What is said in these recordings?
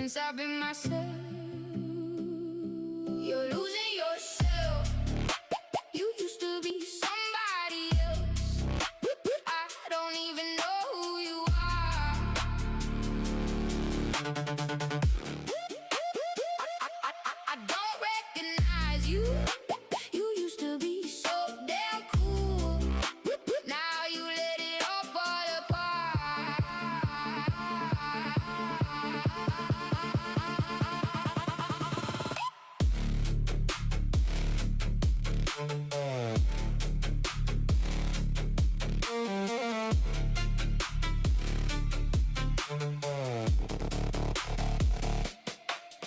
since I've been myself. You're losing yourself. You used to be somebody else. I don't even know who you are. I don't recognize you. You used to be so damn cool. Now you let it all fall apart.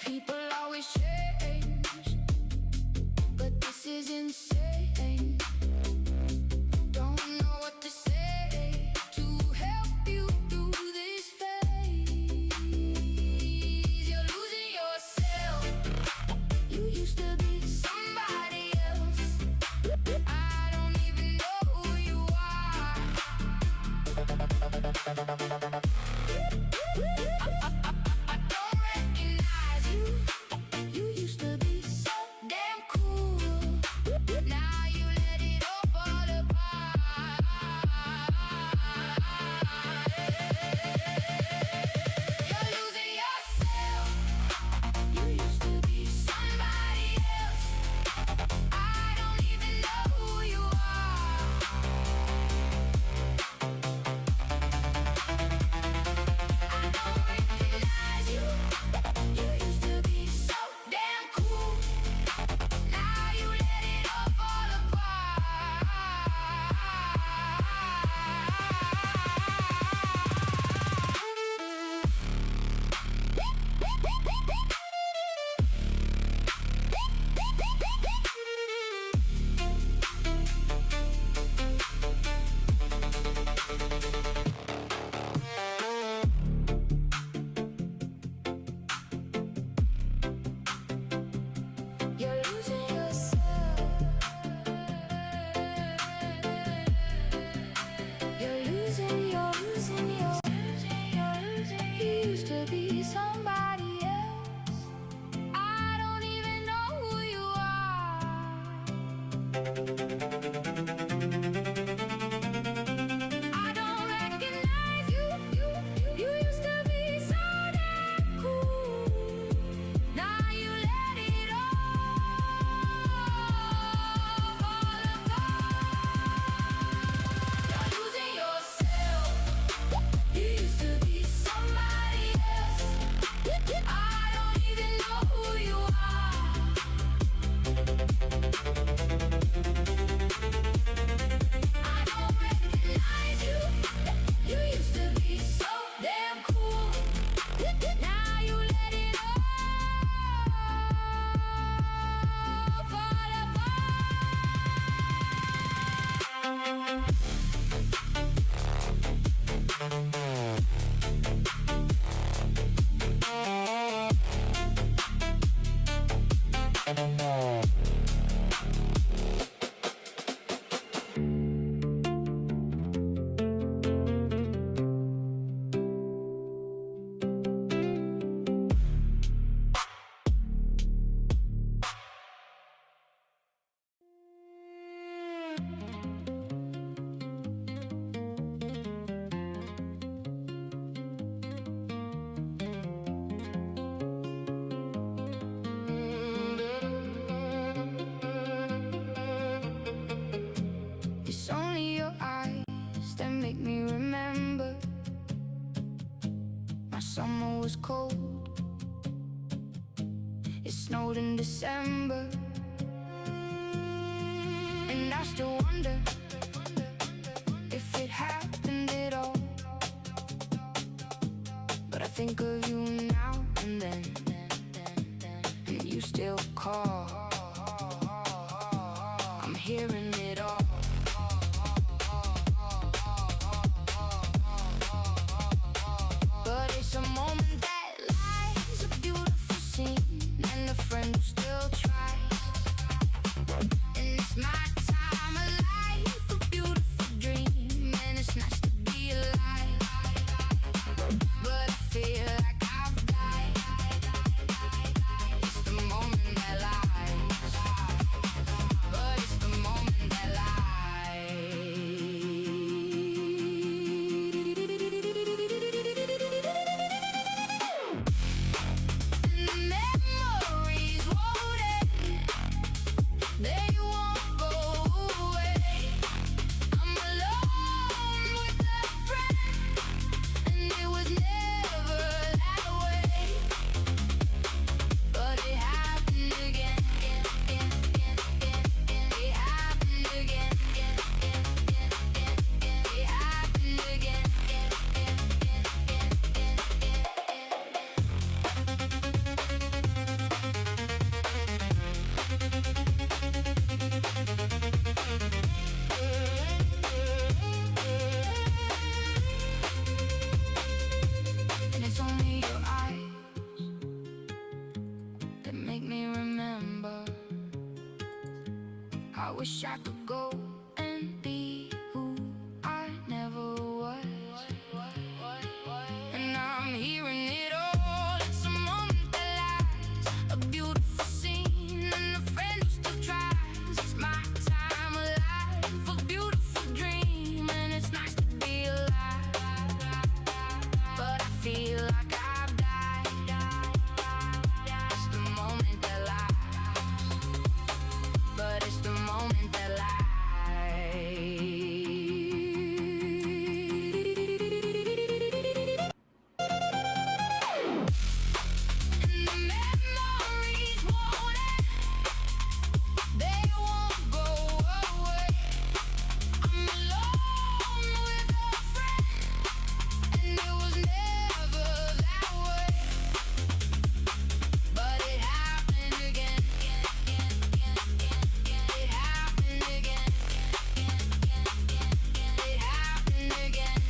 People always change, but this is insane. Don't know what to say to help you through this phase. You're losing yourself. You used to be somebody else. I don't even know who you are. I don't recognize you. You used to be so damn cool. Now you let it all fall apart. You're losing yourself. You used to be somebody else. I don't even know who you are. I don't recognize you. You used to be so damn cool. Now you let it all fall apart. You're losing yourself. You're losing, you're losing, you used to be somebody else. I don't even know who you are. I don't recognize you. You used to be so damn cool. Now you let it all fall apart. You're losing yourself. You used to be somebody else. I don't even know who you are. I don't recognize you. You used to be so damn cool. Now you let it all fall apart. It's only your eyes that make me remember. My summer was cold. It snowed in December. And I still wonder if it happened at all. But I think of you now and then, and you still call. I'm hearing it all. But it's a moment that lies, a beautiful scene, and a friend who still tries. And it's my time of life, a beautiful dream, and it's nice to be alive. But I feel like I've died. wish I could go and be who I never was. And I'm hearing it all. It's a moment that lies, a beautiful scene, and a friend who still tries. It's my time alive, a beautiful dream, and it's nice to be alive. But I feel like I've died. It's the moment that lies, but it's the moment that lies. And the memories won't end, they won't go away. I'm alone with a friend, and it was never that way. But it happened again. It happened again. It happened again.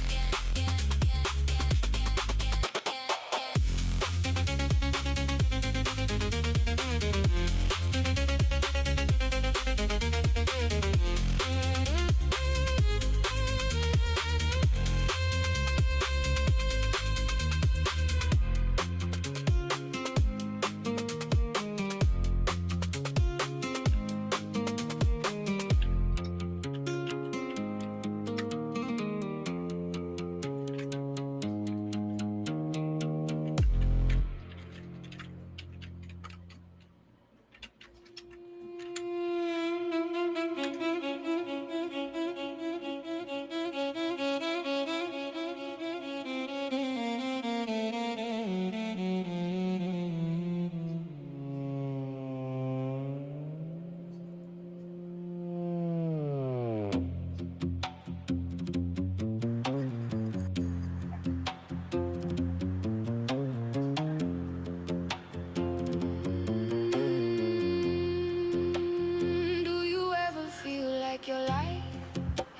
Do you ever feel like your life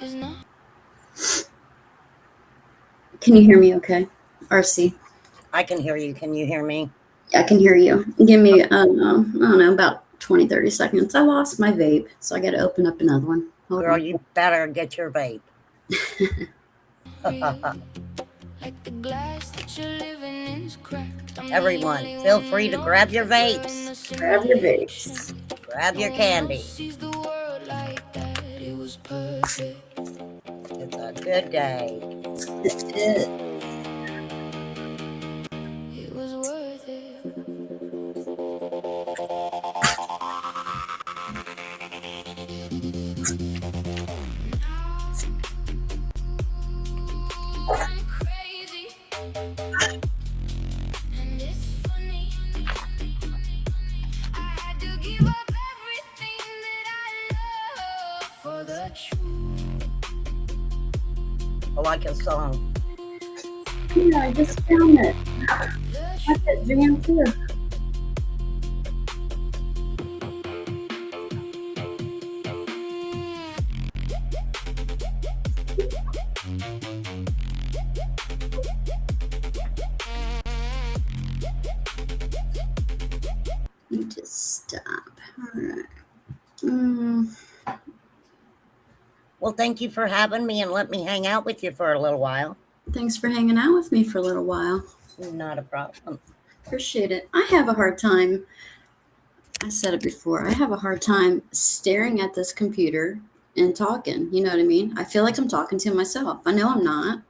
is not? Can you hear me okay? RC. I can hear you. Can you hear me? I can hear you. Give me, I don't know, about 20, 30 seconds. I lost my vape, so I got to open up another one. Hold Girl, on. you better get your vape. Like the glass that you're living in is cracked. Everyone, feel free to grab your vapes. Grab your vapes. Grab your candy. Sees the world like that. It was perfect. It's a good day. It was worth it. I'm crazy, and it's funny. I had to give up everything that I love for the truth. I like your song. Yeah, I just found it. I like that jam too. Let me just stop. All right. Well, thank you for having me and let me hang out with you for a little while. Thanks for hanging out with me for a little while. Not a problem. Appreciate it. I have a hard time. I said it before. I have a hard time staring at this computer and talking. You know what I mean? I feel like I'm talking to myself. I know I'm not.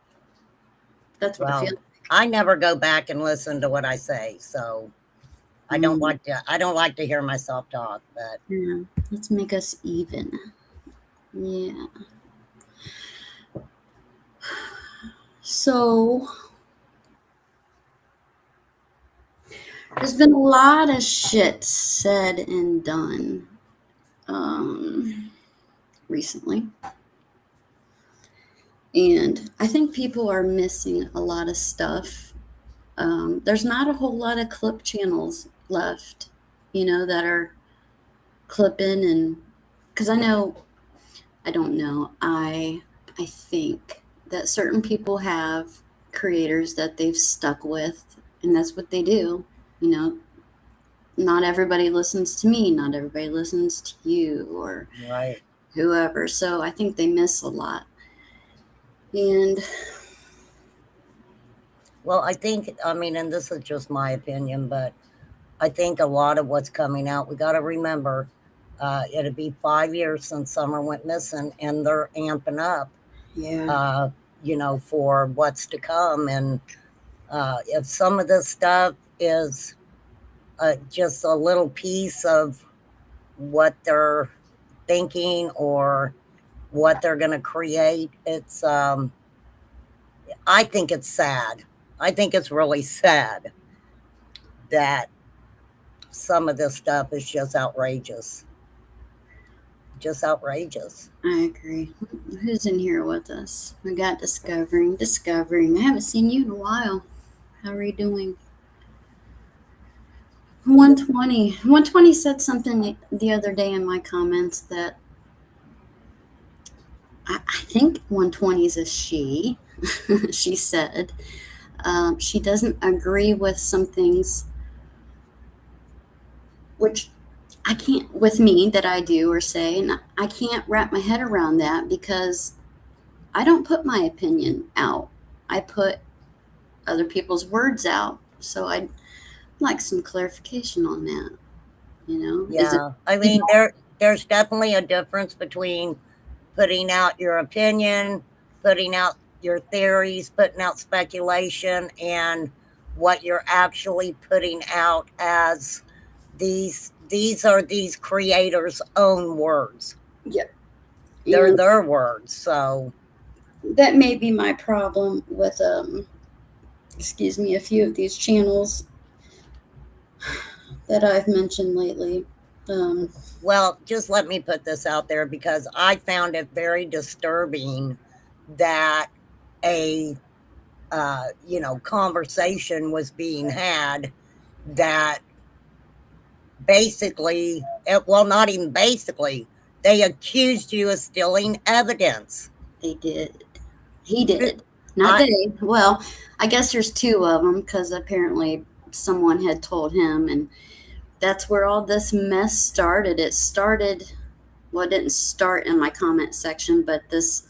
That's what I feel. I never go back and listen to what I say, so I don't like to hear myself talk, but yeah, let's make us even. Yeah. So there's been a lot of shit said and done recently. And I think people are missing a lot of stuff. There's not a whole lot of clip channels left, that are clipping, and because I don't know, I think that certain people have creators that they've stuck with, and that's what they do. Not everybody listens to me, not everybody listens to you, or right. whoever. So I think they miss a lot. And Well, I think, I mean, and this is just my opinion, but I think a lot of what's coming out, we got to remember, it'll be 5 years since Summer went missing, and they're amping up, yeah, for what's to come. And if some of this stuff is just a little piece of what they're thinking or what they're going to create, I think it's sad. I think it's really sad that some of this stuff is just outrageous. Just outrageous. I agree. Who's in here with us? We got Discovering. I haven't seen you in a while. How are you doing? 120 said something the other day in my comments that I think 120 is a she. She said she doesn't agree with some things, which I can't, with me, that I do or say, and I can't wrap my head around that because I don't put my opinion out. I put other people's words out. So I'd like some clarification on that. Is it Yeah. I mean, there's definitely a difference between putting out your opinion, putting out your theories, putting out speculation, and what you're actually putting out as these are these creators' own words. yeah? They're And their words. So that may be my problem with excuse me, a few of these channels that I've mentioned lately. well, just let me put this out there because I found it very disturbing that a conversation was being had that basically, well, not even basically, they accused you of stealing evidence. They did. He did. Not I, they. Well, I guess there's two of them because apparently someone had told him, and that's where all this mess started. It started, well, it didn't start in my comment section, but this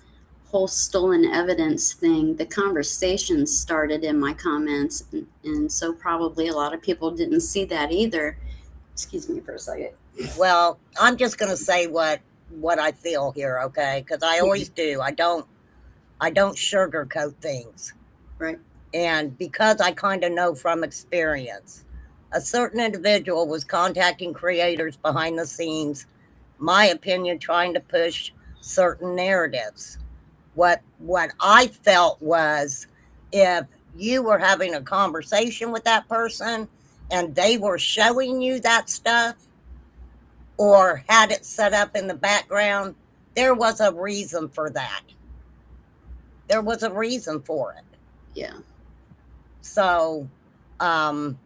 whole stolen evidence thing, the conversation started in my comments. And so probably a lot of people didn't see that either. Excuse me for a second. well, I'm just going to say what I feel here, okay? Because I always do. I don't sugarcoat things. Right. And because I kind of know from experience, a certain individual was contacting creators behind the scenes, my opinion, trying to push certain narratives. What I felt was, if you were having a conversation with that person and they were showing you that stuff or had it set up in the background, there was a reason for that. There was a reason for it. Yeah. So, I'm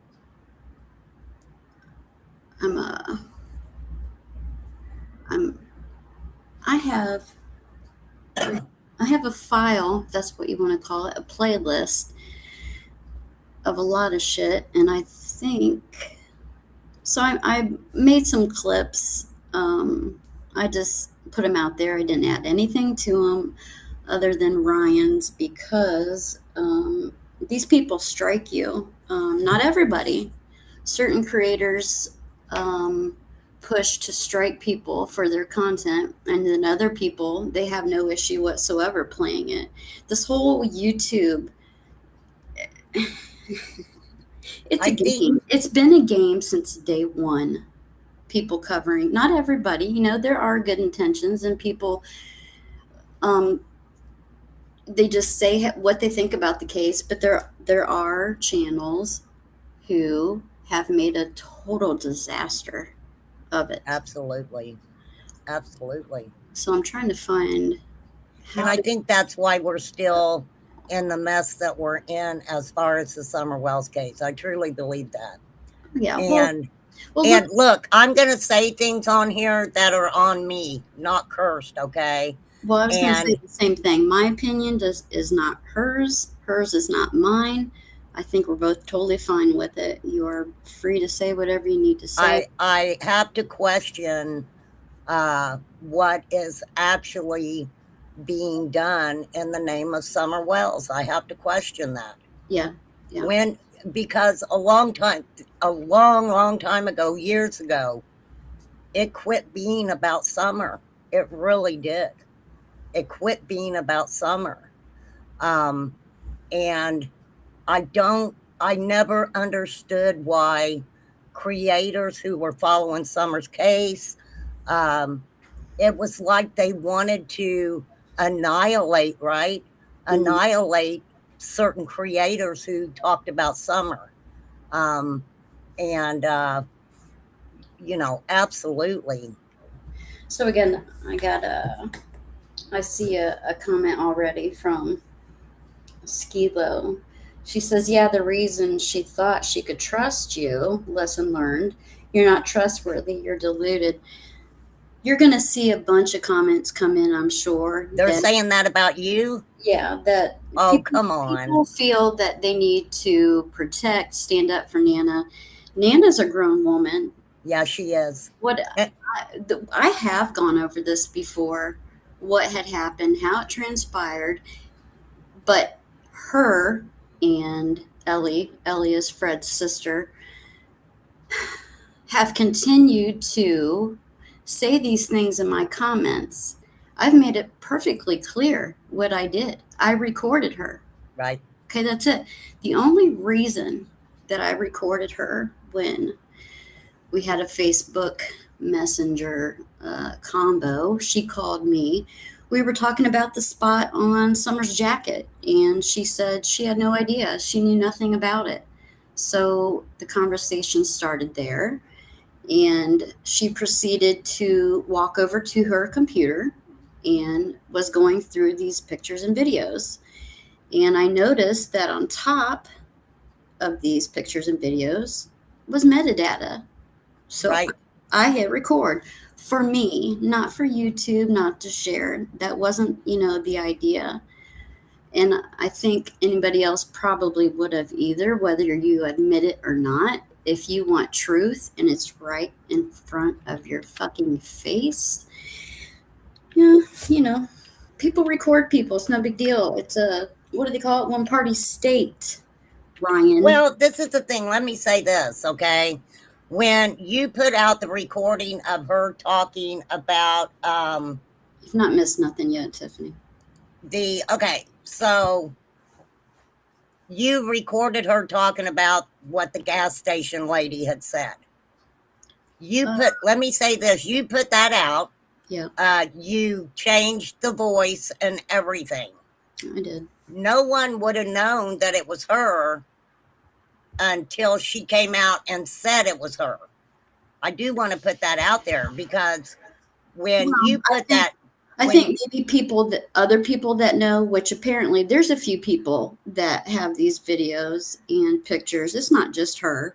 I'm I have I have a file, if that's what you want to call it, a playlist of a lot of shit, and I think so. I made some clips. I just put them out there. I didn't add anything to them other than Ryan's because these people strike you. Not everybody. Certain creators push to strike people for their content, and then other people, they have no issue whatsoever playing it. This whole YouTube, it's a I think, game. It's been a game since day one. People covering, not everybody, there are good intentions, and people they just say what they think about the case, but there are channels who have made a total disaster of it. absolutely. Absolutely. So I'm trying to find And how I to, think that's why we're still in the mess that we're in as far as the Summer Wells case. I truly believe that. yeah, And well and look, I'm going to say things on here that are on me, not cursed, okay? well, I was going to say And the same thing. My opinion is not hers. Hers is not mine. I think we're both totally fine with it. You are free to say whatever you need to say. I have to question what is actually being done in the name of Summer Wells. I have to question that. Yeah. Because a long time ago, years ago, it quit being about Summer. It really did. It quit being about Summer. And I never understood why creators who were following Summer's case, it was like they wanted to annihilate, right? Annihilate certain creators who talked about Summer. And, absolutely. So again, I see a comment already from Skilo. She says, yeah, the reason she thought she could trust you, lesson learned, you're not trustworthy, you're deluded. You're going to see a bunch of comments come in, I'm sure. They're saying that about you? Yeah, that come on. People feel that they need to protect, stand up for Nana. Nana's a grown woman. Yeah, she is. I have gone over this before, what had happened, how it transpired, but her and Ellie is Fred's sister, have continued to say these things in my comments. I've made it perfectly clear what I did. I recorded her. Right. Okay, that's it. The only reason that I recorded her when we had a Facebook Messenger combo, she called me. We were talking about the spot on Summer's jacket, and she said she had no idea. She knew nothing about it. So the conversation started there, and she proceeded to walk over to her computer and was going through these pictures and videos. And I noticed that on top of these pictures and videos was metadata. So right. I hit record for me, not for YouTube, not to share. That wasn't, the idea. And I think anybody else probably would have either, whether you admit it or not. If you want truth and it's right in front of your fucking face, people record people. It's no big deal. It's what do they call it? One party state, Ryan. Well, this is the thing. Let me say this, okay? When you put out the recording of her talking about you've not missed nothing yet, Tiffany. So you recorded her talking about what the gas station lady had said. Let me say this, you put that out. Yeah. You changed the voice and everything. I did. No one would have known that it was her until she came out and said it was her. I do want to put that out there because when you put that, I think maybe other people that know, which apparently there's a few people that have these videos and pictures. It's not just her.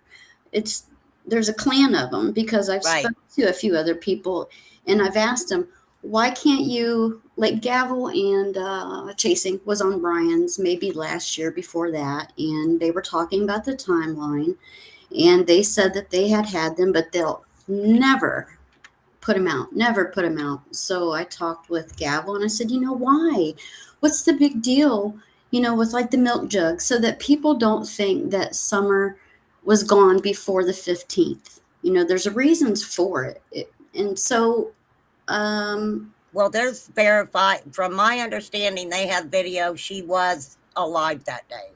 There's a clan of them, because I've spoken to a few other people and I've asked them, why can't you, like Gavel and Chasing was on Brian's maybe last year before that, and they were talking about the timeline, and they said that they had them, but they'll never put them out. So I talked with Gavel and I said, why? What's the big deal, with like the milk jug, so that people don't think that Summer was gone before the 15th. There's a reasons for it. And so, well, there's verified, from my understanding, they have video. She was alive that day.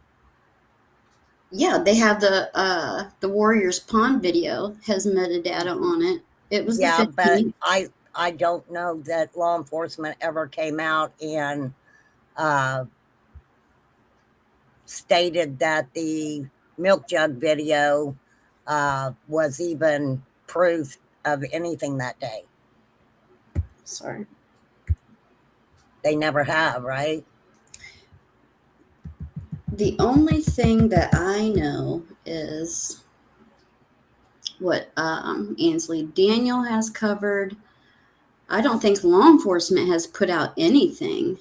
Yeah, they have the Warriors Pond video has metadata on it. It was the 15th. But I don't know that law enforcement ever came out and stated that the milk jug video was even proof of anything that day. Sorry. They never have, right? The only thing that I know is what Ansley Daniel has covered. I don't think law enforcement has put out anything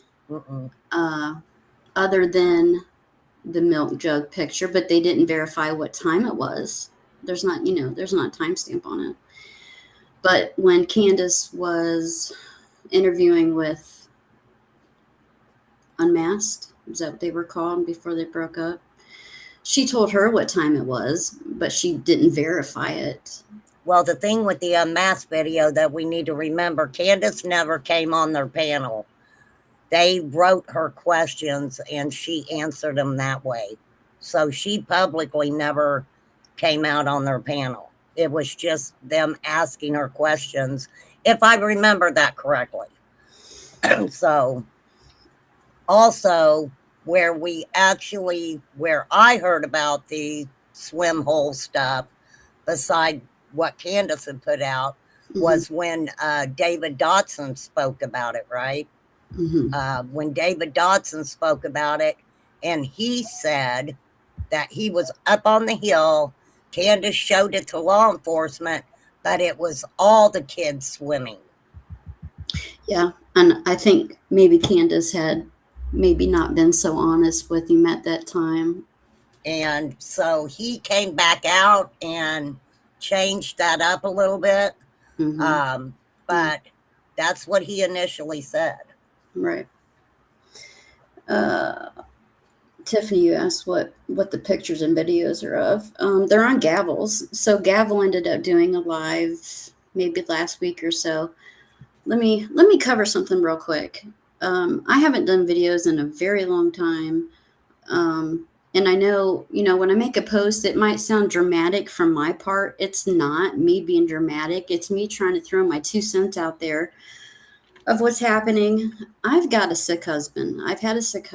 other than the milk jug picture, but they didn't verify what time it was. There's not, there's not a timestamp on it. But when Candace was interviewing with Unmasked, is that what they were called before they broke up? She told her what time it was, but she didn't verify it. Well, the thing with the unmasked video that we need to remember, Candace never came on their panel. They wrote her questions and she answered them that way. So she publicly never came out on their panel. It was just them asking her questions, if I remember that correctly. So also where I heard about the swim hole stuff, beside what Candace had put out, was when David Dotson spoke about it, right? When David Dotson spoke about it, and he said that he was up on the hill, Candace showed it to law enforcement, but it was all the kids swimming. Yeah, and I think maybe Candace had maybe not been so honest with him at that time. And so he came back out and changed that up a little bit. But that's what he initially said. Right. Tiffany, you asked what the pictures and videos are of. They're on Gavel's. So Gavel ended up doing a live maybe last week or so. Let me cover something real quick. I haven't done videos in a very long time. And I know, when I make a post, it might sound dramatic from my part. It's not me being dramatic. It's me trying to throw my 2 cents out there of what's happening. I've got a sick husband. I've had a sick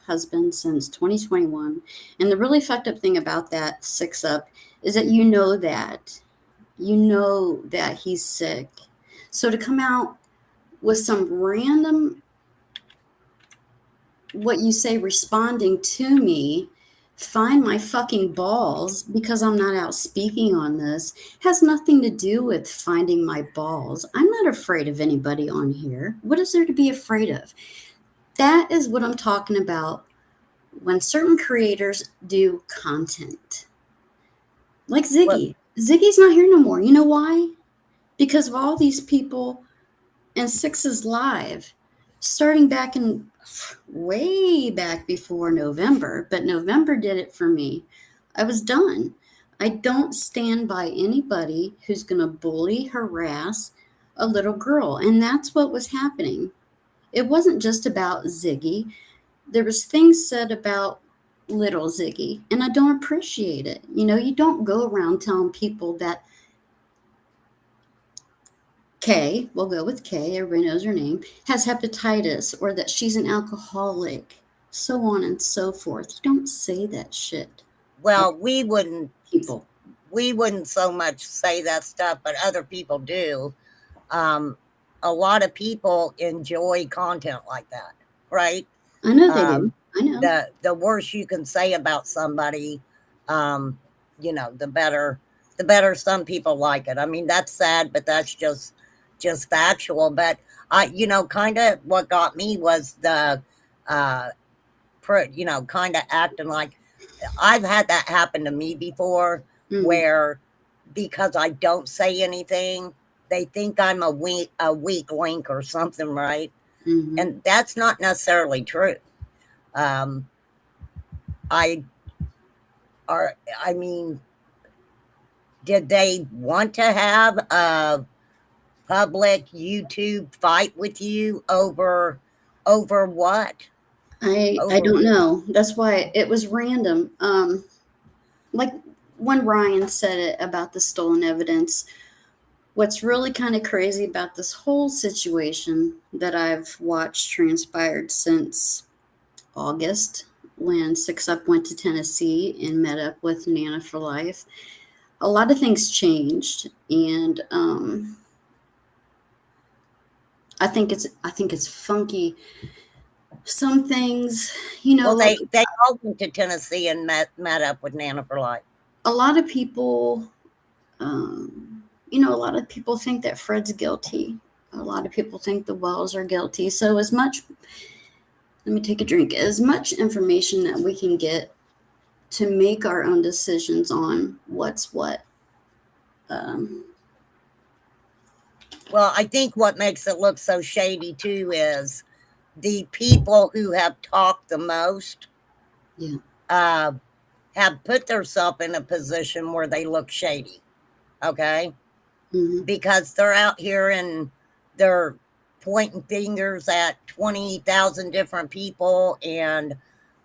husband since 2021. And the really fucked up thing about that 6 up is that you know that he's sick. So to come out with some random, what you say, responding to me, find my fucking balls because I'm not out speaking on this, has nothing to do with finding my balls. I'm not afraid of anybody on here. What is there to be afraid of? That is what I'm talking about when certain creators do content. Like Ziggy. Ziggy's not here no more. You know why? Because of all these people and Six's live, starting back in way back before November, but November did it for me. I was done. I don't stand by anybody who's going to bully, harass a little girl. And that's what was happening. It wasn't just about Ziggy. There was things said about little Ziggy, and I don't appreciate it. You don't go around telling people that Kay, we'll go with Kay, everybody knows her name, has hepatitis, or that she's an alcoholic, so on and so forth. You don't say that shit. Well, we wouldn't so much say that stuff, but other people do. A lot of people enjoy content like that, right? I know they do. I know. The worse you can say about somebody, the better some people like it. I mean, that's sad, but that's just factual. But kind of what got me was the kind of acting like, I've had that happen to me before, where because I don't say anything, they think I'm a weak link or something, right? And that's not necessarily true. Did they want to have a public YouTube fight with you over what? I don't know. That's why it was random. Like when Ryan said it about the stolen evidence, what's really kind of crazy about this whole situation that I've watched transpired since August, when 6 Up went to Tennessee and met up with Nana for Life, a lot of things changed, and I think it's funky. Some things, Well, they all went to Tennessee and met up with Nana for Life. A lot of people, a lot of people think that Fred's guilty. A lot of people think the Wells are guilty. So let me take a drink, as much information that we can get to make our own decisions on what's what. Well, I think what makes it look so shady too is the people who have talked the most Yeah. Have put themselves in a position where they look shady. Okay. Hmm. Because they're out here and they're pointing fingers at 20,000 different people. And,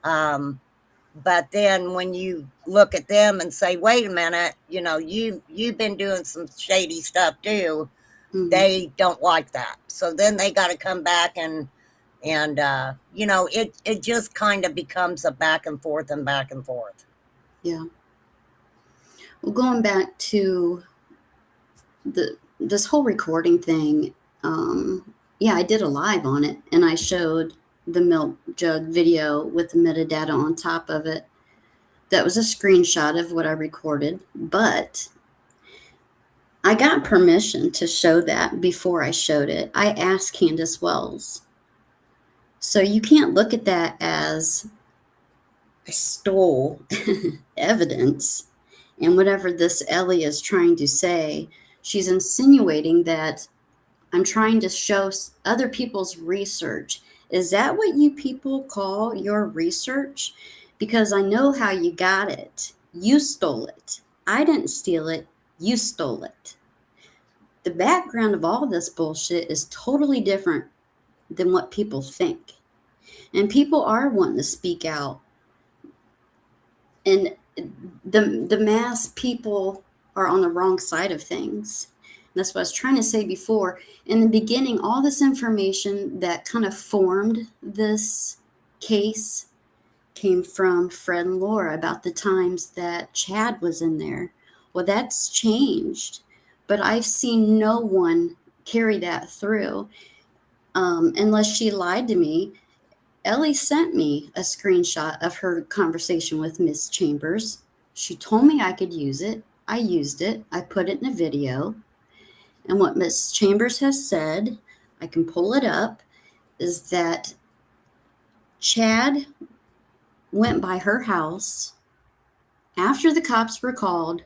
but then when you look at them and say, wait a minute, you've been doing some shady stuff too, Hmm. they don't like that. So then they got to come back and it just kind of becomes a back and forth and back and forth. Yeah. Well, going back to this whole recording thing, yeah, I did a live on it, and I showed the milk jug video with the metadata on top of it. That was a screenshot of what I recorded, but I got permission to show that before I showed it. I asked Candace Wells. So you can't look at that as I stole evidence. And whatever this Ellie is trying to say, she's insinuating that I'm trying to show other people's research. Is that what you people call your research? Because I know how you got it. You stole it. I didn't steal it. You stole it. The background of all this bullshit is totally different than what people think. And people are wanting to speak out. And the mass people are on the wrong side of things. And that's what I was trying to say before. In the beginning, all this information that kind of formed this case came from Fred and Laura about the times that Chad was in there. Well, that's changed, but I've seen no one carry that through, unless she lied to me. Ellie sent me a screenshot of her conversation with Miss Chambers. She told me I could use it. I used it. I put it in a video. And what Miss Chambers has said, I can pull it up, is that Chad went by her house after the cops were called,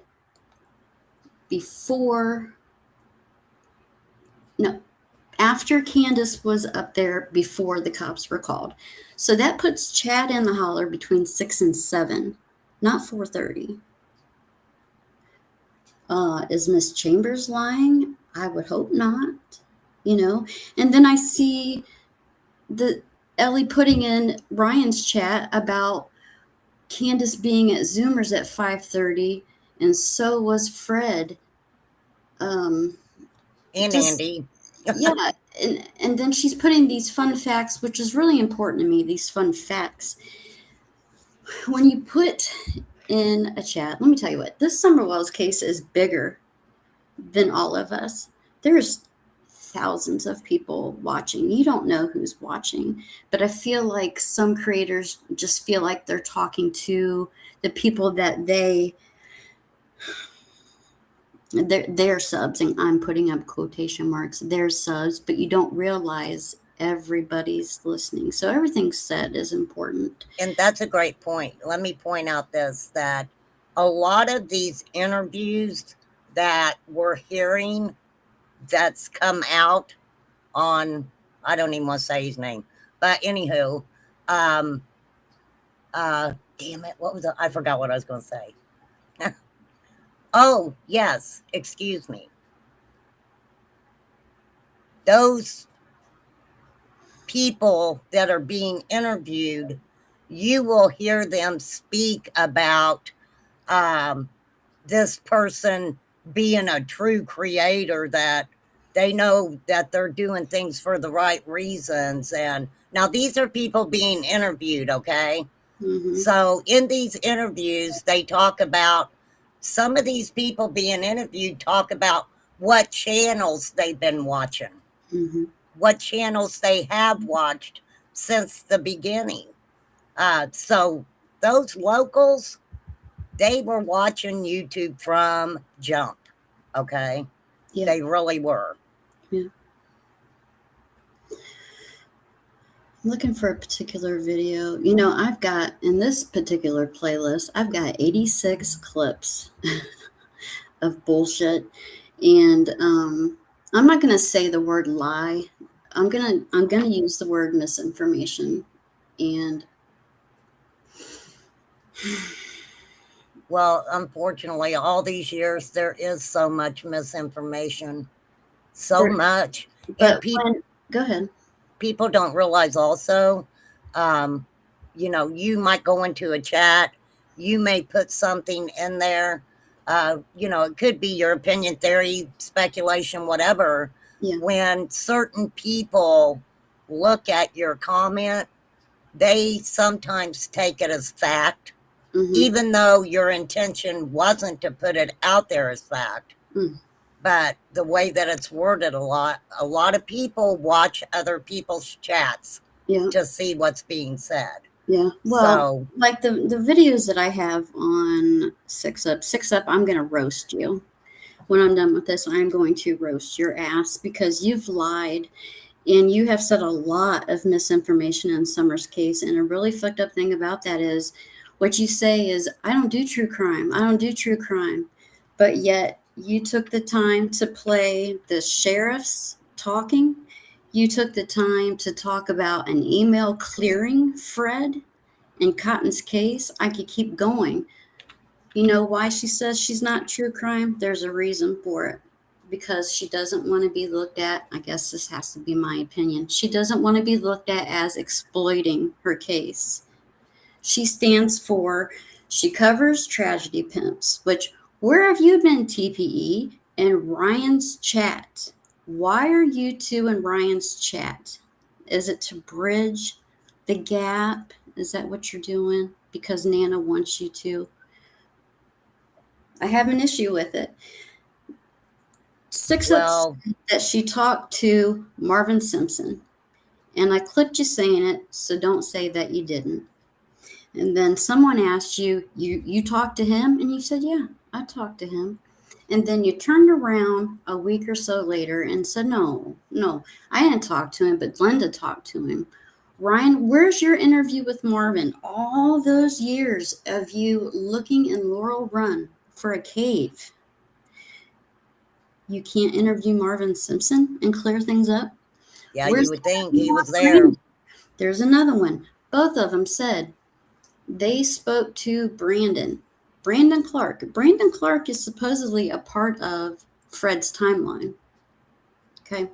after Candace was up there before the cops were called. So that puts Chad in the holler between 6 and 7, not 4:30. Is Miss Chambers lying? I would hope not, you know. And then I see the Ellie putting in Ryan's chat about Candace being at Zoomers at 5:30, and so was Fred. Um, And just Andy. yeah, and then she's putting these fun facts, which is really important to me. These fun facts. When you put in a chat, let me tell you what, this Summerwell's case is bigger than all of us. There's thousands of people watching. You don't know who's watching, but I feel like some creators just feel like they're talking to the people that they're subs, and I'm putting up quotation marks, they're subs, but you don't realize everybody's listening. So everything said is important. And that's a great point. Let me point out this, that a lot of these interviews that we're hearing that's come out on, I don't even want to say his name, but anywho, damn it, I forgot what I was going to say. Oh, yes, excuse me. Those people that are being interviewed, you will hear them speak about this person being a true creator, that they know that they're doing things for the right reasons. And now these are people being interviewed, okay? Mm-hmm. So in these interviews, they talk about, some of these people being interviewed talk about what channels they've been watching, Mm-hmm. what channels they have watched since the beginning. So those locals, they were watching YouTube from jump. Okay. Yeah. They really were. Yeah. I'm looking for a particular video. You know, I've got, in this particular playlist, I've got 86 clips of bullshit. And I'm not going to say the word lie. I'm going to use the word misinformation. And Well, unfortunately, all these years, there is so much misinformation, so there, much. And but when, go ahead. people don't realize also, um, you might go into a chat, you may put something in there. It could be your opinion, theory, speculation, whatever. Yeah. When certain people look at your comment, they sometimes take it as fact, Mm-hmm. even though your intention wasn't to put it out there as fact. Mm. But the way that it's worded, a lot of people watch other people's chats Yeah. to see what's being said. Yeah. Well, So, like the videos that I have on Six Up, I'm going to roast you. When I'm done with this, I'm going to roast your ass because you've lied and you have said a lot of misinformation in Summer's case. And a really fucked up thing about that is what you say is, I don't do true crime. I don't do true crime. But yet you took the time to play the sheriffs talking. You took the time to talk about an email clearing Fred in Cotton's case. I could keep going. You know why she says she's not true crime? There's a reason for it. Because she doesn't want to be looked at, I guess this has to be my opinion. She doesn't want to be looked at as exploiting her case. She stands for, she covers tragedy pimps, which, where have you been, TPE, and Ryan's chat? Why are you two in Ryan's chat? Is it to bridge the gap? Is that what you're doing? Because Nana wants you to. I have an issue with it. Six Up well, said that she talked to Marvin Simpson, and I clipped you saying it, so don't say that you didn't. And then someone asked you, you talked to him, and you said, yeah, I talked to him. And then you turned around a week or so later and said, no, I didn't talk to him, but Glenda talked to him. Ryan, where's your interview with Marvin? All those years of you looking in Laurel Run for a cave. You can't interview Marvin Simpson and clear things up? yeah, you Where's would think he was the there. There's another one. Both of them said they spoke to Brandon Clark. Brandon Clark is supposedly a part of Fred's timeline. Okay.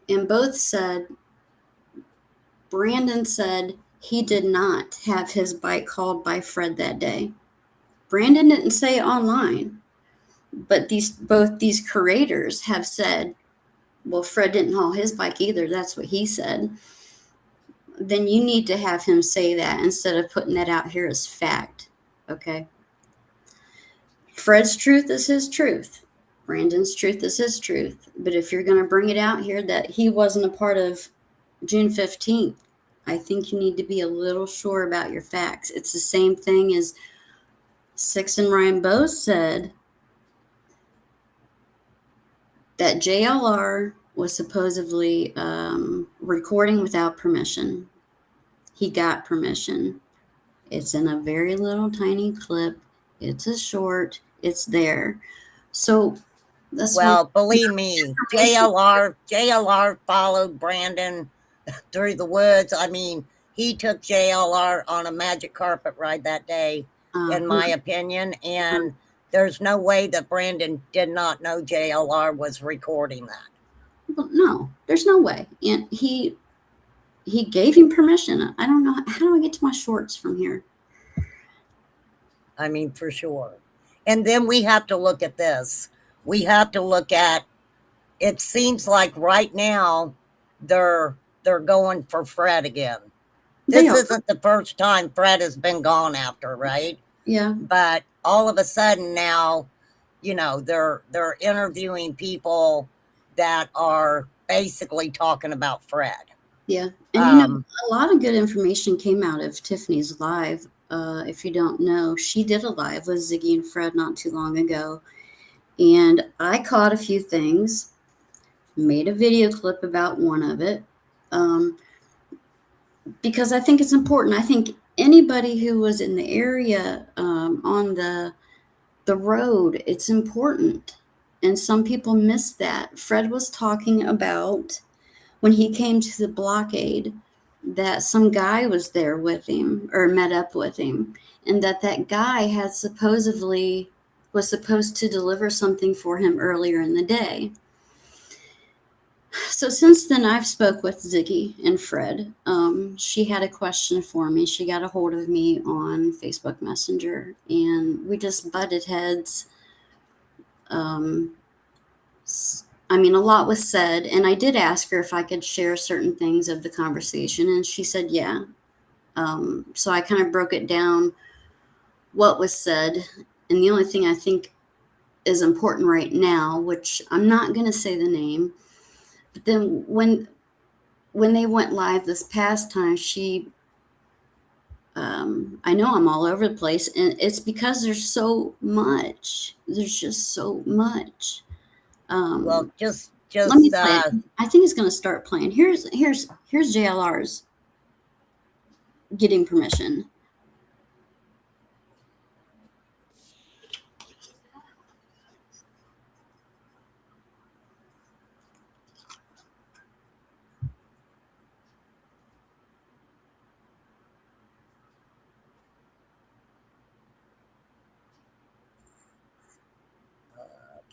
And both said, Brandon said he did not have his bike hauled by Fred that day. Brandon didn't say it online, but both these curators have said, well, Fred didn't haul his bike either. That's what he said. Then you need to have him say that instead of putting that out here as fact. Okay. Fred's truth is his truth. Brandon's truth is his truth. But if you're going to bring it out here that he wasn't a part of June 15th, I think you need to be a little sure about your facts. It's the same thing as Six and Ryan both said that JLR was supposedly recording without permission. He got permission. It's in a very little tiny clip. It's a short. It's there. So that's one Well, believe me, information. JLR followed Brandon through the woods. I mean, he took JLR on a magic carpet ride that day, in my opinion. And there's no way that Brandon did not know JLR was recording that. Well, no, there's no way. And he gave him permission. I don't know. How do I get to my shorts from here? I mean, for sure. And then we have to look at this. We have to look at, it seems like right now they're going for Fred again. They This are. isn't the first time Fred has been gone after, right? Yeah. But all of a sudden now, they're interviewing people that are basically talking about Fred. Yeah. And a lot of good information came out of Tiffany's live. If you don't know, she did a live with Ziggy and Fred not too long ago. And I caught a few things, made a video clip about one of it, because I think it's important. I think anybody who was in the area on the road, it's important. And some people missed that. Fred was talking about when he came to the blockade that some guy was there with him or met up with him, and that guy had supposedly was supposed to deliver something for him earlier in the day. So since then, I've spoke with Ziggy and Fred. She had a question for me. She got a hold of me on Facebook Messenger, and we just butted heads. I mean, a lot was said, and I did ask her if I could share certain things of the conversation, and she said, yeah. So I kind of broke it down, what was said, and the only thing I think is important right now, which I'm not going to say the name, but then when they went live this past time, I know I'm all over the place, and it's because there's so much. There's just so much. Well, just Let me play it. I think it's going to start playing. Here's JLR's getting permission.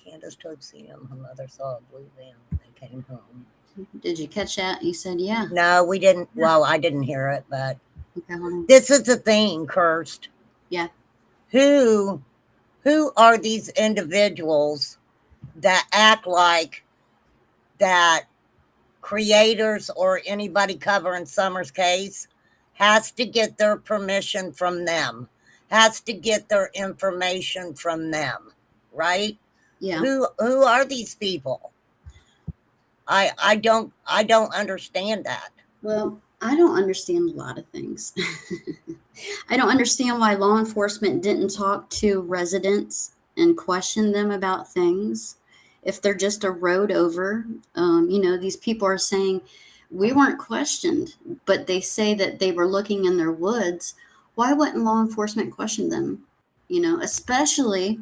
Candace told CM her mother saw a blue van when they came home. Did you catch that? You said, yeah. No, we didn't. Well, I didn't hear it, but Okay, hold on. this is the thing, Cursed. Yeah. Who are these individuals that act like that creators or anybody covering Summer's case has to get their permission from them, has to get their information from them, right? Yeah. Who are these people? I don't understand that. Well, I don't understand a lot of things. I don't understand why law enforcement didn't talk to residents and question them about things. If they're just a road over, these people are saying we weren't questioned, but they say that they were looking in their woods. Why wouldn't law enforcement question them? Especially,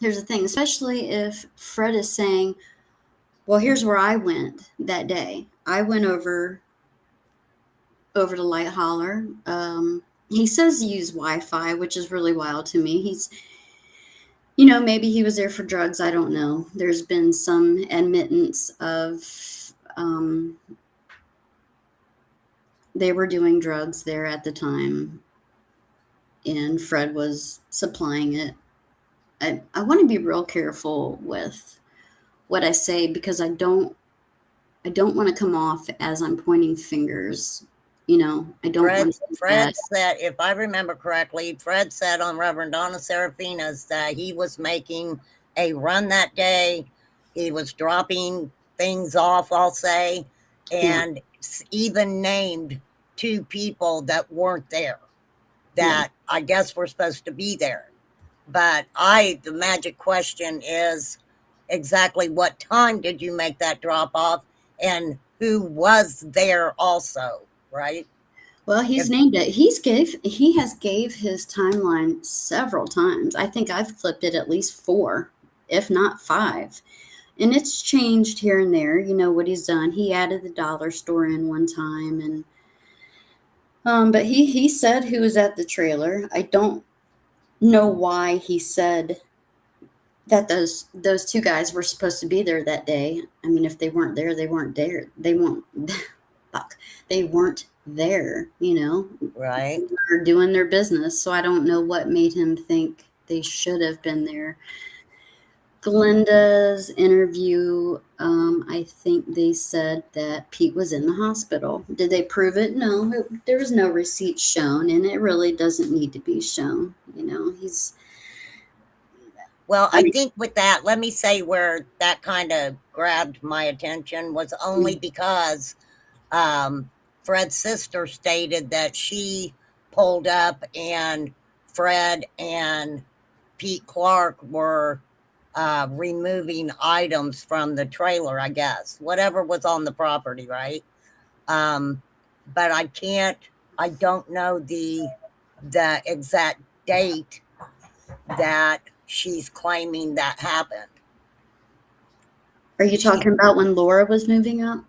here's the thing, especially if Fred is saying, well, here's where I went that day. I went over to Light Holler. He says he used Wi-Fi, which is really wild to me. He's, maybe he was there for drugs. I don't know. There's been some admittance of they were doing drugs there at the time, and Fred was supplying it. I want to be real careful with what I say because I don't want to come off as I'm pointing fingers. I don't want to. Fred said, if I remember correctly, Fred said on Reverend Donna Serafina's that he was making a run that day. He was dropping things off, I'll say, and even named 2 people that weren't there that I guess were supposed to be there. But the magic question is exactly what time did you make that drop off and who was there also, right? Well, he's named it. He has gave his timeline several times. I think I've flipped it at least 4, if not 5. And it's changed here and there, what he's done. He added the dollar store in one time, and but he said who was at the trailer. I don't know why he said that those 2 guys were supposed to be there that day. I mean, if they weren't there, they weren't there. They won't fuck. They weren't there, Right. They were doing their business. So I don't know what made him think they should have been there. Glenda's interview, I think they said that Pete was in the hospital. Did they prove it? No, there was no receipt shown, and it really doesn't need to be shown. Well, I think with that, let me say where that kind of grabbed my attention was only because Fred's sister stated that she pulled up and Fred and Pete Clark were removing items from the trailer, I guess, whatever was on the property, right? But I don't know the exact date that she's claiming that happened. Are you talking about when Laura was moving up?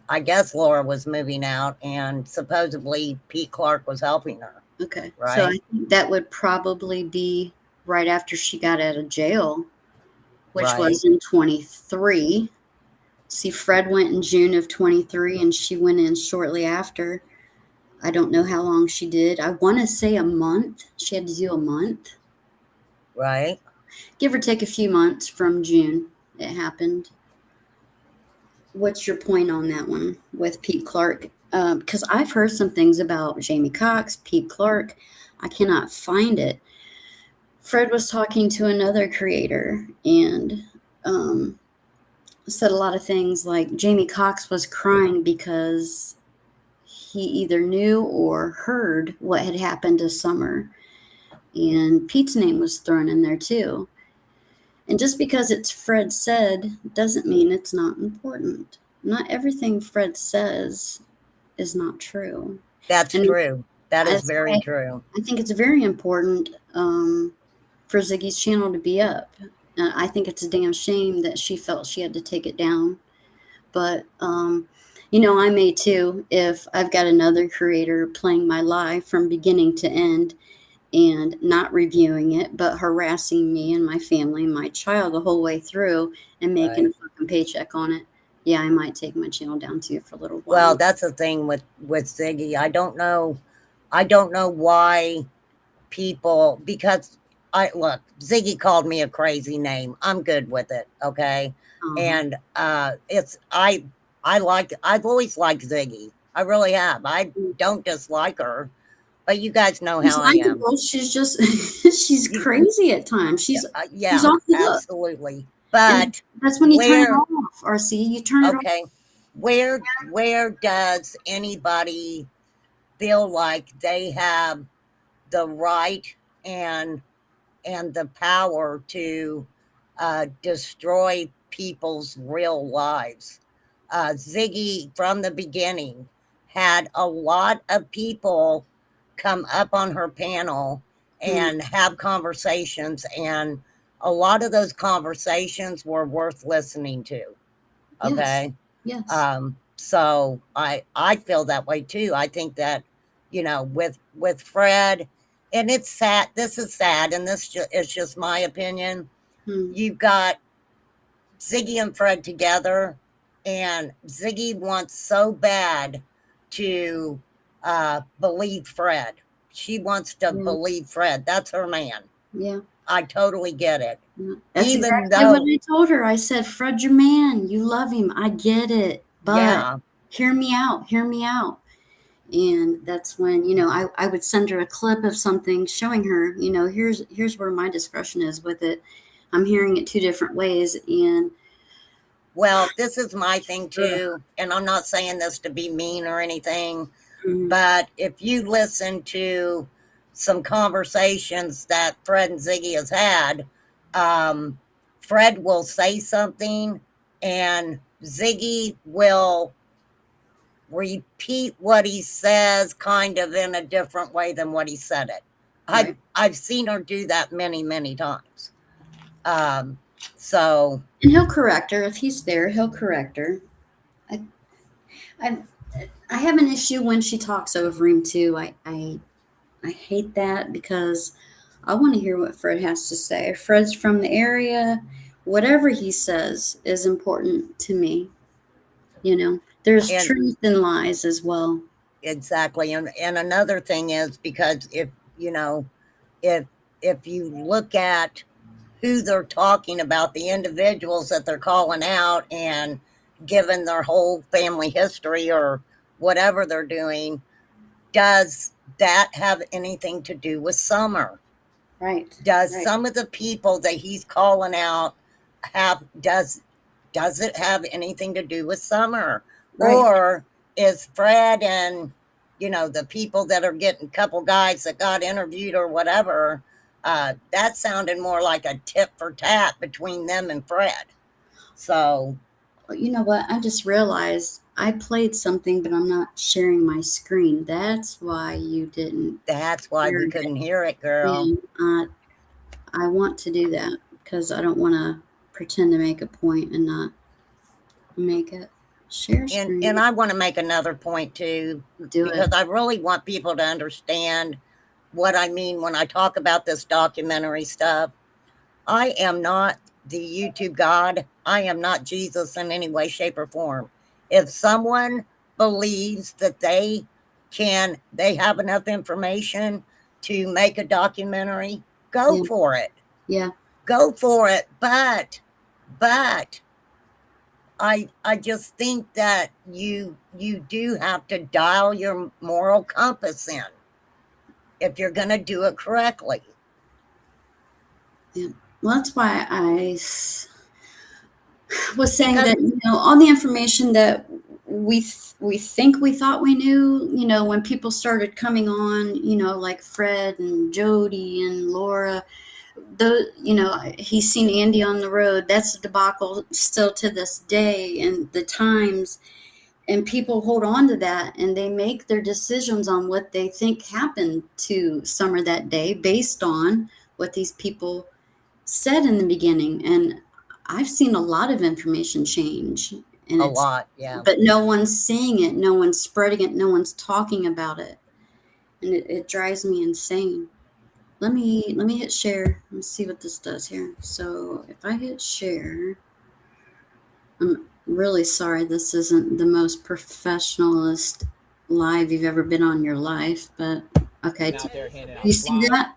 I guess Laura was moving out, and supposedly Pete Clark was helping her, Okay. So right? I think that would probably be right after she got out of jail, which Right, was in 23. See, Fred went in June of 23 and she went in shortly after. I don't know how long she did. I want to say a month. She had to do a month, right. give or take a few months from June. It happened. What's your point on that one with Pete Clark? Because I've heard some things about Jamie Cox, Pete Clark. I cannot find it. Fred was talking to another creator and um, said a lot of things like Jamie Cox was crying because he either knew or heard what had happened to Summer. And Pete's name was thrown in there too. And just because it's Fred said doesn't mean it's not important. Not everything Fred says is not true. That's And true. That is that's very why true. I think it's very important for Ziggy's channel to be up. I think it's a damn shame that she felt she had to take it down. But, I may too if I've got another creator playing my live from beginning to end and not reviewing it, but harassing me and my family and my child the whole way through and making Right. a fucking paycheck on it. Yeah, I might take my channel down too for a little Well, while. that's the thing with Ziggy. I don't know. I don't know why people, because I look, Ziggy called me a crazy name. I'm good with it, okay? Uh-huh. And it's I've always liked Ziggy. I really have. I don't dislike her, but you guys know She's how I am. likable. She's just she's You, crazy at times. She's yeah, off the hook. absolutely. And But that's when you turn it where off, RC. You turn it off. okay, where does anybody feel like they have the right and the power to destroy people's real lives? Ziggy, from the beginning, had a lot of people come up on her panel Hmm. and have conversations, and a lot of those conversations were worth listening to. Yes. Okay. Yes. So I feel that way too. I think that, with Fred, and it's sad. This is sad, and is just my opinion. Hmm. You've got Ziggy and Fred together, and Ziggy wants so bad to believe Fred. She wants to Yeah. believe Fred. That's her man. Yeah. I totally get it. Yeah. That's Even exactly what though, I told her. I said, Fred, your man. You love him. I get it. But yeah, hear me out. Hear me out. And that's when, I would send her a clip of something showing her, here's where my discretion is with it. I'm hearing it two different ways. And well, this is my thing ugh, too, and I'm not saying this to be mean or anything, mm, but if you listen to some conversations that Fred and Ziggy has had, um, Fred will say something, and Ziggy will repeat what he says kind of in a different way than what he said it. I've right. I've seen her do that many, many times. Um, so And he'll correct her. If he's there, he'll correct her. I, I, I have an issue when she talks over him too. I hate that because I want to hear what Fred has to say. Fred's from the area. Whatever he says is important to me. There's and truth and lies as well. exactly, and another thing is, because if if you look at who they're talking about, the individuals that they're calling out, and given their whole family history or whatever they're doing, does that have anything to do with Summer? Right. Does Right. some of the people that he's calling out have does it have anything to do with Summer? Right. Or is Fred and the people that are getting, couple guys that got interviewed or whatever, that sounded more like a tit for tat between them and Fred. So Well, you know what? I just realized I played something, but I'm not sharing my screen. That's why you didn't that's why hear we it. couldn't hear it, girl. And I want to do that because I don't want to pretend to make a point and not make it. Share screen. And I want to make another point too, because I really want people to understand what I mean when I talk about this documentary stuff. I am not the YouTube God. I am not Jesus in any way, shape, or form. If someone believes that they have enough information to make a documentary, go for it. Yeah. Go for it. But I just think that you do have to dial your moral compass in if you're going to do it correctly. Yeah. Well, that's why I was saying that, all the information that we think we thought we knew, when people started coming on, like Fred and Jody and Laura, he's seen Andy on the road. That's a debacle still to this day, and the Times, and people hold on to that and they make their decisions on what they think happened to Summer that day based on what these people said in the beginning. And I've seen a lot of information change, and a lot, yeah. But no one's saying it, no one's spreading it, no one's talking about it, and it drives me insane. Let me hit share. Let's see what this does here. So if I hit share, I'm really sorry this isn't the most professionalist live you've ever been on your life, but okay. You see that?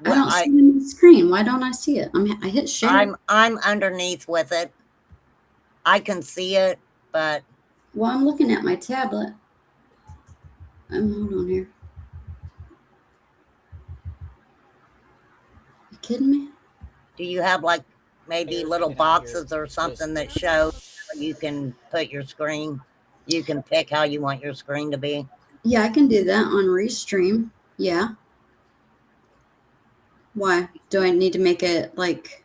I don't see it on the screen. Why don't I see it? I hit share. I'm underneath with it. I can see it, but well, I'm looking at my tablet. Hold on here. You kidding me? Do you have like maybe little boxes or something that show you can put your screen? You can pick how you want your screen to be. Yeah, I can do that on Restream. Yeah. Why? Do I need to make it like...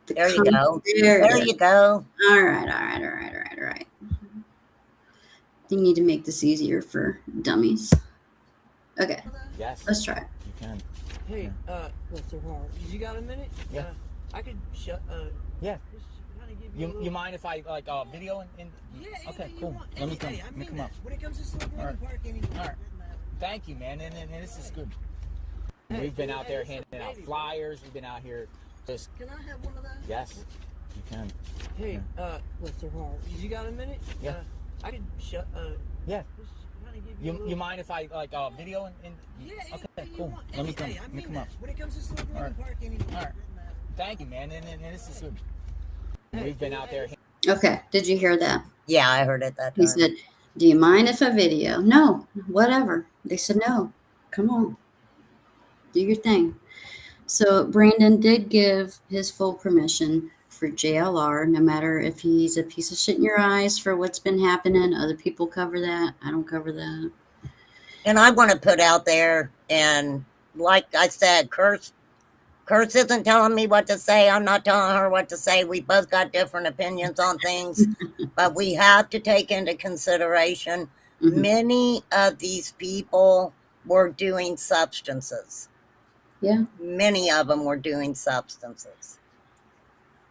There you go. There you go. All right. You need to make this easier for dummies. Okay. Yes. Let's try it. You can. Hey, Mr. Hart, you got a minute? Yeah. I could yeah. You mind if I like video and yeah, okay, cool. Let me come. Let me come up. When it comes to Celebrity Park, anything. All right. Thank you, man. And this is good. We've been out there handing out flyers. We've been out here just. Can I have one of those? Yes, you can. Hey, Mr. Hart, you got a minute? Yeah. I could yeah. You mind if I like video and yeah, okay, cool. Let me come. Let me come up. When it comes to Celebrity Park, anything. All right. Thank you, man. And this is good. We've been out there. Okay. Did you hear that? Yeah, I heard it that time. He said, do you mind if I video? No, whatever. They said, no, come on. Do your thing. So Brandon did give his full permission for JLR, no matter if he's a piece of shit in your eyes for what's been happening. Other people cover that. I don't cover that. And I want to put out there, and like I said, Curse isn't telling me what to say. I'm not telling her what to say. We both got different opinions on things, but we have to take into consideration many of these people were doing substances. Yeah. Many of them were doing substances.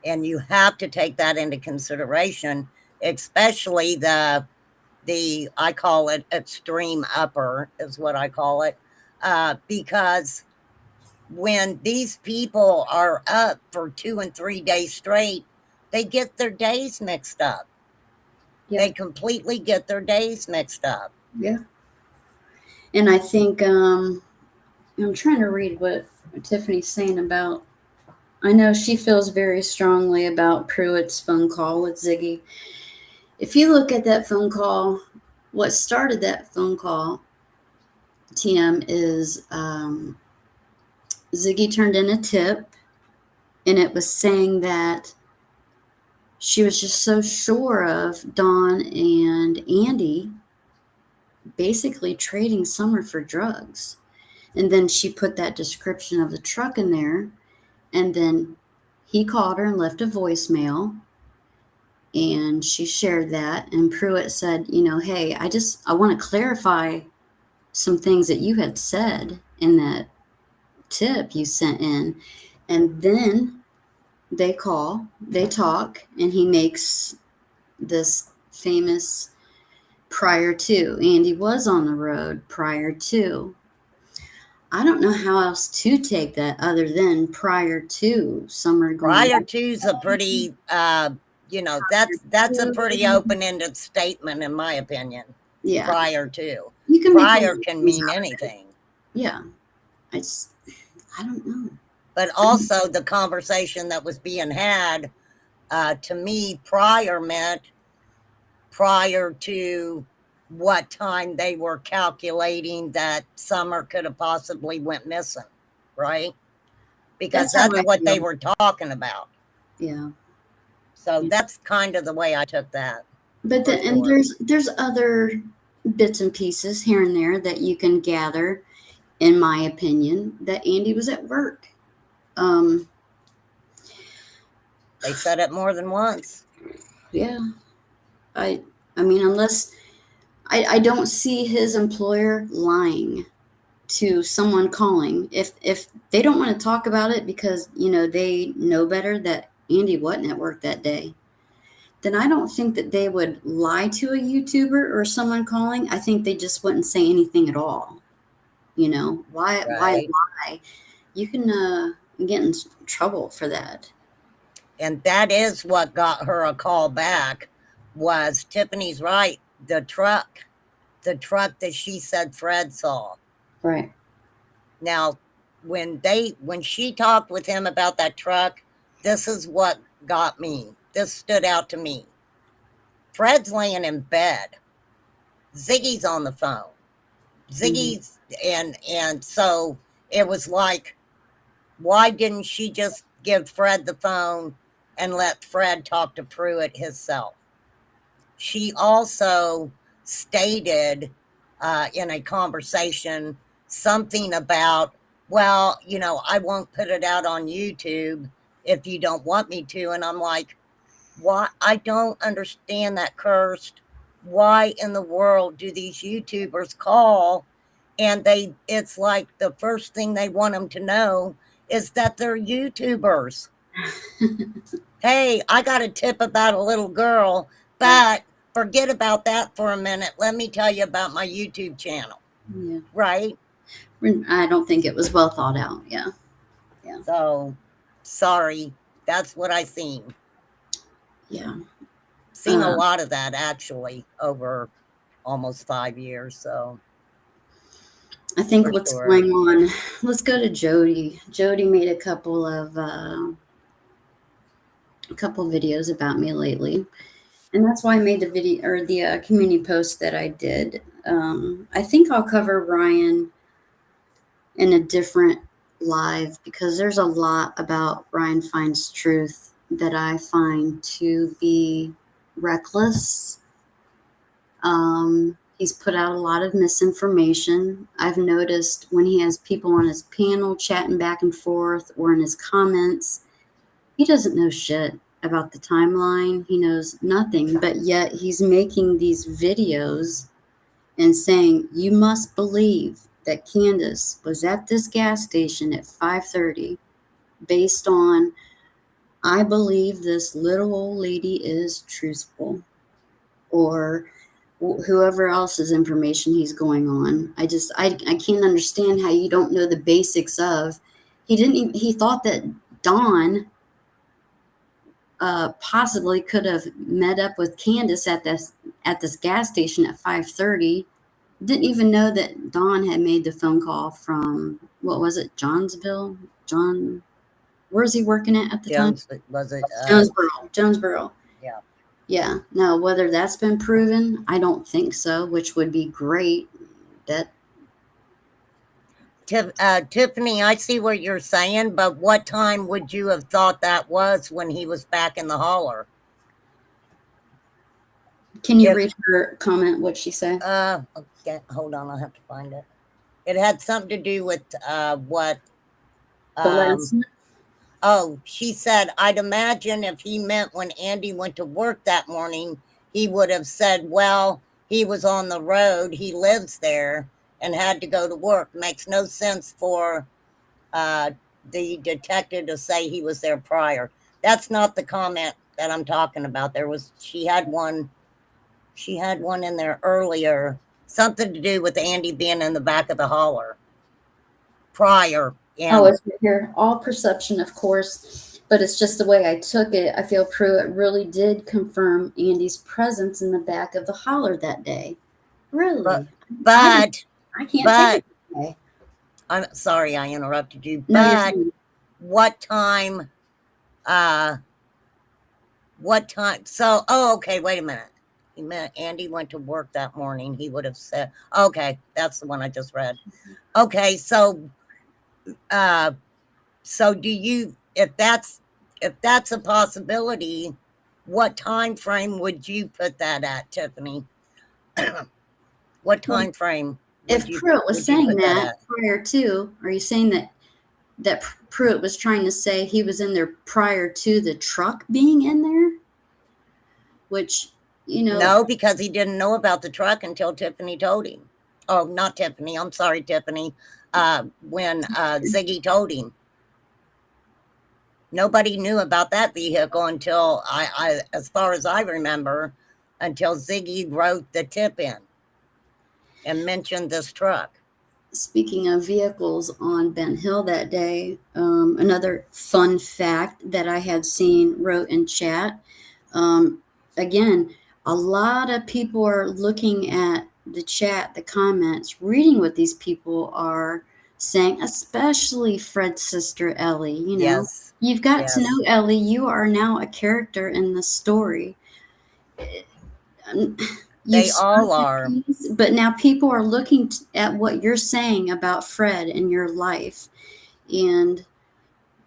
And you have to take that into consideration, especially the I call it extreme upper is what I call it, because when these people are up for 2 and 3 days straight, they get their days mixed up. Yeah. They completely get their days mixed up. Yeah. And I think I'm trying to read what Tiffany's saying about, I know she feels very strongly about Pruitt's phone call with Ziggy. If you look at that phone call, what started that phone call, TM, is Ziggy turned in a tip, and it was saying that she was just so sure of Dawn and Andy basically trading Summer for drugs. And then she put that description of the truck in there, and then he called her and left a voicemail, and she shared that, and Pruitt said, hey, I want to clarify some things that you had said in that tip you sent in. And then they call, they talk, and he makes this famous prior to. Andy was on the road prior to. I don't know how else to take that other than prior to summer going. Prior to's a pretty, that's a pretty open-ended statement in my opinion. Yeah. Prior to. You can Prior make can mean anything. Yeah. I don't know. But also the conversation that was being had, to me, prior meant prior to what time they were calculating that Summer could have possibly went missing, right? Because That's how that's I what they feel. were talking about. Yeah. So Yeah. that's kind of the way I took that. But for and sure. there's other bits and pieces here and there that you can gather, in my opinion, that Andy was at work. They said it more than once. Yeah. I mean, unless I don't see his employer lying to someone calling. If they don't want to talk about it because, they know better that Andy wasn't at work that day, then I don't think that they would lie to a YouTuber or someone calling. I think they just wouldn't say anything at all. Why Right. lie? You can get in trouble for that. And that is what got her a call back. Was Tiffany's right? The truck that she said Fred saw. Right. Now, when she talked with him about that truck, this is what got me. This stood out to me. Fred's laying in bed. Ziggy's on the phone. Ziggy's and so it was like, why didn't she just give Fred the phone and let Fred talk to Pruitt himself? She also stated in a conversation something about, well, I won't put it out on YouTube if you don't want me to. And I'm like, why? I don't understand that, Cursed. Why in the world do these YouTubers call and it's like the first thing they want them to know is that they're YouTubers. Hey, I got a tip about a little girl, but forget about that for a minute. Let me tell you about my YouTube channel. Yeah. Right? I don't think it was well thought out. Yeah. So, sorry. That's what I seen. Yeah. Seen a lot of that actually over almost 5 years. So, I think for what's sure. going on. Let's go to Jody. Jody made a couple videos about me lately, and that's why I made the video or the community post that I did. I think I'll cover Ryan in a different live because there's a lot about Ryan Finds Truth that I find to be reckless. He's put out a lot of misinformation. I've noticed when he has people on his panel chatting back and forth or in his comments, he doesn't know shit about the timeline. He knows nothing, but yet he's making these videos and saying, you must believe that Candace was at this gas station at 5:30 based on, I believe this little old lady is truthful, or whoever else's information he's going on. I can't understand how you don't know the basics of. He thought that Dawn possibly could have met up with Candace at this gas station at 5:30. Didn't even know that Dawn had made the phone call from, what was it, Johnsville? Where's he working at the time? Was it Jonesboro. Yeah. Yeah. Now, whether that's been proven, I don't think so, which would be great. Tiffany, I see what you're saying, but what time would you have thought that was when he was back in the holler? Can you read her comment, what she said? Okay, hold on, I'll have to find it. It had something to do with what The last one? oh, she said, I'd imagine if he meant when Andy went to work that morning, he would have said, well, he was on the road, he lives there, and had to go to work. Makes no sense for the detective to say he was there prior. That's not the comment that I'm talking about. She had one in there earlier, something to do with Andy being in the back of the holler prior. Oh, And it's right here. All perception, of course, but it's just the way I took it. I feel Pruitt really did confirm Andy's presence in the back of the holler that day. Really? but I can't take but it that way. I'm sorry I interrupted you. No, you're But fine. what time? What time? So, oh, okay. Wait a minute. He meant Andy went to work that morning. He would have said, okay, that's the one I just read. Okay, so do you, if that's a possibility, what time frame would you put that at, Tiffany? What Well, time frame if Pruitt was would you saying put that that at? prior to, are you saying that Pruitt was trying to say he was in there prior to the truck being in there? Which, you know, No, because he didn't know about the truck until Tiffany told him. Oh, not Tiffany. I'm sorry, Tiffany. When Ziggy told him. Nobody knew about that vehicle until as far as I remember, until Ziggy wrote the tip in and mentioned this truck. speaking of vehicles on Ben Hill that day, another fun fact that I had seen wrote in chat. Again, a lot of people are looking at the chat, the comments, reading what these people are saying, especially Fred's sister Ellie. You know, Yes. you've got to Yes. know Ellie. You are now a character in the story. They all are. But now people are looking at what you're saying about Fred in your life. And,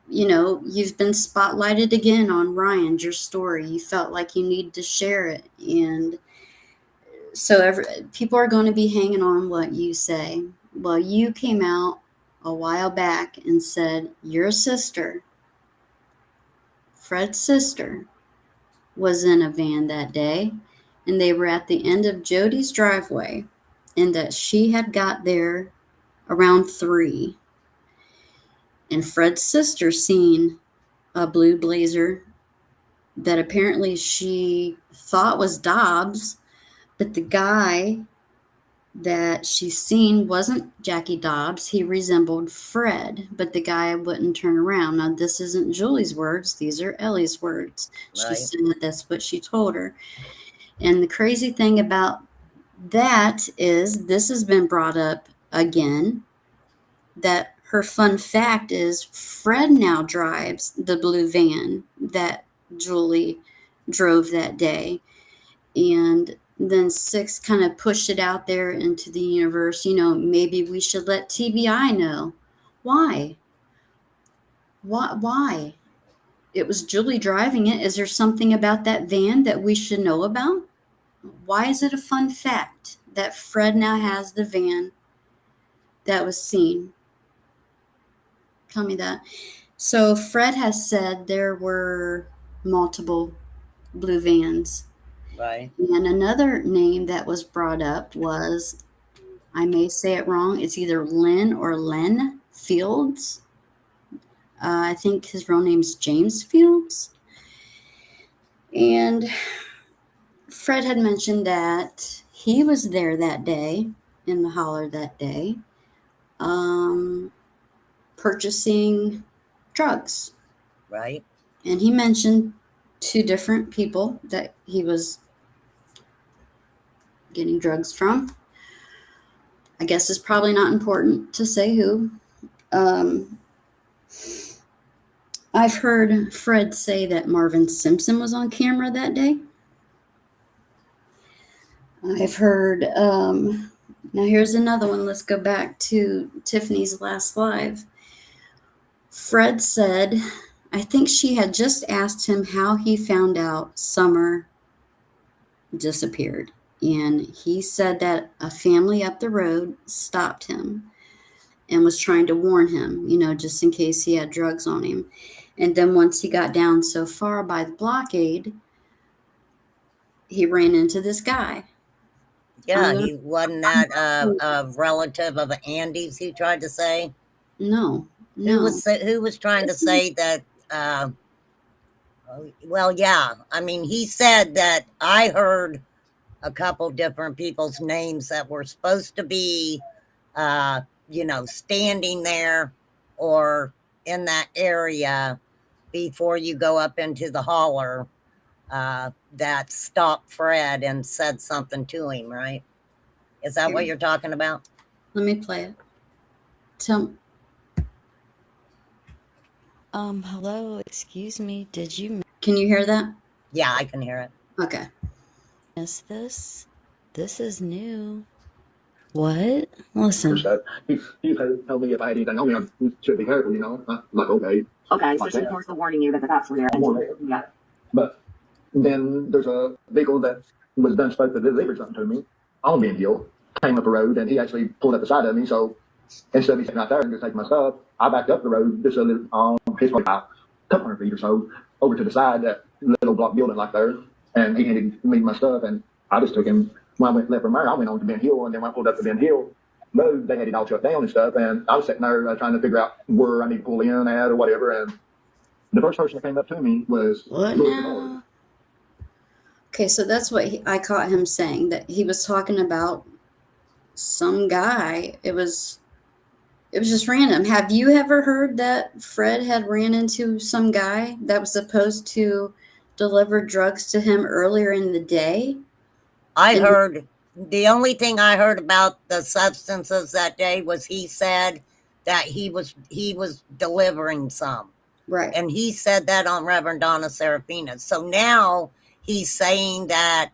you know, you've been spotlighted again on Ryan's, your story. You felt like you need to share it. And so people are going to be hanging on what you say. Well, you came out a while back and said your sister, Fred's sister, was in a van that day, and they were at the end of Jody's driveway, and that she had got there around 3. And Fred's sister seen a blue blazer that apparently she thought was Dobbs, but the guy that she seen wasn't Jackie Dobbs. He resembled Fred, but the guy wouldn't turn around. Now, this isn't Julie's words. These are Ellie's words. She Right. said that's what she told her. And the crazy thing about that is this has been brought up again, that her fun fact is Fred now drives the blue van that Julie drove that day. And then 6 kind of pushed it out there into the universe, you know, maybe we should let TBI know. Why? Why? It was Julie driving it. Is there something about that van that we should know about? Why is it a fun fact that Fred now has the van that was seen? Tell me that. So Fred has said there were multiple blue vans. Right. And another name that was brought up was, I may say it wrong, it's either Lynn or Len Fields. I think his real name's James Fields. And Fred had mentioned that he was there that day, in the holler that day, purchasing drugs. Right. And he mentioned 2 different people that he was getting drugs from. I guess it's probably not important to say who. I've heard Fred say that Marvin Simpson was on camera that day. I've heard, now here's another one. Let's go back to Tiffany's last live. Fred said, I think she had just asked him how he found out Summer disappeared. And he said that a family up the road stopped him and was trying to warn him, you know, just in case he had drugs on him. And then once he got down so far by the blockade, he ran into this guy. Yeah, he wasn't that a relative of Andy's, he tried to say. No. Who was trying to say that Well, yeah. I mean, he said that I heard a couple different people's names that were supposed to be, standing there or in that area before you go up into the holler, that stopped Fred and said something to him, right? Is that what you're talking about? Let me play it. Tell. Hello, excuse me, did you Can you hear that? Yeah, I can hear it. Okay. miss this? This is new. What? Listen. That he told me if I had anything on me, I should be careful, I'm like, okay. Okay, so Like she that. was warning you that the cops were there. I'm more there. Yeah. But then there's a vehicle that was done supposed to deliver something to me on Ben Hill, came up the road, and he actually pulled up the side of me. So instead of me sitting out there and just taking my stuff, I backed up the road just a little, his probably about a couple hundred feet or so over to the side, that little block building like there, and he handed me my stuff, and I just took him. When I went left from there, I went on to Ben Hill, and then when I pulled up to Ben Hill road, they had it all shut down and stuff, and I was sitting there trying to figure out where I need to pull in at or whatever, and the first person that came up to me was What Louis now? Bernard. Okay, so that's what I caught him saying, that he was talking about some guy. It was just random. Have you ever heard that Fred had ran into some guy that was supposed to deliver drugs to him earlier in the day? I And- heard the only thing I heard about the substances that day was he said that he was delivering some. Right. And he said that on Reverend Donna Serafina. So now he's saying that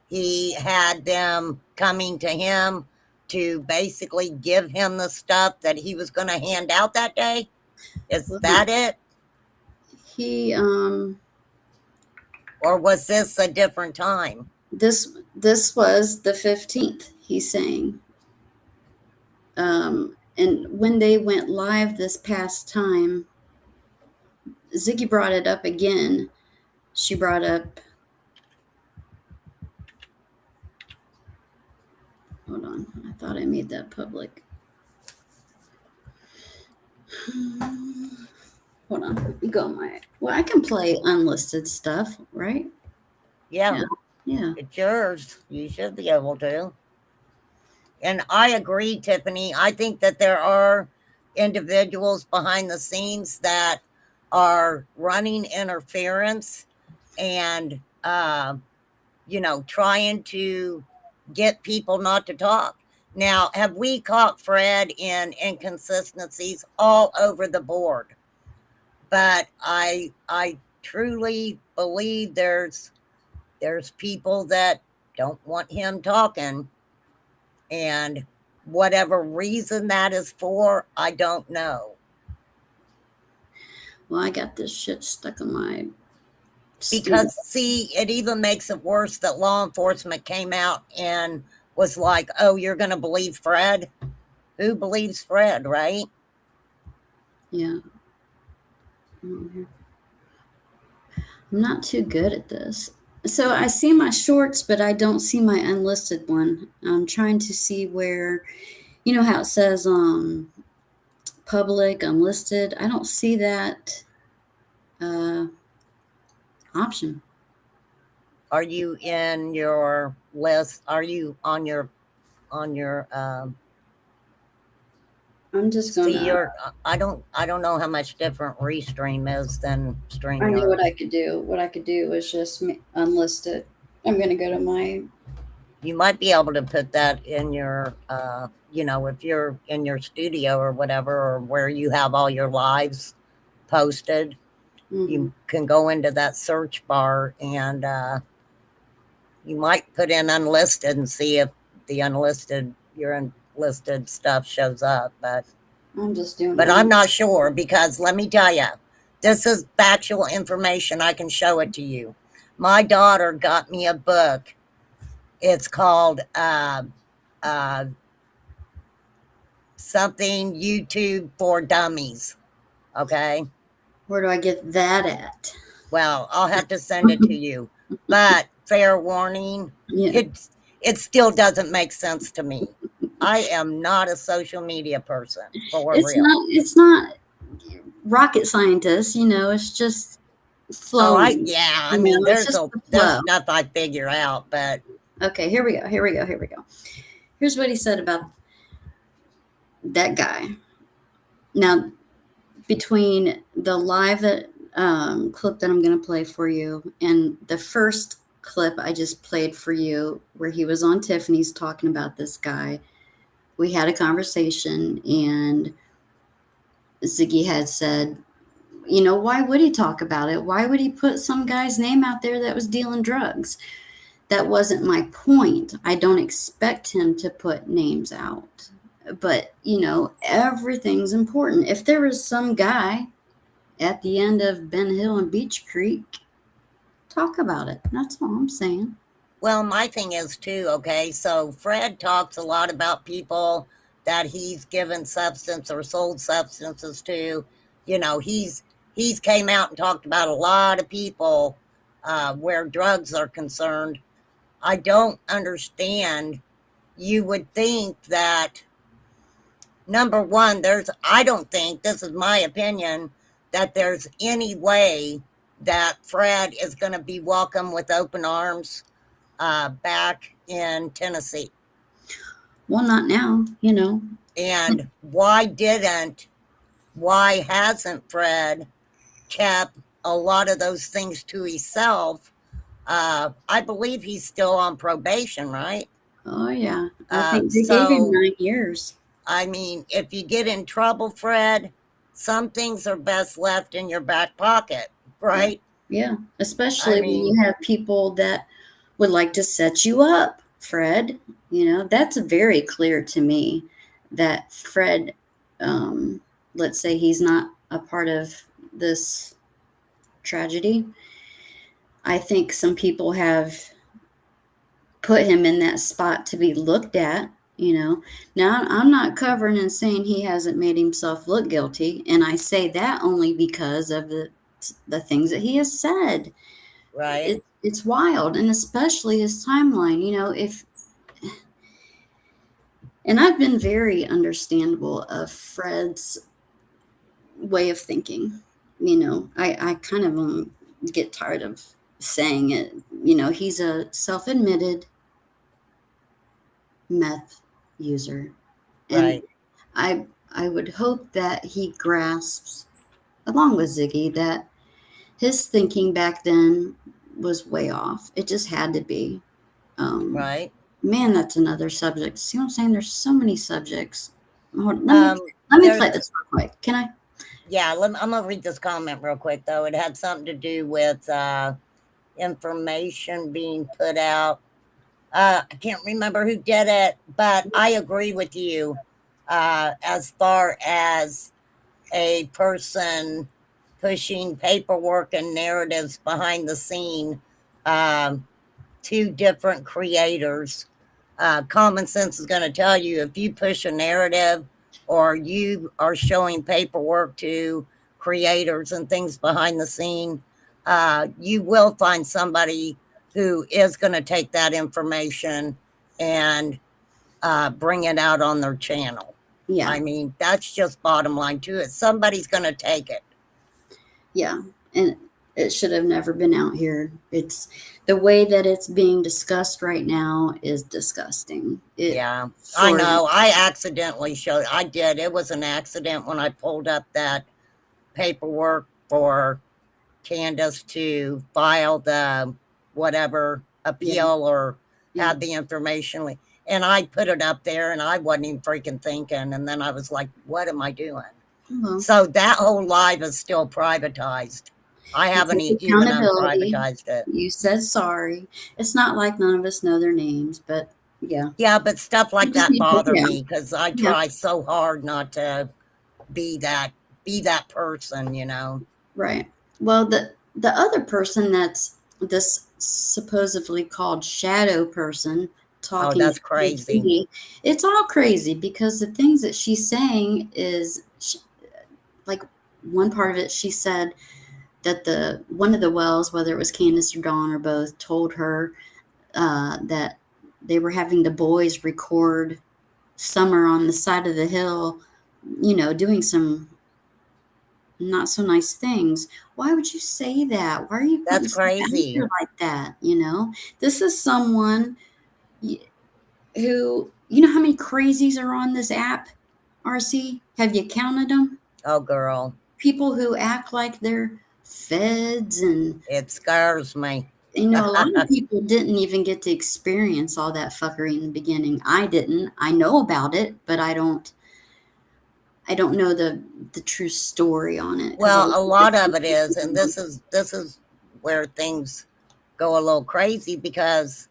he had them coming to him to basically give him the stuff that he was going to hand out that day. Is that it? He Or was this a different time? this was the 15th, he's saying. And when they went live this past time, Ziggy brought it up again. She brought up, hold on, I thought I made that public. Hold on, let me go on well, I can play unlisted stuff, right? Yeah. Yeah. It's yours. You should be able to. And I agree, Tiffany. I think that there are individuals behind the scenes that are running interference and, trying to get people not to talk. Now, have we caught Fred in inconsistencies all over the board? But I truly believe there's people that don't want him talking, and whatever reason that is for, I don't know. Well, I got this shit stuck in my Because see, it even makes it worse that law enforcement came out and was like, oh, you're going to believe Fred? Who believes Fred, right? Yeah. I'm not too good at this. So I see my shorts, but I don't see my unlisted one. I'm trying to see where, you know how it says public, unlisted. I don't see that option. Are you in your list? Are you on your I'm just going to I don't know how much different Restream is than StreamYard. I knew what I could do. What I could do is just unlisted. I'm going to go to my. You might be able to put that in your, if you're in your studio or whatever, or where you have all your lives posted, you can go into that search bar and you might put in unlisted and see if the your unlisted stuff shows up. But I'm just doing. But I'm not sure, because let me tell you, this is factual information. I can show it to you. My daughter got me a book. It's called something YouTube for Dummies. Okay. Where do I get that at? Well, I'll have to send it to you. But fair warning, Yeah. it still doesn't make sense to me. I am not a social media person, for real. It's not rocket scientist, it's just flowing. I You mean, know, it's just the there's flow. stuff I figure out, but Okay, here we go. Here's what he said about that guy. Now, between the live clip that I'm going to play for you and the first clip I just played for you, where he was on Tiffany's talking about this guy, we had a conversation, and Ziggy had said, you know, why would he talk about it? Why would he put some guy's name out there that was dealing drugs? That wasn't my point. I don't expect him to put names out. But, you know, everything's important. If there was some guy at the end of Ben Hill and Beach Creek, talk about it. That's all I'm saying. well, my thing is too, okay, so Fred talks a lot about people that he's given substance or sold substances to. You know, he's came out and talked about a lot of people where drugs are concerned. I don't understand. You would think that, number one, I don't think, this is my opinion, that there's any way that Fred is going to be welcome with open arms back in Tennessee. Well, not now, you know. And why hasn't Fred kept a lot of those things to himself? I believe he's still on probation, right? Oh, yeah. I think they gave him 9 years. I mean, if you get in trouble, Fred, some things are best left in your back pocket, right? Yeah. Especially when you mean, have people that would like to set you up, Fred. You know, that's very clear to me that Fred, let's say he's not a part of this tragedy. I think some people have put him in that spot to be looked at, you know. Now, I'm not covering and saying he hasn't made himself look guilty, and I say that only because of the things that he has said. right, It's wild, and especially his timeline, you know. If And I've been very understandable of Fred's way of thinking. You know, I kind of get tired of saying it. You know, he's a self-admitted meth user, and right, I would hope that he grasps, along with Ziggy, that his thinking back then was way off. It just had to be. right. Man, that's another subject. See what I'm saying? There's so many subjects. Let me play There's this real quick. Can I? Yeah, I'm gonna read this comment real quick though. It had something to do with information being put out. I can't remember who did it, but I agree with you as far as a person pushing paperwork and narratives behind the scene to different creators. Common sense is going to tell you if you push a narrative or you are showing paperwork to creators and things behind the scene, you will find somebody who is going to take that information and bring it out on their channel. Yeah. I mean, that's just bottom line to it. Somebody's going to take it. Yeah. And it should have never been out here. It's the way that it's being discussed right now is disgusting. Yeah, I know. I accidentally showed. I did. It was an accident when I pulled up that paperwork for Candace to file the whatever appeal or have the information. And I put it up there and I wasn't even freaking thinking. And then I was like, what am I doing? So that whole live is still privatized. I haven't even unprivatized it. You said sorry. It's not like none of us know their names, but yeah. Yeah, but stuff like that bother Yeah. me because I try so hard not to be that person, you know. Right. Well, the other person that's this supposedly called shadow person talking. Oh, that's crazy. It's all crazy because the things that she's saying is like one part of it. She said that one of the wells, whether it was Candace or Dawn or both, told her that they were having the boys record Summer on the side of the hill, you know, doing some not so nice things. Why would you say that? Why are you putting That's stuff out crazy. there like that? This is someone who, how many crazies are on this app, RC? Have you counted them? Oh, girl, People who act like they're feds, and it scares me. a lot of people didn't even get to experience all that fuckery in the beginning. I didn't. I know about it, but I don't know the true story on it, because Well, a lot of it is, and this is where things go a little crazy because,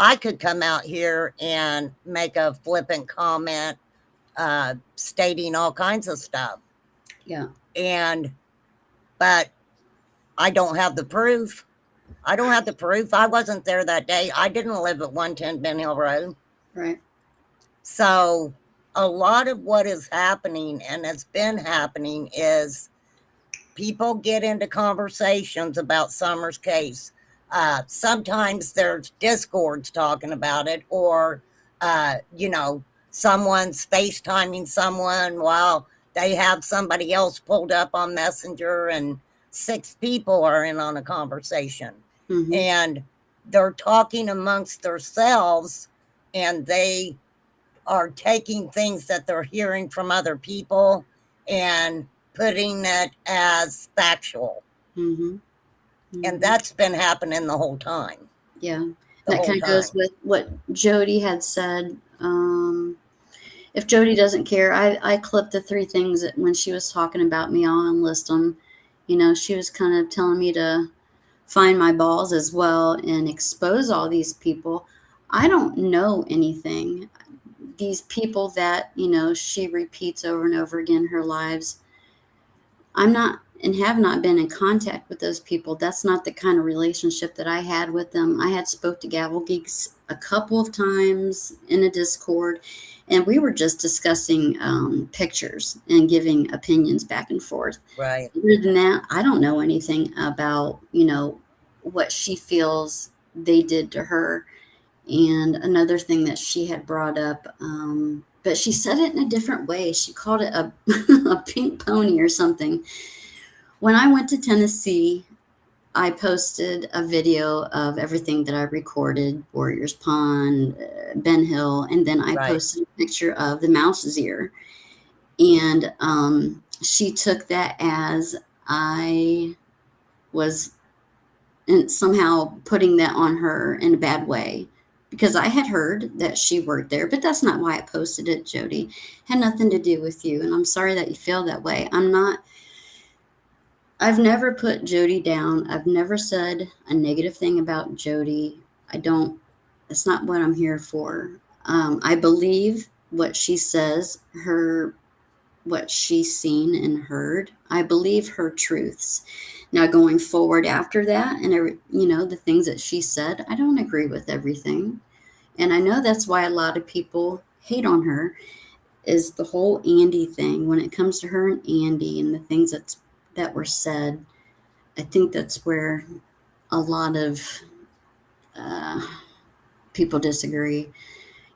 I could come out here and make a flippant comment stating all kinds of stuff. Yeah. But I don't have the proof. I don't have the proof. I wasn't there that day. I didn't live at 110 Ben Hill Road. Right. So a lot of what is happening and has been happening is people get into conversations about Summer's case. Sometimes there's discords talking about it, or, someone's FaceTiming someone while they have somebody else pulled up on Messenger, and 6 people are in on a conversation. Mm-hmm. And they're talking amongst themselves, and they are taking things that they're hearing from other people and putting it as factual. Mm-hmm. Mm-hmm. And that's been happening the whole time. Yeah. That kind of goes with what Jody had said. If Jody doesn't care, I clipped the 3 things that when she was talking about me, I'll unlist them. She was kind of telling me to find my balls as well and expose all these people. I don't know anything. These people that, she repeats over and over again her lives, I'm not and have not been in contact with those people. That's not the kind of relationship that I had with them. I had spoke to Gavel Geeks a couple of times in a Discord, and we were just discussing pictures and giving opinions back and forth. Right. Other than that, I don't know anything about, what she feels they did to her. And another thing that she had brought up, but she said it in a different way. She called it a, a pink pony or something. When I went to Tennessee, I posted a video of everything that I recorded, Warriors Pond, Ben Hill, and then I posted a picture of the mouse's ear. And she took that as I was somehow putting that on her in a bad way, because I had heard that she worked there, but that's not why I posted it, Jody. It had nothing to do with you, and I'm sorry that you feel that way. I've never put Jody down. I've never said a negative thing about Jody. It's not what I'm here for. I believe what she says, what she's seen and heard. I believe her truths. Now, going forward after that, and the things that she said, I don't agree with everything. And I know that's why a lot of people hate on her, is the whole Andy thing. When it comes to her and Andy and the things that were said, I think that's where a lot of people disagree.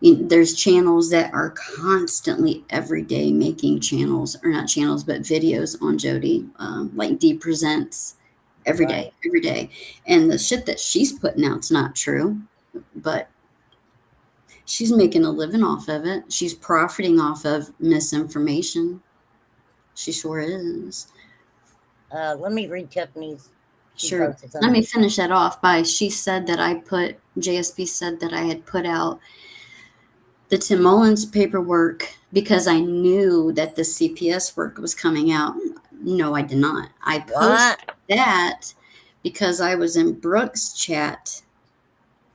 There's channels that are constantly every day making channels, or not channels, but videos on Jody, like D Presents every day. And the shit that she's putting out's not true, but she's making a living off of it. She's profiting off of misinformation. She sure is. Let me read Tiffany's. Sure. Let me finish that off by, JSP said that I had put out the Tim Mullins paperwork because I knew that the CPS work was coming out. No, I did not. I posted that because I was in Brooke's chat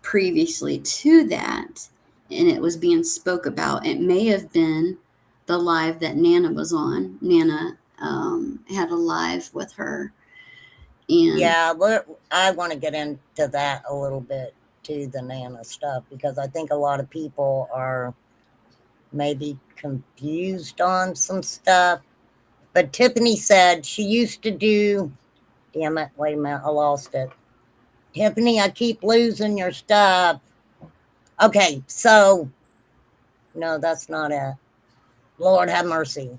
previously to that, and it was being spoke about. It may have been the live that Nana was on. Nana had a live with her. And yeah, I want to get into that a little bit too, the Nana stuff, because I think a lot of people are maybe confused on some stuff. But Tiffany said she used to do, damn it, wait a minute, I lost it. Tiffany, I keep losing your stuff. Okay, so, no, that's not it. Lord have mercy.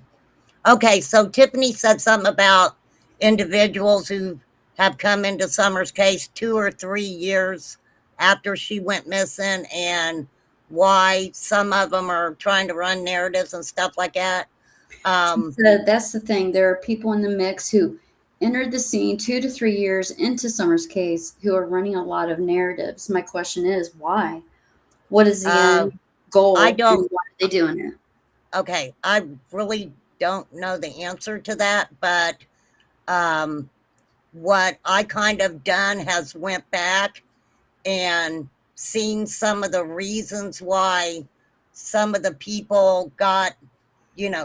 Okay, so Tiffany said something about individuals who have come into Summer's case 2 or 3 years after she went missing, and why some of them are trying to run narratives and stuff like that. So that's the thing. There are people in the mix who entered the scene 2 to 3 years into Summer's case who are running a lot of narratives. My question is, why? What is the Uh, end I goal, and don't. why are they doing it? Okay, I really don't know the answer to that, but um, what I kind of done has went back and seen some of the reasons why some of the people got,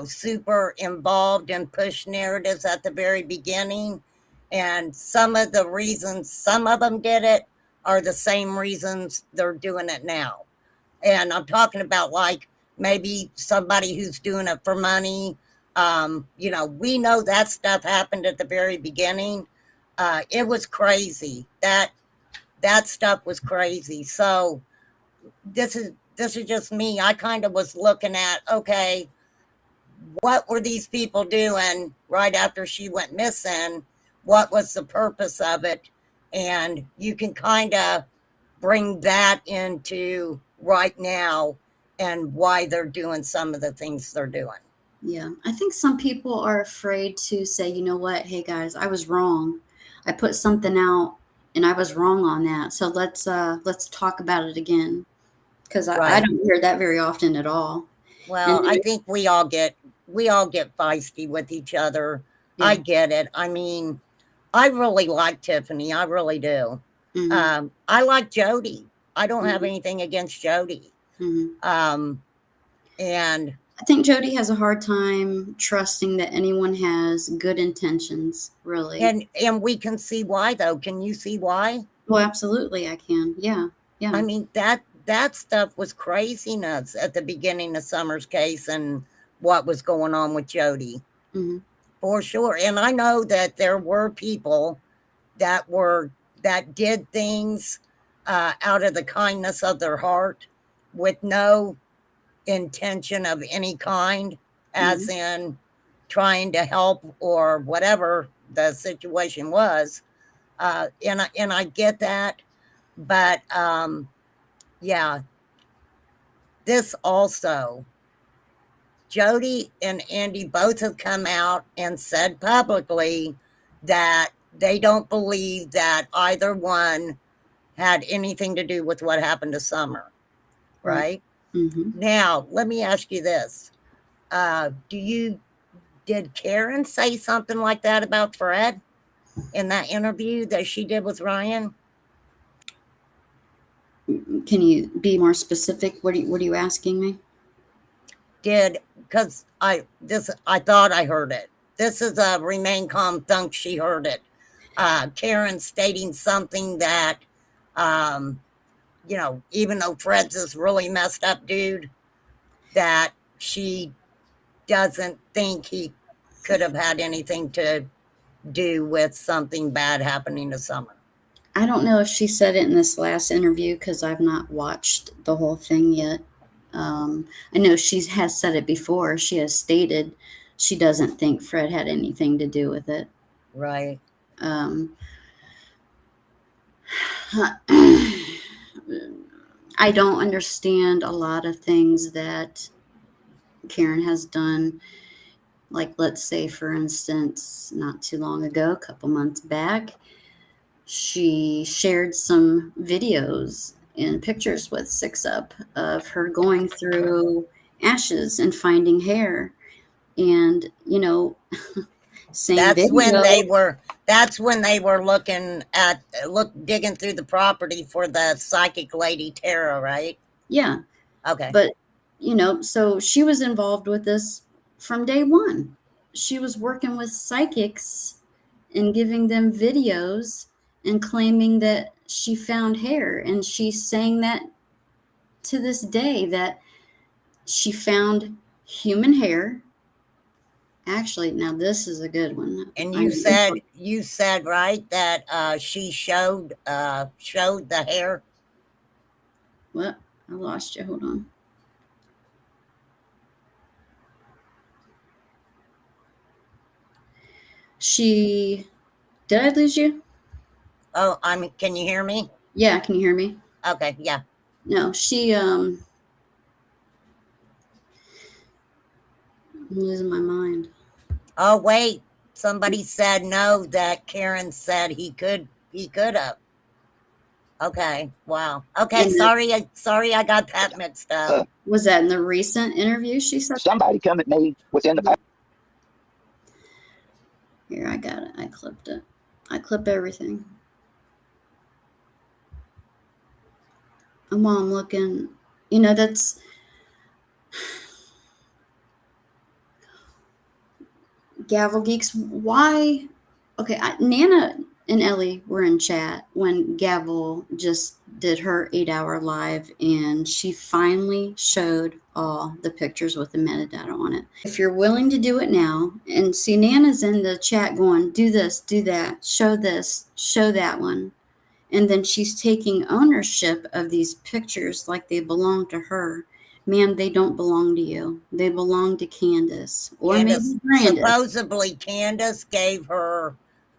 super involved and push narratives at the very beginning. And some of the reasons some of them did it are the same reasons they're doing it now. And I'm talking about like maybe somebody who's doing it for money. We know that stuff happened at the very beginning. It was crazy. That stuff was crazy. So this is just me. I kind of was looking at, okay, what were these people doing right after she went missing? What was the purpose of it? And you can kind of bring that into right now and why they're doing some of the things they're doing. Yeah, I think some people are afraid to say, you know what, hey guys, I was wrong. I put something out and I was wrong on that. So let's talk about it again. Because I Right. don't hear that very often at all. And Well, I think we all get feisty with each other. I yeah. get it. I mean, I really like Tiffany. I really do. Hmm. I like Jody. I don't have Hmm. anything against Jody. Hmm. Um, and I think Jody has a hard time trusting that anyone has good intentions, really. and we can see why though. Can you see why? Well, absolutely, I can. Yeah, I yeah. mean, that stuff was craziness at the beginning of Summer's case and what was going on with Jody. Hmm. For sure. And I know that there were people that did things out of the kindness of their heart with no intention of any kind, as Hmm. in trying to help or whatever the situation was. And I get that, but yeah, this also, Jody and Andy both have come out and said publicly that they don't believe that either one had anything to do with what happened to Summer, Right. right? Hmm. Now, let me ask you this. Did Karen say something like that about Fred in that interview that she did with Ryan? Can you be more specific? What are you asking me? Because I thought I heard it. This is a remain calm thunk, she heard it. Karen stating something that, um, even though Fred's this really messed up dude, that she doesn't think he could have had anything to do with something bad happening to Summer. I don't know if she said it in this last interview because I've not watched the whole thing yet. I know she has said it before. She has stated she doesn't think Fred had anything to do with it. Right. Um, I don't understand a lot of things that Karen has done. Like, let's say, for instance, not too long ago, a couple months back, she shared some videos and pictures with Six Up of her going through ashes and finding hair. And, same That's when video. they were that's when they were looking at digging through the property for the psychic lady Tara, right? Yeah. Okay. But, so she was involved with this from day one. She was working with psychics and giving them videos and claiming that she found hair. And she's saying that to this day that she found human hair. Actually, now this is a good one. And I you mean, this said one, you said right that she showed the hair. what? I lost you. Hold on. Did I lose you? Oh, can you hear me? Yeah, can you hear me? Okay, yeah. No, I'm losing my mind. Oh, wait. Somebody said no, that Karen said he could have. Okay, wow. Okay, And sorry, I got that mixed up. was that in the recent interview she said? Somebody come at me within the Here, I got it. I clipped it. I clip everything. And while I'm looking, that's Gavel Geeks. Why? Okay, Nana and Ellie were in chat when Gavel just did her 8-hour live, and she finally showed all the pictures with the metadata on it. If you're willing to do it now, and see, Nana's in the chat going, do this, do that, show this, show that one. And then she's taking ownership of these pictures like they belong to her. Ma'am, they don't belong to you. They belong to Candace. Or maybe Brandis. Supposedly Candace gave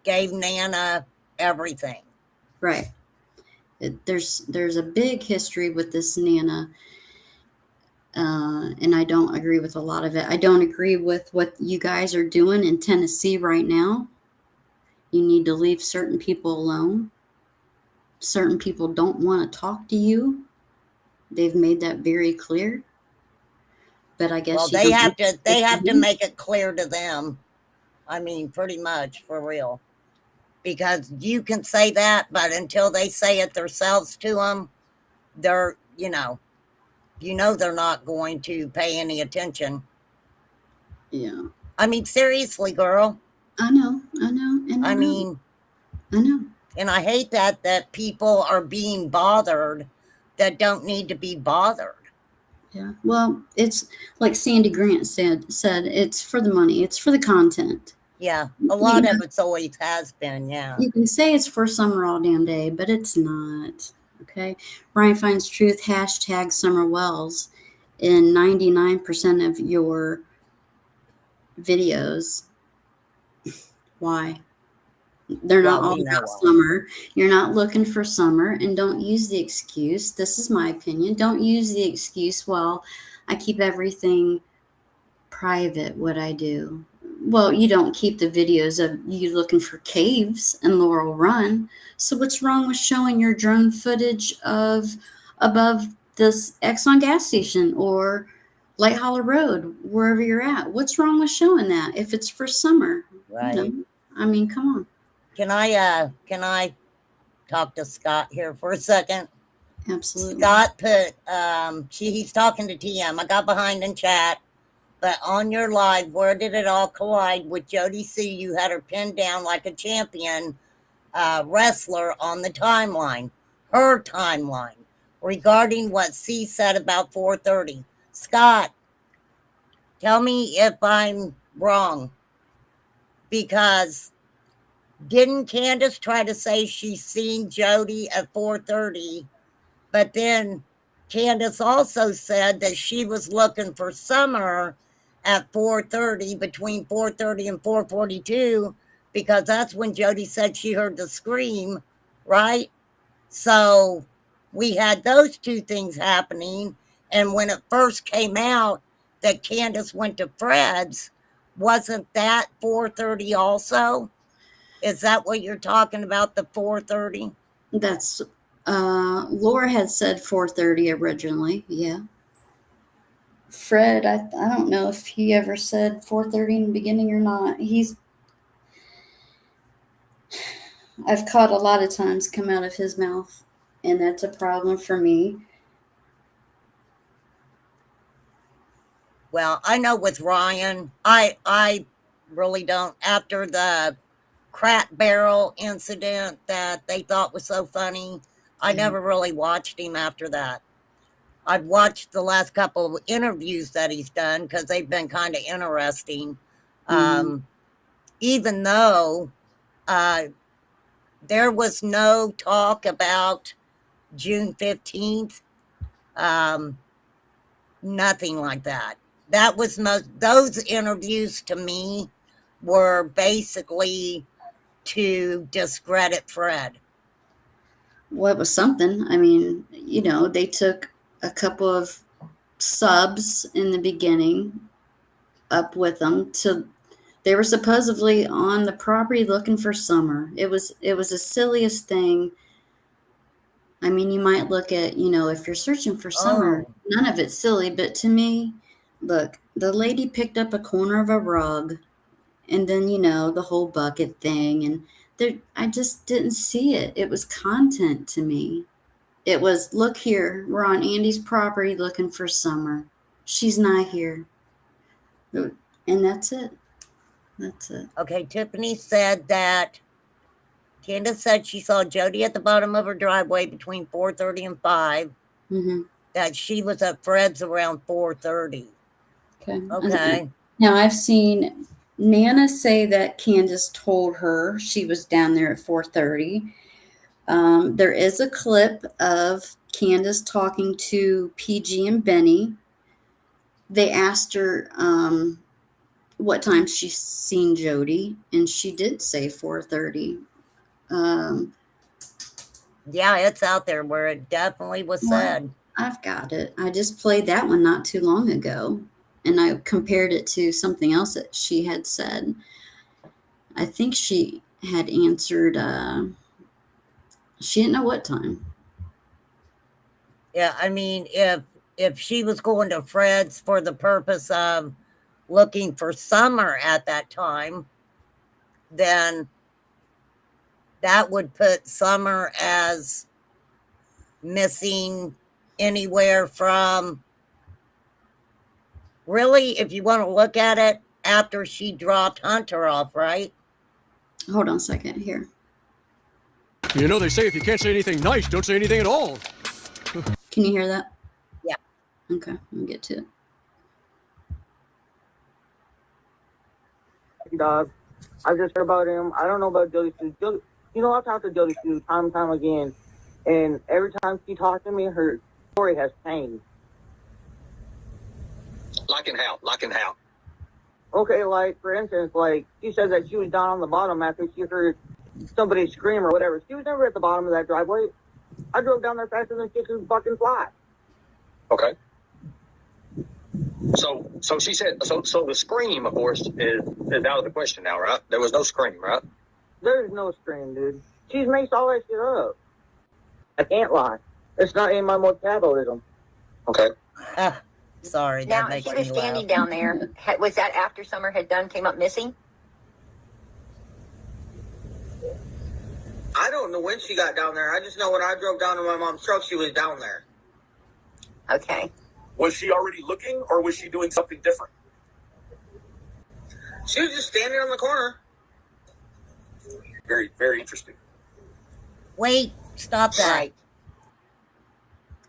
Nana everything. Right. There's a big history with this Nana, and I don't agree with a lot of it. I don't agree with what you guys are doing in Tennessee right now. You need to leave certain people alone. Certain people don't want to talk to you. They've made that very clear. But I guess Well, they have to make it clear to them. I mean, pretty much, for real. Because you can say that, but until they say it themselves to them, they're, they're not going to pay any attention. Yeah. I mean, seriously, girl. I know. And I mean, I know. And I hate that people are being bothered that don't need to be bothered. Yeah. Well, it's like Sandy Grant said, it's for the money. It's for the content. Yeah. A lot of it's always has been. Yeah. You can say it's for summer all damn day, but it's not. Okay. Ryan finds truth, hashtag Summer Wells in 99% of your videos. Why? They're not all about summer. You're not looking for summer, and don't use the excuse. This is my opinion. Don't use the excuse, well, I keep everything private, what I do. Well, you don't keep the videos of you looking for caves in Laurel Run. So what's wrong with showing your drone footage of above this Exxon gas station or Light Holler Road, wherever you're at? What's wrong with showing that if it's for summer? Right. I mean, come on. Can I talk to Scott here for a second? Absolutely. Scott put he's talking to TM. I got behind in chat, but on your live, where did it all collide with Jody C? You had her pinned down like a champion wrestler on the timeline, her timeline, regarding what C said about 4:30. Scott, tell me if I'm wrong, because didn't Candace try to say she's seen Jody at 4:30, but then Candace also said that she was looking for Summer at 4:30, between 4:30 and 4:42, because that's when Jody said she heard the scream, right? So we had those two things happening. And when it first came out that Candace went to Fred's, wasn't that 4:30 also? Is that what you're talking about, the 4:30? That's Laura had said 4:30 originally. Yeah. Fred, I don't know if he ever said 4:30 in the beginning or not. I've caught a lot of times come out of his mouth, and that's a problem for me. Well, I know with Ryan, I really don't. After the crap barrel incident that they thought was so funny, I never really watched him after that. I've watched the last couple of interviews that he's done because they've been kind of interesting. Even though there was no talk about June 15th, nothing like that. That was those interviews to me were basically to discredit Fred. Well, it was something. I mean, you know, they took a couple of subs in the beginning up with them to. They were supposedly on the property looking for Summer. It was the silliest thing. I mean, you might look at, you know, if you're searching for Summer, Oh, none of it's silly, but to me, look, the lady picked up a corner of a rug and then, you know, the whole bucket thing, and there, I just didn't see it. It was content to me. It was, look here, we're on Andy's property looking for Summer. She's not here. And that's it. That's it. okay. Tiffany said that Candace said she saw Jody at the bottom of her driveway between 4:30 and 5. Mm-hmm. That she was at Fred's around 4:30. Okay. Okay. Now I've seen Nana say that Candace told her she was down there at 4:30. There is a clip of Candace talking to PG and Benny. They asked her what time she's seen Jody, and she did say 4:30. Yeah, it's out there where it definitely was Well, said. I've got it. I just played that one not too long ago, and I compared it to something else that she had said. I think she had answered, she didn't know what time. Yeah, I mean, if she was going to Fred's for the purpose of looking for Summer at that time, then that would put Summer as missing anywhere from, really, if you want to look at it, after she dropped Hunter off, right? Hold on a second here. You know, they say if you can't say anything nice, don't say anything at all. Can you hear that? Yeah. Okay, let me get to it. Dog. I just heard about him. I don't know about Jody Sue. Jody, you know, I've talked to Jody Sue time and time again, and every time she talks to me, her story has changed. Like and how? Like and how? Okay, like, for instance, like, she said that she was down on the bottom after she heard somebody scream or whatever. She was never at the bottom of that driveway. I drove down there faster than she could fucking fly. Okay. So she said. So the scream, of course, is out of the question now, right? There was no scream, right? There's no scream, dude. She's made all that shit up. I can't lie. It's not in my metabolism. Okay. Sorry, that Now, makes she me was standing laugh. down there. Was that after Summer had done, came up missing? I don't know when she got down there. I just know when I drove down to my mom's truck, she was down there. Okay. Was she already looking, or was she doing something different? She was just standing on the corner. Very, very interesting. Wait, stop that. Right.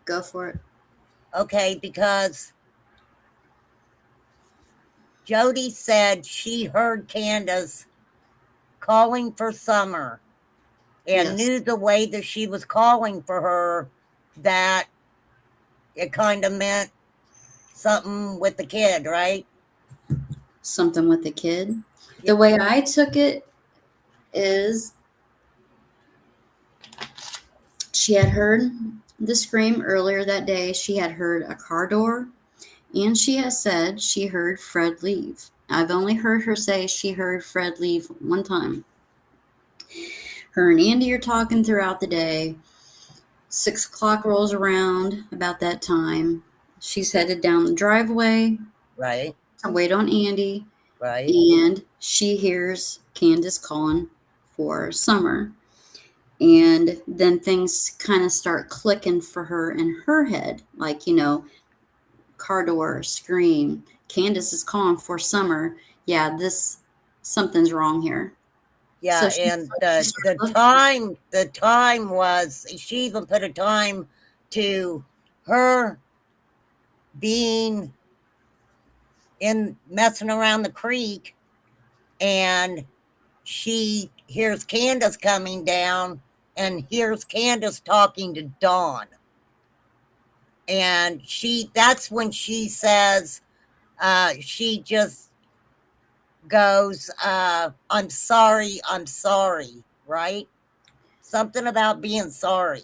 Go for it. Okay, because Jody said she heard Candace calling for Summer and Yes. knew the way that she was calling for her, that it kind of meant something with the kid, right? Something with the kid. The way I took it is she had heard the scream earlier that day. She had heard a car door, and she has said she heard Fred leave. I've only heard her say she heard Fred leave one time. Her and Andy are talking throughout the day. 6 o'clock rolls around about that time. She's headed down the driveway Right, to wait on Andy, right. and she hears Candace calling for Summer. And then things kind of start clicking for her in her head, like, you know, car door, scream. Candace is calling for Summer. Yeah, something's wrong here. Yeah, So she and starts the time was, she even put a time to her being in messing around the creek, and she hears Candace coming down and hears Candace talking to Dawn. And that's when she says she just goes, I'm sorry, right? Something about being sorry.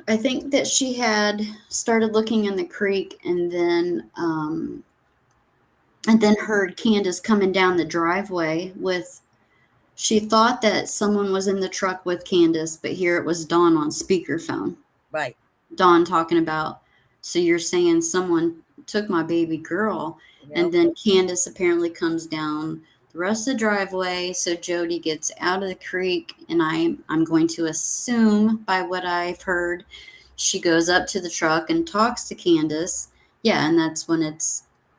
I think that she had started looking in the creek and then heard Candace coming down the driveway with, she thought that someone was in the truck with Candace, but here it was Dawn on speakerphone. Right. Dawn talking about, so you're saying someone took my baby girl. Yep. And then Candace apparently comes down the rest of the driveway. So Jody gets out of the creek, and I'm going to assume by what I've heard, she goes up to the truck and talks to Candace. Yeah, and that's when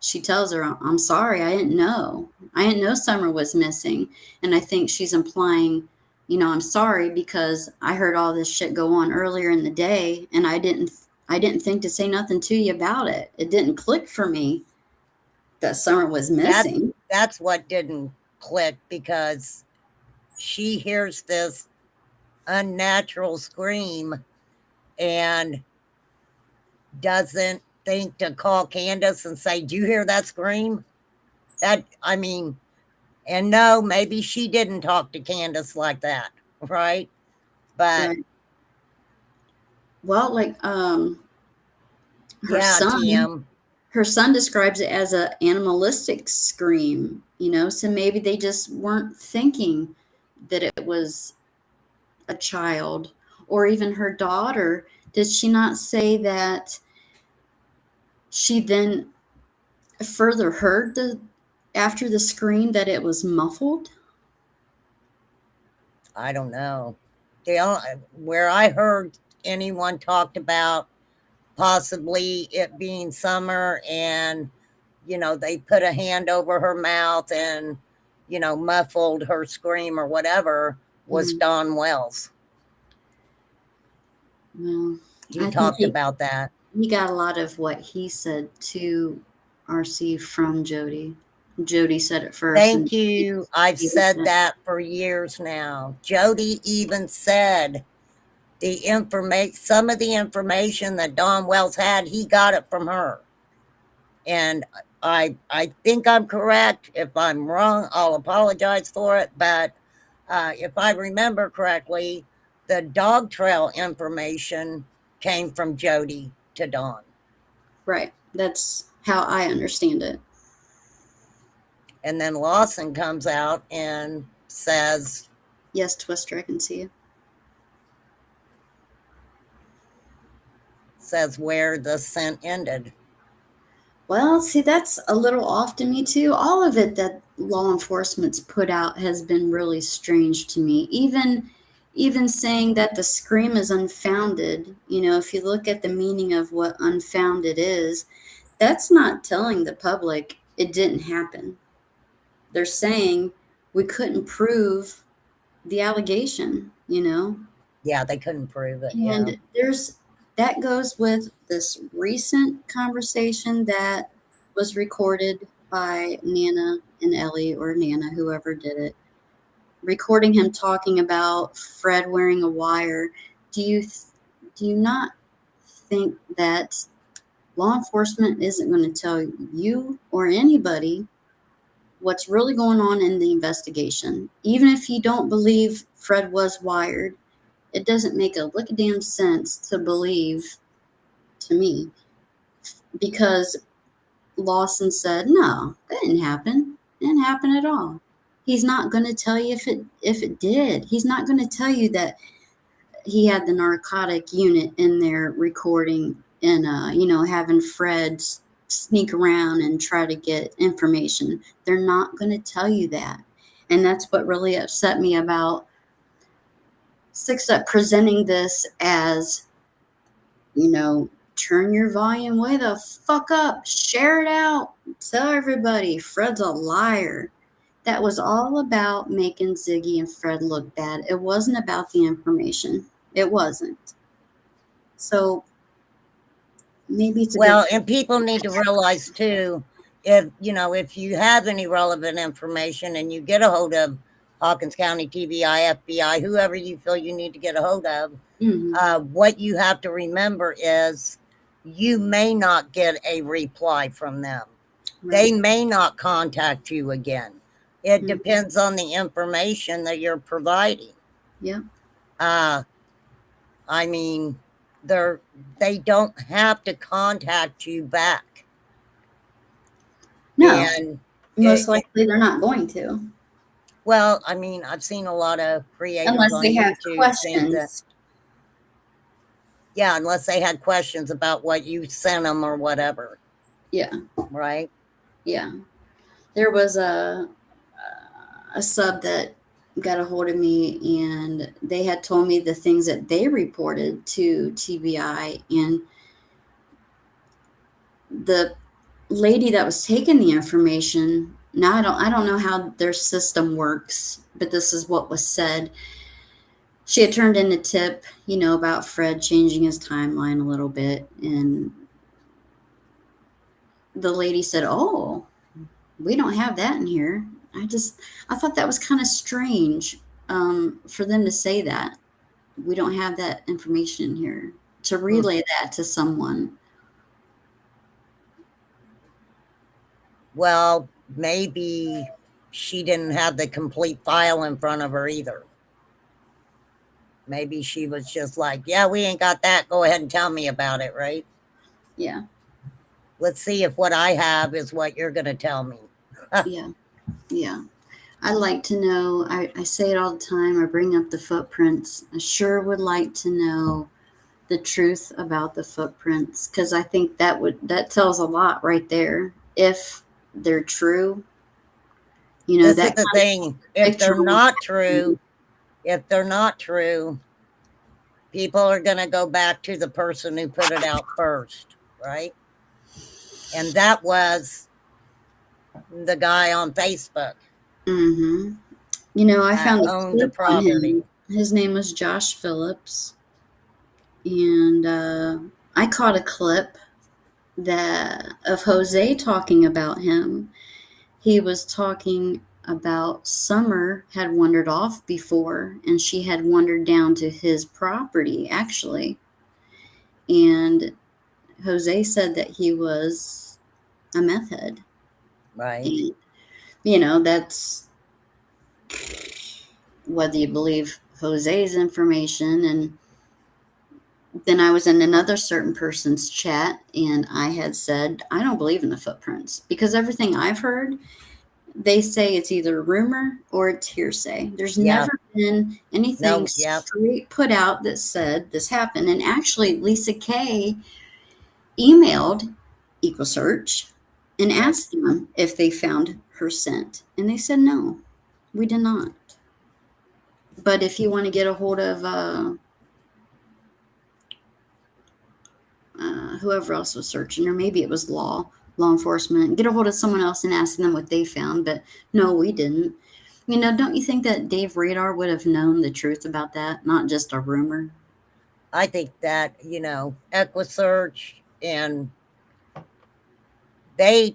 she tells her, I'm sorry, I didn't know. I didn't know Summer was missing. And I think she's implying, I'm sorry because I heard all this shit go on earlier in the day, and I didn't think to say nothing to you about it. It didn't click for me that Summer was missing. That's what didn't click, because she hears this unnatural scream and doesn't think to call Candace and say, do you hear that scream? And no, maybe she didn't talk to Candace like that, right? But right. Well, like her son describes it as an animalistic scream, so maybe they just weren't thinking that it was a child. Or even her daughter, did she not say that she then further heard after the scream that it was muffled? I don't know. Where I heard anyone talked about possibly it being Summer, and they put a hand over her mouth and muffled her scream or whatever, was Don Wells. Well, he talked about that. He got a lot of what he said to RC from Jody. Jody said it first. Thank you. I've said that for years now. Jody even said some of the information that Don Wells had, he got it from her. And I think I'm correct. If I'm wrong, I'll apologize for it. But if I remember correctly, the dog trail information came from Jody to Don. Right. That's how I understand it. And then Lawson comes out and says, yes, Twister, I can see you. Says where the scent ended. Well, see, that's a little off to me too. All of it that law enforcement's put out has been really strange to me. Even saying that the scream is unfounded, if you look at the meaning of what unfounded is, that's not telling the public it didn't happen. They're saying we couldn't prove the allegation, Yeah, they couldn't prove it. And that goes with this recent conversation that was recorded by Nana and Ellie, or Nana, whoever did it, recording him talking about Fred wearing a wire. Do you not think that law enforcement isn't going to tell you or anybody what's really going on in the investigation? Even if you don't believe Fred was wired, it doesn't make a lick of damn sense to believe, to me, because Lawson said, no, that didn't happen. It didn't happen at all. He's not going to tell you if it did. He's not going to tell you that he had the narcotic unit in there recording and, having Fred sneak around and try to get information. They're not going to tell you that. And that's what really upset me about 6up presenting this as, turn your volume way the fuck up, share it out, tell everybody Fred's a liar. That was all about making Ziggy and Fred look bad. It wasn't about the information. It wasn't. So maybe it's and people need to realize too, if you have any relevant information and you get a hold of Hawkins County TBI, FBI, whoever you feel you need to get a hold of, what you have to remember is you may not get a reply from them. Right. They may not contact you again. It depends on the information that you're providing. Yeah. I mean, they don't have to contact you back. No, And most likely they're not going to. Well, I mean, I've seen a lot of creators Unless on they have YouTube saying that. questions. Yeah, unless they had questions about what you sent them or whatever. Yeah. Right? Yeah. There was a sub that got a hold of me, and they had told me the things that they reported to TBI, and the lady that was taking the information, now I don't know how their system works, but this is what was said. She had turned in a tip, about Fred changing his timeline a little bit, and the lady said, "Oh, we don't have that in here." I thought that was kind of strange, for them to say that. We don't have that information in here, to relay that to someone. Well, maybe she didn't have the complete file in front of her either. Maybe she was just like, yeah, we ain't got that. Go ahead and tell me about it, right? Yeah. Let's see if what I have is what you're going to tell me. Yeah. Yeah. I'd like to know, I say it all the time, I bring up the footprints. I sure would like to know the truth about the footprints, because I think that tells a lot right there. If they're true, This that is the thing. If they're not true, people are going to go back to the person who put it out first, right? And that was the guy on Facebook. Mm-hmm. I found a clip on him. His name was Josh Phillips, and I caught a clip of Jose talking about him. He was talking about Summer had wandered off before, and she had wandered down to his property, actually. And Jose said that he was a meth head. Right. And, that's whether you believe Jose's information. And then I was in another certain person's chat, and I had said, I don't believe in the footprints, because everything I've heard, they say it's either rumor or it's hearsay. There's never been anything straight put out that said this happened. And actually, Lisa Kay emailed EqualSearch and asked them if they found her scent. And they said, no, we did not. But if you want to get a hold of whoever else was searching, or maybe it was law enforcement, get a hold of someone else and ask them what they found. But no, we didn't. Don't you think that Dave Radar would have known the truth about that, not just a rumor? I think that, EqualSearch, and they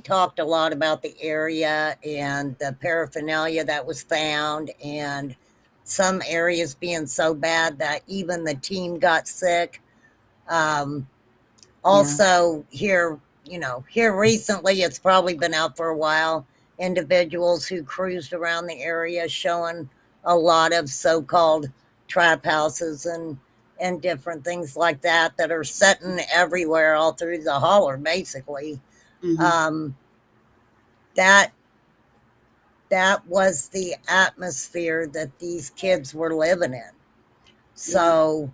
talked a lot about the area and the paraphernalia that was found, and some areas being so bad that even the team got sick. Also, here recently, it's probably been out for a while, individuals who cruised around the area showing a lot of so-called trap houses and different things like that are setting everywhere all through the holler, basically. Mm-hmm. That was the atmosphere that these kids were living in. So,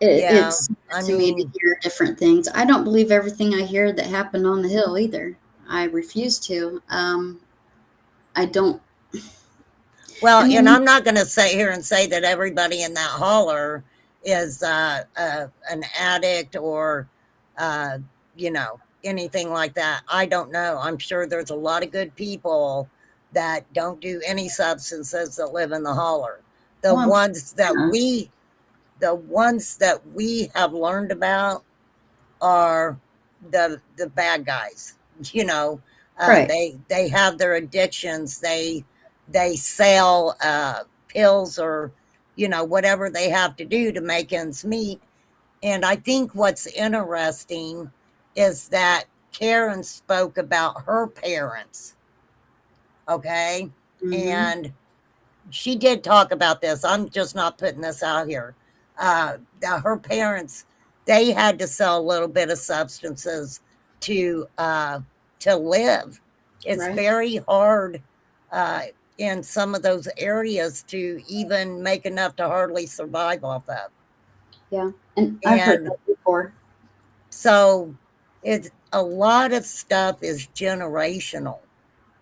it's to me to hear different things. I don't believe everything I hear that happened on the hill either. I refuse to. I don't. Well, and I'm not going to sit here and say that everybody in that holler is an addict or, anything like that. I don't know. I'm sure there's a lot of good people that don't do any substances that live in the holler. The ones that we have learned about are the bad guys. Right. They have their addictions. They sell pills or whatever they have to do to make ends meet. And I think what's interesting is that Karen spoke about her parents. Okay. And she did talk about this. I'm just not putting this out here. Her parents, they had to sell a little bit of substances to live. It's Right. very hard in some of those areas to even make enough to hardly survive off of. Yeah. And I've heard that before. So it's a lot of stuff is generational.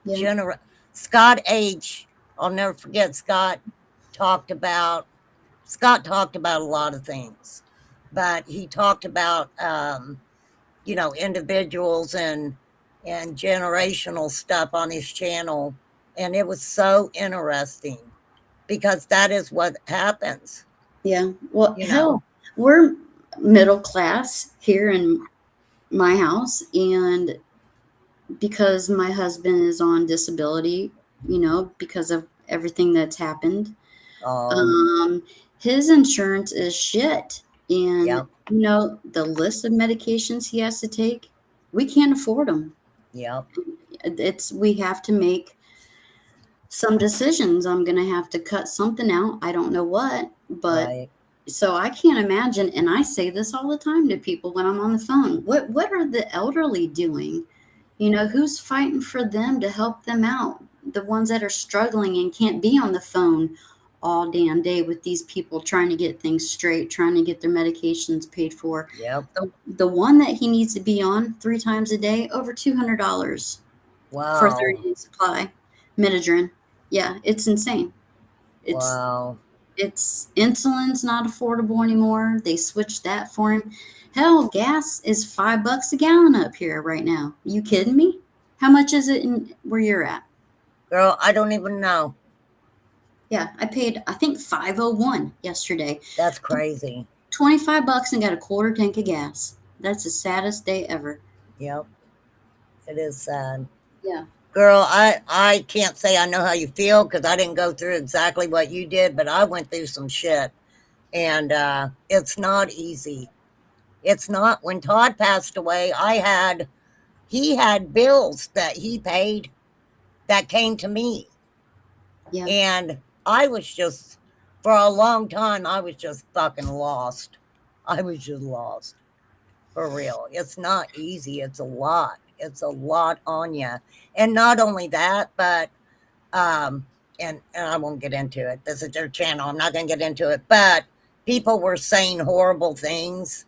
Yeah. Scott H. I'll never forget Scott talked about a lot of things, but he talked about individuals and generational stuff on his channel, and it was so interesting because that is what happens. Yeah. Well, You know. hell, we're middle class here in my house, and because my husband is on disability, because of everything that's happened, his insurance is shit. And, Yep. The list of medications he has to take, we can't afford them. Yep. We have to make some decisions. I'm going to have to cut something out. I don't know what, but Right. so I can't imagine. And I say this all the time to people when I'm on the phone. What are the elderly doing? Who's fighting for them to help them out? The ones that are struggling and can't be on the phone all damn day with these people trying to get things straight, trying to get their medications paid for. Yep. The one that he needs to be on 3 times a day, over $200 Wow. for 30-day supply. Metadata. Yeah, it's insane. Wow. It's insulin's not affordable anymore. They switched that for him. Hell, gas is $5 a gallon up here right now. You kidding me? How much is it in where you're at? Girl, I don't even know. Yeah, I paid, I think, $5.01 yesterday. That's crazy. $25 and got a quarter tank of gas. That's the saddest day ever. Yep. It is sad. Yeah. Girl, I can't say I know how you feel because I didn't go through exactly what you did, but I went through some shit. And it's not easy. It's not. When Todd passed away, he had bills that he paid that came to me. Yeah. And I was just, for a long time, I was just fucking lost. I was just lost. For real. It's not easy. It's a lot. It's a lot on you. And not only that, but, and I won't get into it. This is their channel. I'm not going to get into it. But people were saying horrible things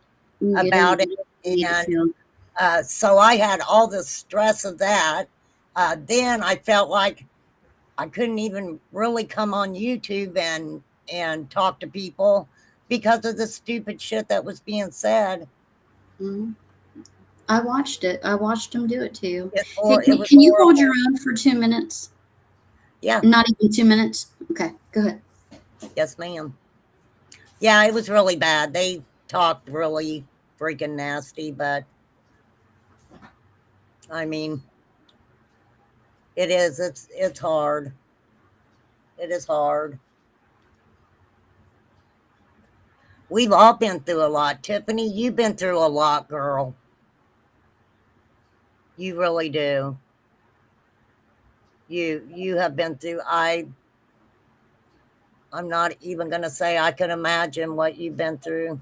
about it. And so I had all the stress of that. Then I felt like I couldn't even really come on YouTube and talk to people because of the stupid shit that was being said. Mm-hmm. I watched it. I watched him do it to you. It Hey, was can you hold horrible. your own for 2 minutes? Yeah. Not even 2 minutes? Okay, go ahead. Yes, ma'am. Yeah, it was really bad. They talked really freaking nasty, but I mean, it is. It's hard. It is hard. We've all been through a lot. Tiffany, you've been through a lot, girl. You really do. You have been through. I'm not even going to say I can imagine what you've been through.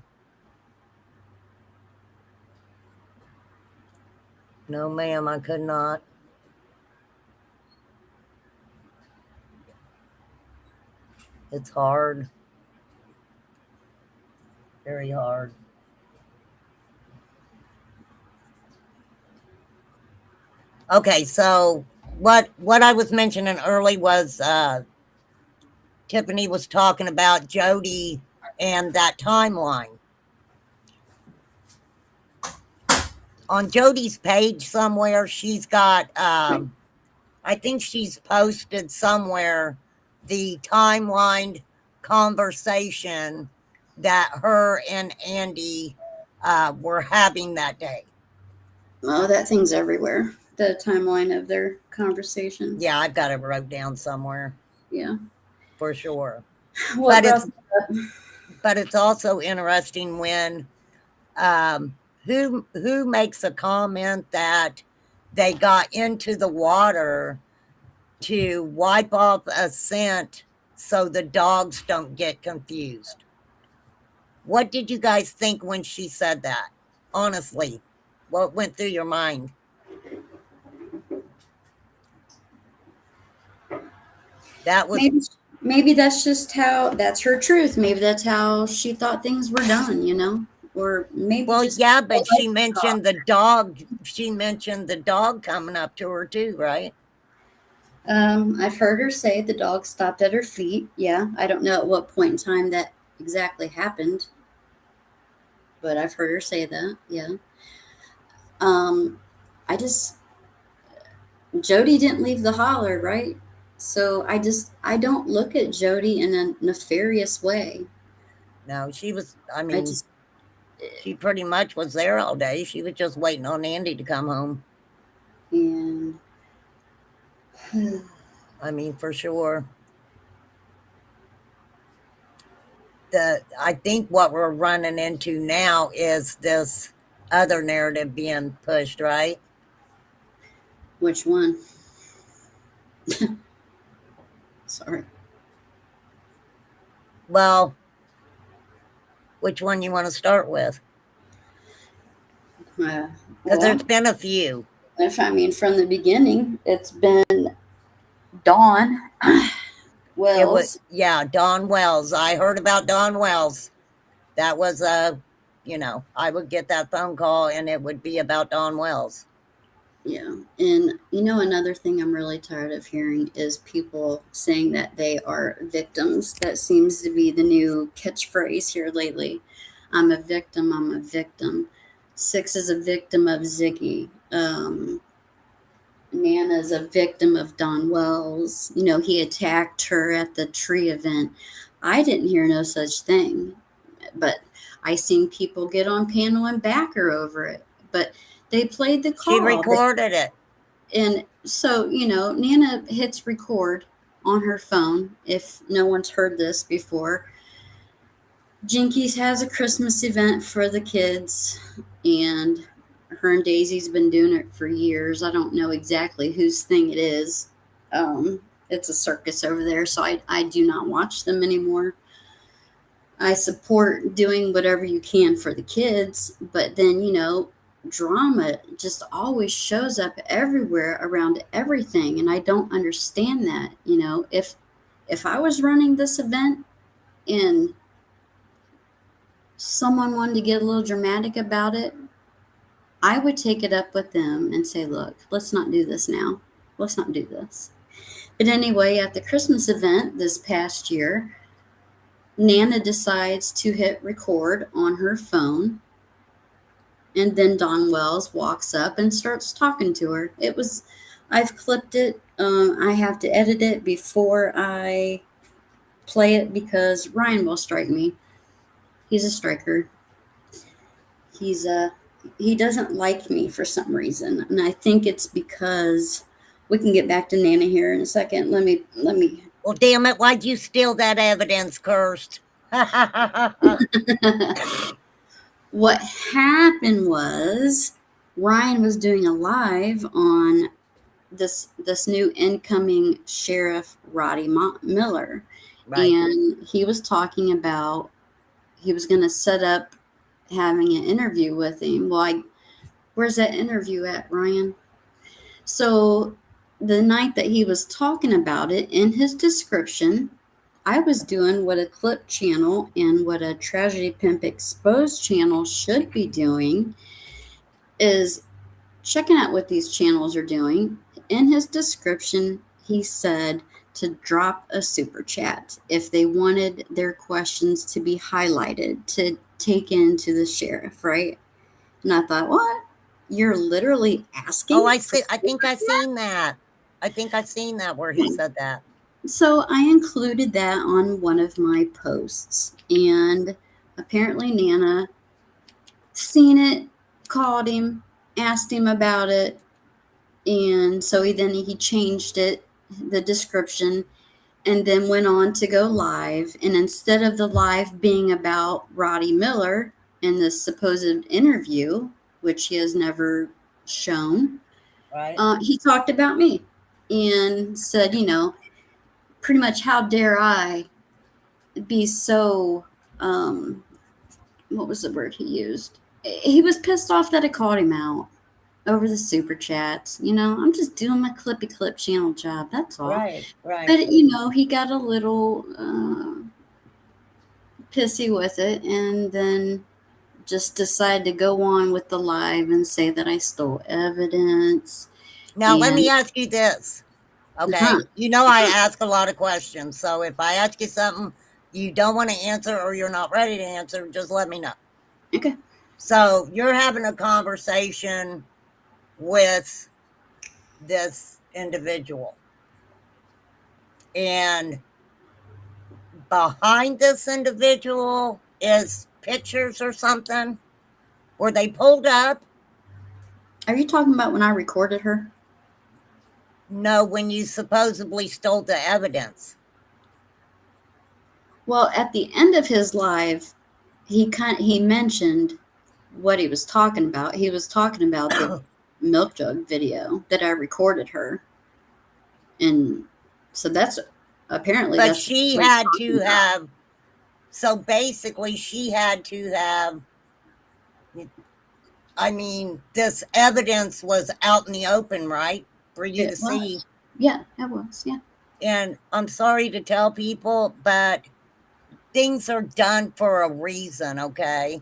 No, ma'am, I could not. It's hard. Very hard. Okay, so what I was mentioning early was Tiffany was talking about Jody and that timeline. On Jody's page somewhere, she's got, I think she's posted somewhere the timeline conversation that her and Andy were having that day. Oh, that thing's everywhere. The timeline of their conversation. Yeah, I've got it wrote down somewhere. Yeah. For sure. What but it's also interesting when who makes a comment that they got into the water to wipe off a scent so the dogs don't get confused? What did you guys think when she said that? Honestly, what went through your mind? That was Maybe that's just that's her truth. Maybe that's how she thought things were done, you know? Or maybe well, just yeah, but she mentioned the dog. She mentioned the dog coming up to her too, right? I've heard her say the dog stopped at her feet. Yeah, I don't know at what point in time that exactly happened, but I've heard her say that. Yeah. I just Jody didn't leave the holler, right? So I don't look at Jody in a nefarious way. No, she was. I I mean, just she pretty much was there all day. She was just waiting on Andy to come home. and I mean, for sure. I think what we're running into now is this other narrative being pushed, right? which one? Sorry. Well, which one you want to start with? Because there's been a few. If I mean from the beginning, it's been Dawn Wells. It was, yeah, Dawn Wells. I heard about Dawn Wells. That was I would get that phone call and it would be about Dawn Wells. Yeah. And another thing I'm really tired of hearing is people saying that they are victims. That seems to be the new catchphrase here lately. I'm a victim. I'm a victim. Six is a victim of Ziggy. Nana's a victim of Don Wells. He attacked her at the tree event. I didn't hear no such thing, but I seen people get on panel and back her over it. But they played the call. She recorded it. And so, Nana hits record on her phone. If no one's heard this before, Jinkies has a Christmas event for the kids, and her and Daisy's been doing it for years. I don't know exactly whose thing it is. It's a circus over there, so I do not watch them anymore. I support doing whatever you can for the kids, but then, drama just always shows up everywhere around everything, and I don't understand that. If I was running this event and someone wanted to get a little dramatic about it, I would take it up with them and say, look, let's not do this now. Let's not do this. But anyway, at the Christmas event this past year, Nana decides to hit record on her phone, and then Don Wells walks up and starts talking to her. I've clipped it. I have to edit it before I play it because Ryan will strike me. He's a striker. He doesn't like me for some reason, and I think it's because we can get back to Nana here in a second. Let me. Well, damn it! Why'd you steal that evidence, Cursed? What happened was Ryan was doing a live on this new incoming sheriff, Roddy Miller, Right. and he was talking about he was going to set up having an interview with him. Well, where's that interview at, Ryan? So the night that he was talking about it, in his description, I was doing what a clip channel and what a Tragedy Pimp Exposed channel should be doing, is checking out what these channels are doing. In his description, he said to drop a super chat if they wanted their questions to be highlighted to take into the sheriff, right? And I thought, what? You're literally asking? Oh, I see. I think I've seen that. I think I've seen that where he said that. So I included that on one of my posts, and apparently Nana seen it, called him, asked him about it, and so he changed it, the description, and then went on to go live. And instead of the live being about Roddy Miller, in this supposed interview, which he has never shown, Right. he talked about me and said, pretty much, how dare I be so, what was the word he used? He was pissed off that I called him out over the super chats. I'm just doing my clippy clip channel job. That's all. Right. But, he got a little pissy with it and then just decided to go on with the live and say that I stole evidence. Now, let me And ask you this. Okay. Uh-huh. I ask a lot of questions. So if I ask you something you don't want to answer or you're not ready to answer, just let me know. Okay. So you're having a conversation with this individual. And behind this individual is pictures or something. Were they pulled up? Are you talking about when I recorded her? No, when you supposedly stole the evidence. Well, at the end of his live, he mentioned what he was talking about. He was talking about the milk jug video that I recorded her. And so that's apparently But that's she what he's had talking to about. have, so basically she had to have, I mean, this evidence was out in the open, right? For you to see. Yeah, it was. Yeah. And I'm sorry to tell people, but things are done for a reason, okay?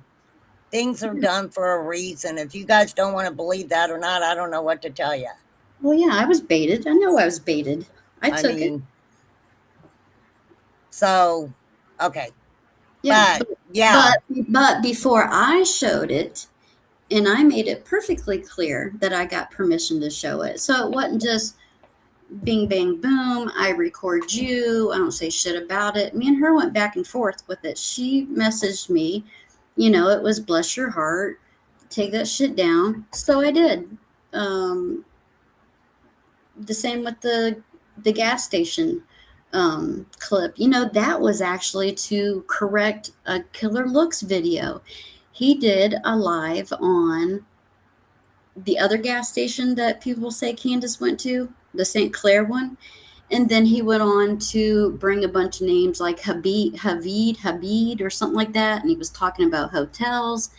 Things are done for a reason. If you guys don't want to believe that or not, I don't know what to tell you. Well, yeah, I was baited. I know I was baited. I took it. So, okay. Yeah. But, yeah. But before I showed it, and I made it perfectly clear that I got permission to show it. So it wasn't just bing, bang, boom, I record you, I don't say shit about it. Me and her went back and forth with it. She messaged me, it was bless your heart, take that shit down. So I did. The same with the gas station clip. That was actually to correct a Killer Looks video. He did a live on the other gas station that people say Candace went to, the St. Clair one. And then he went on to bring a bunch of names like Habib, or something like that. And he was talking about hotels,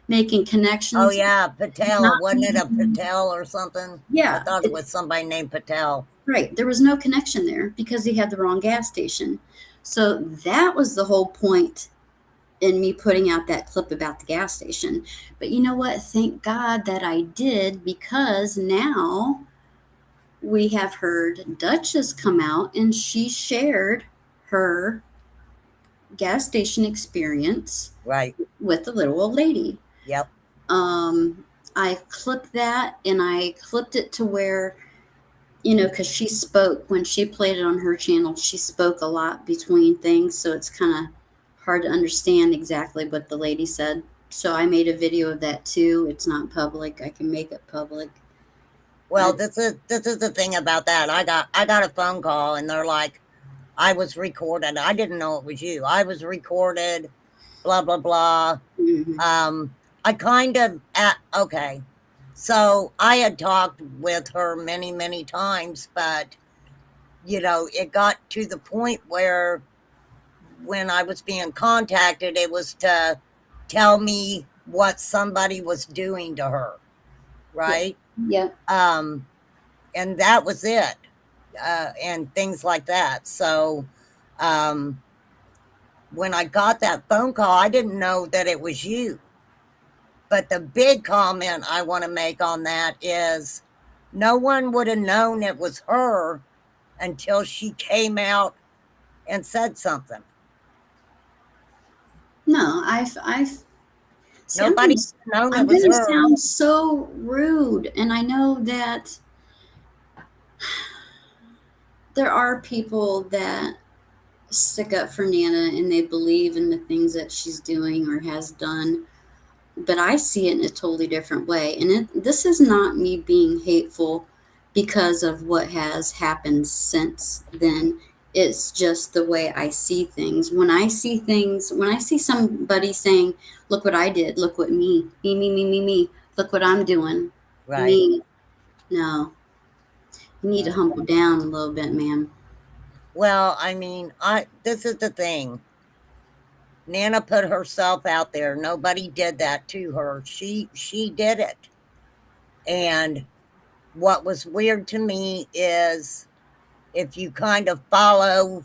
making connections. Oh, yeah, Patel. Wasn't it a Patel or something? Yeah. I thought it was somebody named Patel. Right. There was no connection there because he had the wrong gas station. So that was the whole point in me putting out that clip about the gas station. But you know what? Thank God that I did, because now we have heard Duchess come out and she shared her gas station experience with the little old lady. Yep. I clipped that, and I clipped it to where, because she spoke when she played it on her channel, she spoke a lot between things. So it's kind of hard to understand exactly what the lady said. So I made a video of that too. It's not public. I can make it public. Well, this is the thing about that. I got a phone call and they're like, I was recorded. I didn't know it was you. I was recorded, blah, blah, blah. Mm-hmm. I kind of, okay. So I had talked with her many, many times, but, it got to the point where when I was being contacted, it was to tell me what somebody was doing to her. Right? Yeah. And that was it. And things like that. So, when I got that phone call, I didn't know that it was you. But the big comment I want to make on that is no one would have known it was her until she came out and said something. No, Nobody's known it was her. I'm going to her. sound so rude, and I know that there are people that stick up for Nana and they believe in the things that she's doing or has done, but I see it in a totally different way. And this is not me being hateful because of what has happened since then. It's just the way I see things. When I see somebody saying, look what I did, look what me, look what I'm doing, Right. me. No, you need to humble down a little bit, man. Well, I mean, this is the thing. Nana put herself out there. Nobody did that to her. She did it. And what was weird to me is if you kind of follow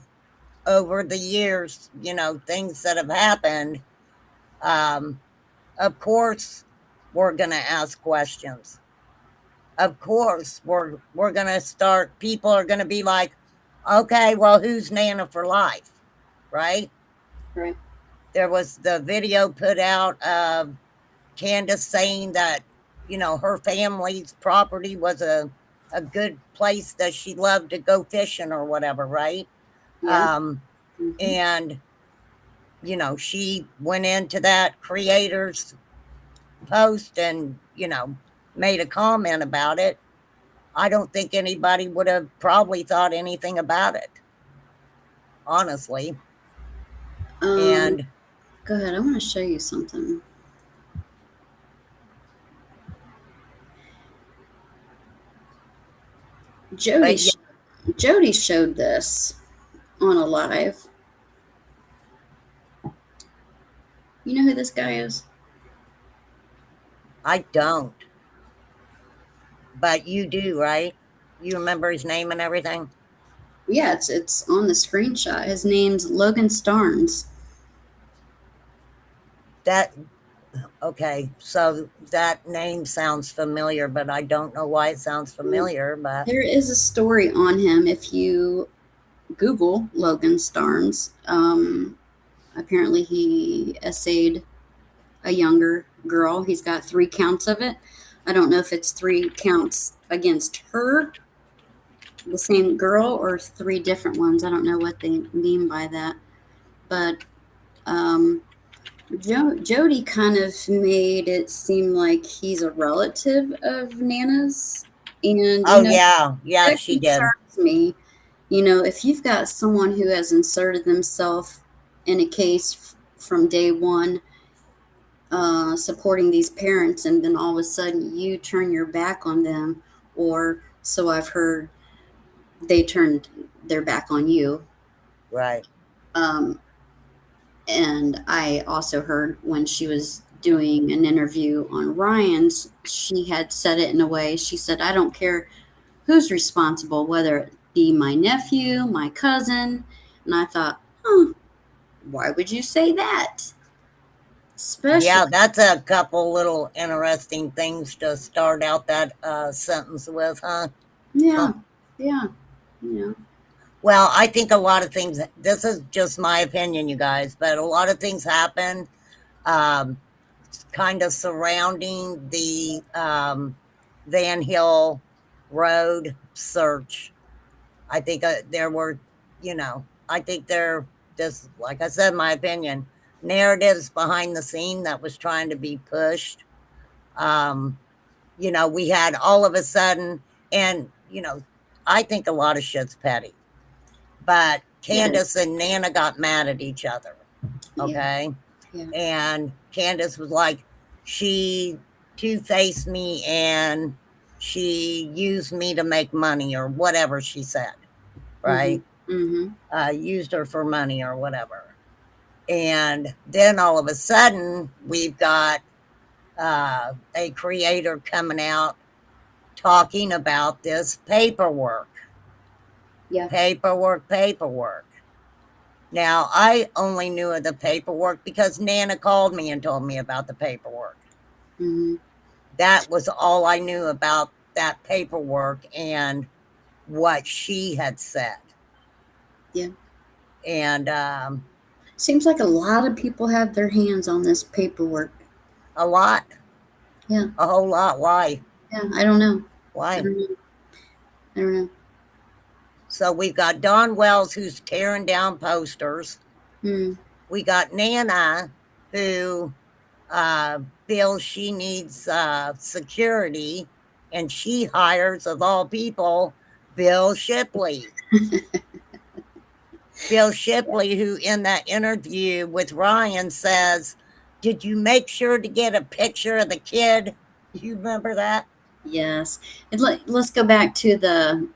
over the years, things that have happened, of course we're going to ask questions. Of course we're going to start, people are going to be like, okay, well, who's Nana for life? Right? Right. There was the video put out of Candace saying that, her family's property was a good place that she loved to go fishing or whatever, right? Yeah. And, she went into that creator's post and, made a comment about it. I don't think anybody would have probably thought anything about it, honestly. And Go ahead. I want to show you something. Jody showed this on a live. You know who this guy is? I don't. But you do, right? You remember his name and everything? Yeah, it's on the screenshot. His name's Logan Starnes. Okay, so that name sounds familiar, but I don't know why it sounds familiar. But there is a story on him if you Google Logan Starnes. Apparently he essayed a younger girl. He's got 3 counts of it. I don't know if it's 3 counts against her, the same girl, or 3 different ones. I don't know what they mean by that. But Jody kind of made it seem like he's a relative of Nana's. And, yeah, she did. Me, if you've got someone who has inserted themselves in a case from day one, supporting these parents, and then all of a sudden you turn your back on them, or so I've heard, they turned their back on you. Right. And I also heard when she was doing an interview on Ryan's, she had said it in a way, she said, I don't care who's responsible, whether it be my nephew, my cousin. And I thought, why would you say that? Yeah, that's a couple little interesting things to start out that sentence with, huh? Yeah, Well, I think a lot of things, this is just my opinion, you guys, but a lot of things happen kind of surrounding the Van Hill Road search. I think there were, I think there, just like I said, my opinion, narratives behind the scene that was trying to be pushed. We had all of a sudden, and, I think a lot of shit's petty. But Candace and Nana got mad at each other. Okay. Yeah. And Candace was like, she two-faced me and she used me to make money, or whatever she said. Right. Used her for money or whatever. And then all of a sudden we've got a creator coming out talking about this paperwork. Yeah. Paperwork. Now, I only knew of the paperwork because Nana called me and told me about the paperwork. That was all I knew about that paperwork and what she had said. Yeah. And seems like a lot of people have their hands on this paperwork. A lot. Yeah. A whole lot. Why? Yeah, I don't know. Why? I don't know. So we've got Don Wells, who's tearing down posters. We got Nana, who feels she needs security, and she hires, of all people, Bill Shipley. Bill Shipley, who in that interview with Ryan says, "Did you make sure to get a picture of the kid?" You remember that? Yes. Let's go back to the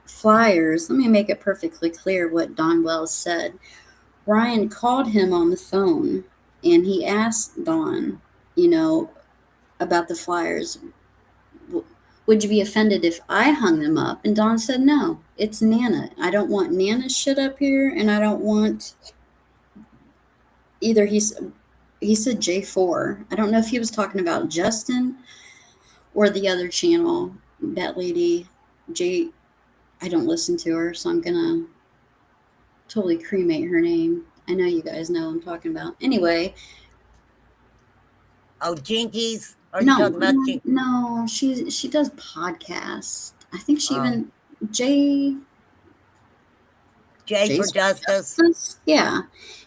flyers. Let me make it perfectly clear what Don Wells said. Ryan called him on the phone and he asked Don, about the flyers. Would you be offended if I hung them up? And Don said, no, it's Nana. I don't want Nana's shit up here, and I don't want either. He said J4. I don't know if he was talking about Justin or the other channel, that lady, J. I don't listen to her, so I'm gonna totally cremate her name. I know you guys know what I'm talking about. Anyway. Oh, Jinkies? Are you talking about Jinkies? No, she does podcasts. I think she even J for Justice. Yeah.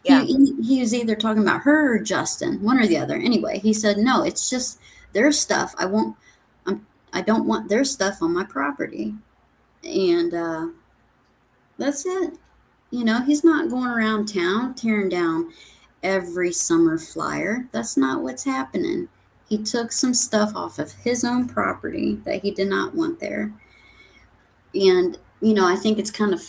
Yeah. He was either talking about her or Justin, one or the other. Anyway, he said, no, it's just their stuff. I don't want their stuff on my property. And that's it. He's not going around town tearing down every summer flyer. That's not what's happening. He took some stuff off of his own property that he did not want there. And, I think it's kind of,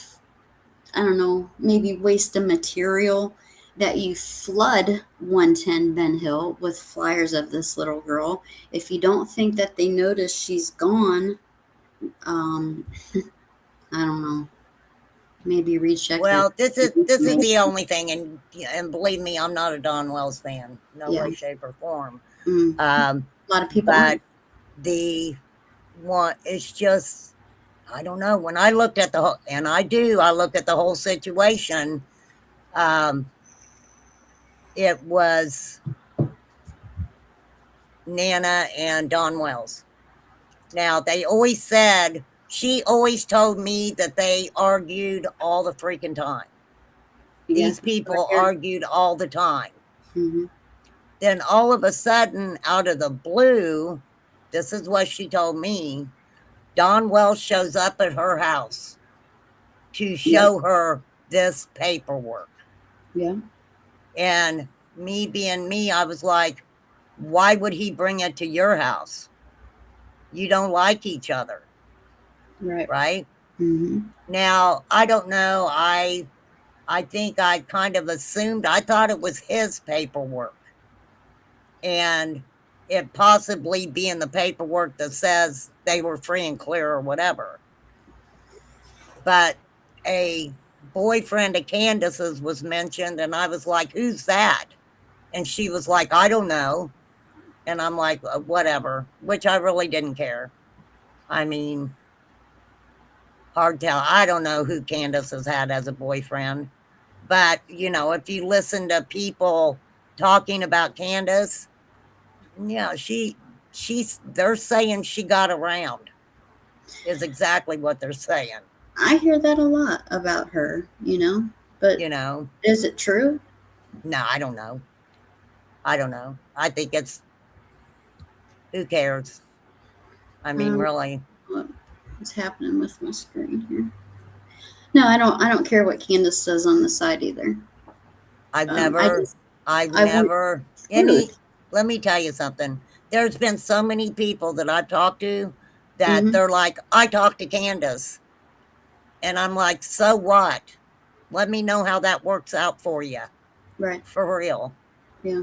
I don't know, maybe waste of material that you flood 110 Ben Hill with flyers of this little girl. If you don't think that they notice she's gone, I don't know. Maybe recheck. Well, this is the only thing, and believe me, I'm not a Don Wells fan, no way, shape, or form. A lot of people, but the one, it's just, I don't know. When I looked at the whole, and I look at the whole situation. It was Nana and Don Wells. Now, they always said, she always told me that they argued all the freaking time. Yeah, these people argued all the time. Mm-hmm. Then all of a sudden, out of the blue, this is what she told me, Don Wells shows up at her house to show her this paperwork. Yeah. And me being me, I was like, why would he bring it to your house? You don't like each other. Right. Right? Mm-hmm. Now, I don't know. I think I kind of assumed, I thought it was his paperwork. And it possibly being the paperwork that says they were free and clear or whatever. But a boyfriend of Candace's was mentioned, and I was like, who's that? And she was like, I don't know. And I'm like, whatever, which I really didn't care. I mean, hard tell. I don't know who Candace has had as a boyfriend. But, if you listen to people talking about Candace, yeah, they're saying she got around, is exactly what they're saying. I hear that a lot about her, but is it true? No, I don't know. I think it's, who cares? I mean, really. What's happening with my screen here? No, I don't care what Candace says on the side either. I've never, let me tell you something. There's been so many people that I've talked to that they're like, I talked to Candace. And I'm like, so what? Let me know how that works out for you. Right. For real. Yeah.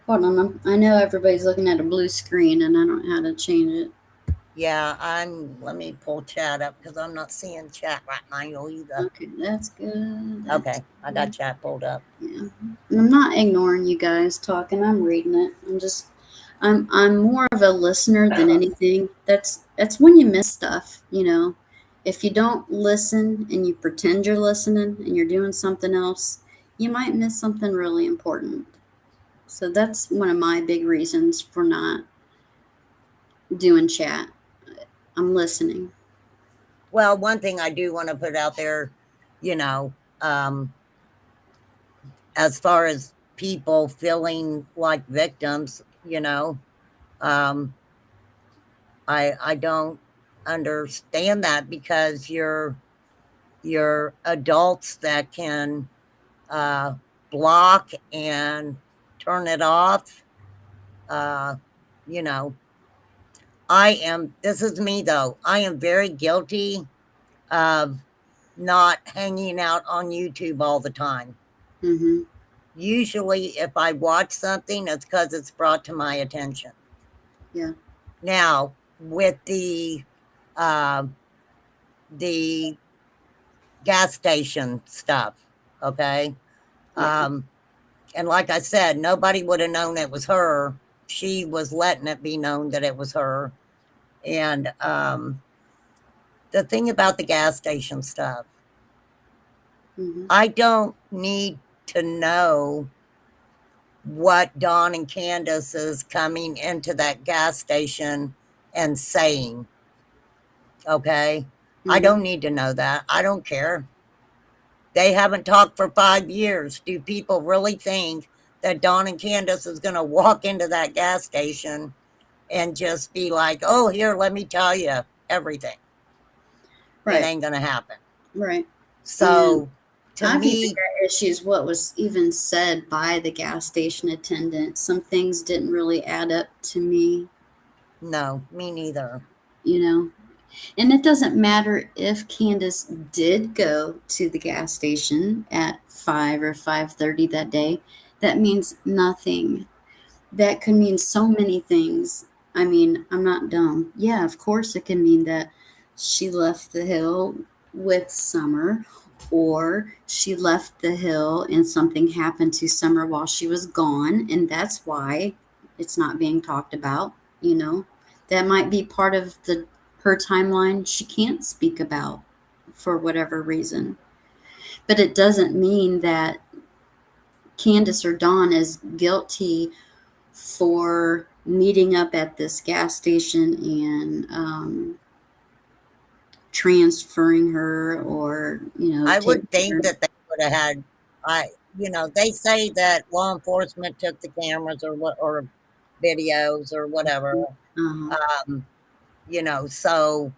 Hold on. I know everybody's looking at a blue screen and I don't know how to change it. Yeah, let me pull chat up because I'm not seeing chat right now either. Okay, that's good. Okay, I got chat pulled up. Yeah. And I'm not ignoring you guys talking. I'm reading it. I'm more of a listener than anything. That's when you miss stuff, If you don't listen and you pretend you're listening and you're doing something else, you might miss something really important. So that's one of my big reasons for not doing chat. I'm listening. Well, one thing I do want to put out there, as far as people feeling like victims, I don't understand that because you're your adults that can block and turn it off. You know, this is me though, I am very guilty of not hanging out on YouTube all the time. Mm-hmm. Usually, if I watch something, it's because it's brought to my attention. Yeah. Now, with the gas station stuff, okay? Yeah. And like I said, nobody would have known it was her. She was letting it be known that it was her. And the thing about the gas station stuff, Mm-hmm. I don't need to know what Dawn and Candace is coming into that gas station and saying. Okay. I Mm-hmm. don't need to know that. I don't care. They haven't talked for 5 years. Do people really think that Dawn and Candace is going to walk into that gas station and just be like, oh, here, let me tell you everything? It Right. ain't going to happen. Right. And So to I've even me, got issues what was even said by the gas station attendant. Some things didn't really add up to me, no, me neither. you know. And it doesn't matter if Candace did go to the gas station at 5 or 5:30 that day. That means nothing. That could mean so many things. I mean, I'm not dumb. Yeah, of course it can mean that she left the hill with Summer, or she left the hill and something happened to Summer while she was gone, and that's why it's not being talked about, you know. That might be part of the her timeline she can't speak about for whatever reason. But it doesn't mean that Candace or Dawn is guilty for meeting up at this gas station and transferring her, or I taking would think her. that they would have had, they say that law enforcement took the cameras or videos or whatever. Uh-huh. Um, so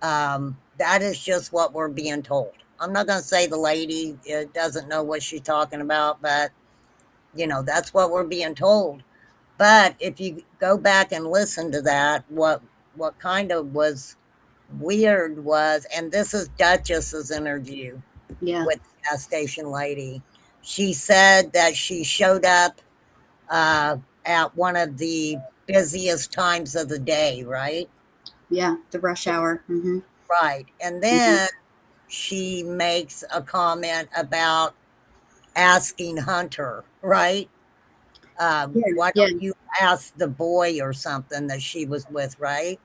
that is just what we're being told. I'm not going to say the lady doesn't know what she's talking about, but that's what we're being told. But if you go back and listen to that, what kind of was weird was, and this is Duchess's interview Yeah. with the gas station lady. She said that she showed up at one of the busiest times of the day, right? Yeah, the rush hour. Mm-hmm. Right. And Mm-hmm. then she makes a comment about asking Hunter, right? Yeah. Why Yeah. don't you ask the boy or something that she was with, right?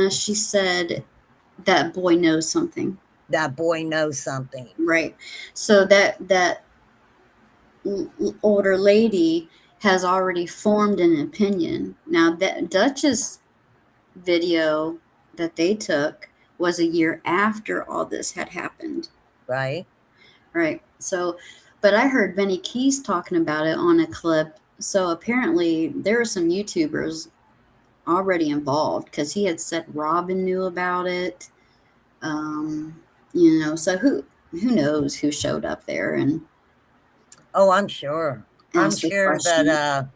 She said that boy knows something. That boy knows something. Right. So that older lady has already formed an opinion. Now, that Duchess video that they took was a year after all this had happened. Right. Right. So, but I heard Benny Keys talking about it on a clip. So apparently there are some YouTubers already involved, because he had said Robin knew about it. So who knows who showed up there and Oh, I'm sure. I'm asked the sure that question.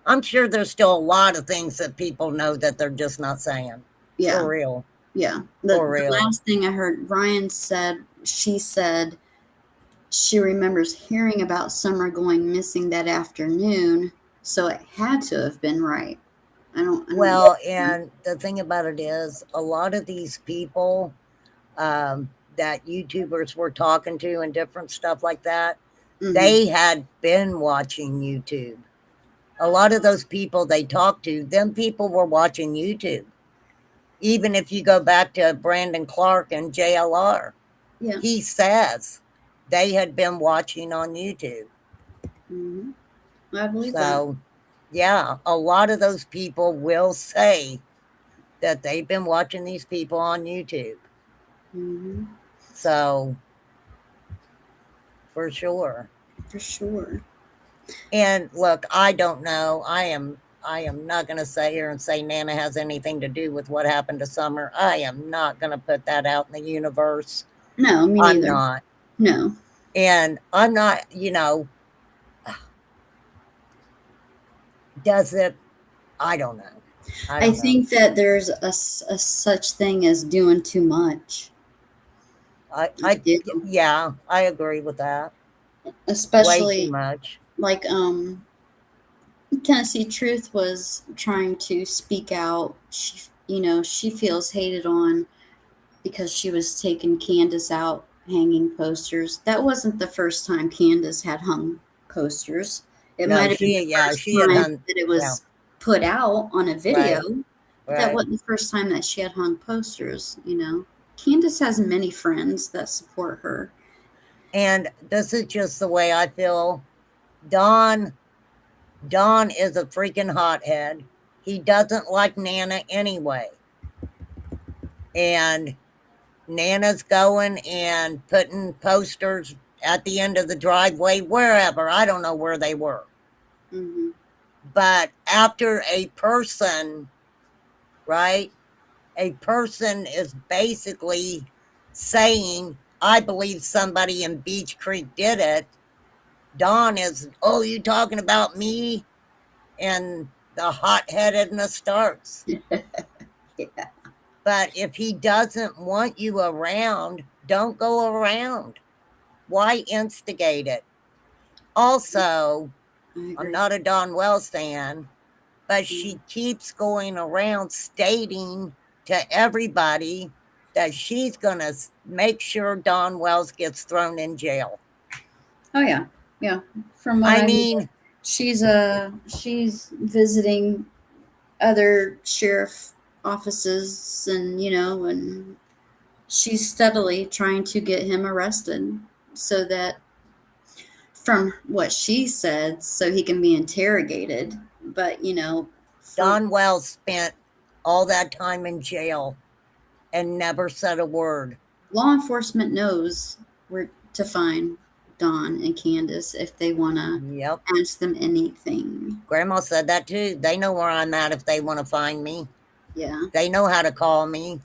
I'm sure there's still a lot of things that people know that they're just not saying. Yeah. For real. Yeah. For The real. last thing I heard, Ryan said, she said she remembers hearing about Summer going missing that afternoon, so it had to have been right. I don't Well, and the thing about it is, a lot of these people that YouTubers were talking to and different stuff like that, they had been watching YouTube. A lot of those people they talked to, them people were watching YouTube. Even if you go back to Brandon Clark and JLR, Yeah. he says they had been watching on YouTube. Mm-hmm. I believe that. So, yeah, a lot of those people will say that they've been watching these people on YouTube. Mm-hmm. So, for sure. For sure. And look, I don't know. I am not going to sit here and say Nana has anything to do with what happened to Summer. I am not going to put that out in the universe. No, me I'm neither. not. No. And I'm not, does it? I don't know. I think that there's a such thing as doing too much. I do. Yeah, I agree with that. Way too Especially much. like Tennessee Truth was trying to speak out. She feels hated on because she was taking Candace out hanging posters. That wasn't the first time Candace had hung posters. It No, might have been the first she had time done, that it yeah, was put out on a video, but that right. wasn't the first time that she had hung posters. Candace has many friends that support her. And this is just the way I feel. Don is a freaking hothead. He doesn't like Nana anyway. And Nana's going and putting posters at the end of the driveway, wherever. I don't know where they were. Hmm. But after a person, right? A person is basically saying, I believe somebody in Beach Creek did it. Don is, oh, you talking about me? And the hot-headedness starts. Yeah. But if he doesn't want you around, don't go around. Why instigate it? Also, I I'm agree. not a Don Wells fan, but Mm. she keeps going around stating to everybody that she's going to make sure Don Wells gets thrown in jail. Oh yeah, yeah. From what I I mean, hear, she's visiting other sheriff offices, and she's steadily trying to get him arrested so that, from what she said, so he can be interrogated. But for Don Wells spent all that time in jail and never said a word. law enforcement knows where to find Don and Candace if they want to Yep. ask them anything. Grandma said that too. They know where I'm at if they want to find me. Yeah. They know how to call me.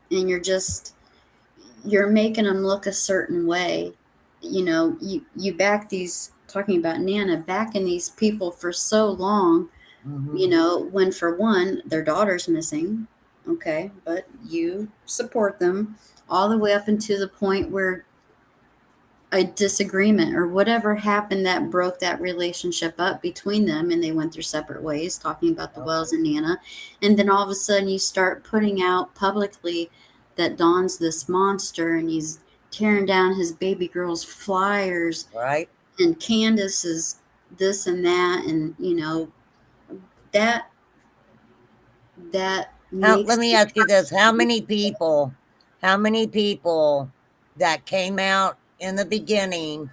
And you're making them look a certain way. You back these, talking about Nana, backing these people for so long, when for one, their daughter's missing. Okay. But you support them all the way up into the point where a disagreement or whatever happened that broke that relationship up between them, and they went their separate ways, talking about the Wells and Nana. And then all of a sudden you start putting out publicly that Don's this monster and he's tearing down his baby girl's flyers, right? And Candace is this and that, and that makes Let me ask you this. How many people that came out in the beginning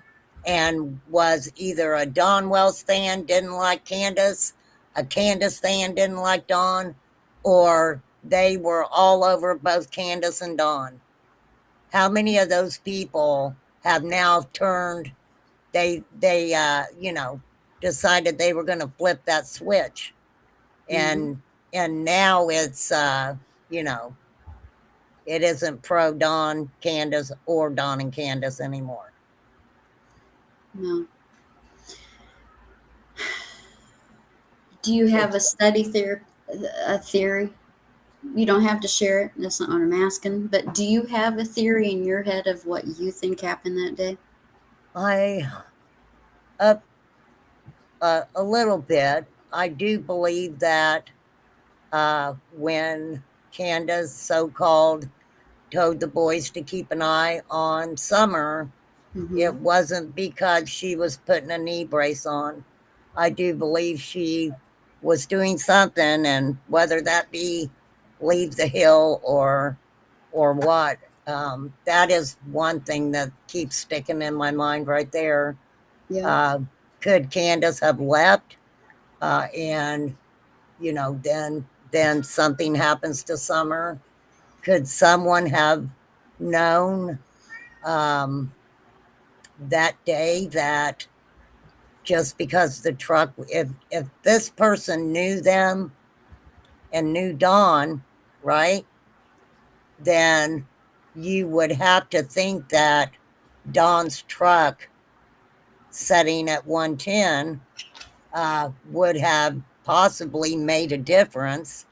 and was either a Don Wells fan, didn't like Candace, a Candace fan, didn't like Don, or they were all over both Candace and Don? How many of those people have now turned, they decided they were going to flip that switch, and now it's it isn't pro Don Candace or Don and Candace anymore. No. Do you have a study a theory? You don't have to share it. That's not what I'm asking. But do you have a theory in your head of what you think happened that day? A little bit. I do believe that when Candace so-called told the boys to keep an eye on Summer, it wasn't because she was putting a knee brace on. I do believe she was doing something, and whether that be leave the hill or what, that is one thing that keeps sticking in my mind right there. Yeah. Could Candace have left, and then something happens to Summer? Could someone have known that day that just because the truck, if this person knew them and knew Dawn, right, then you would have to think that Don's truck setting at 110 would have possibly made a difference.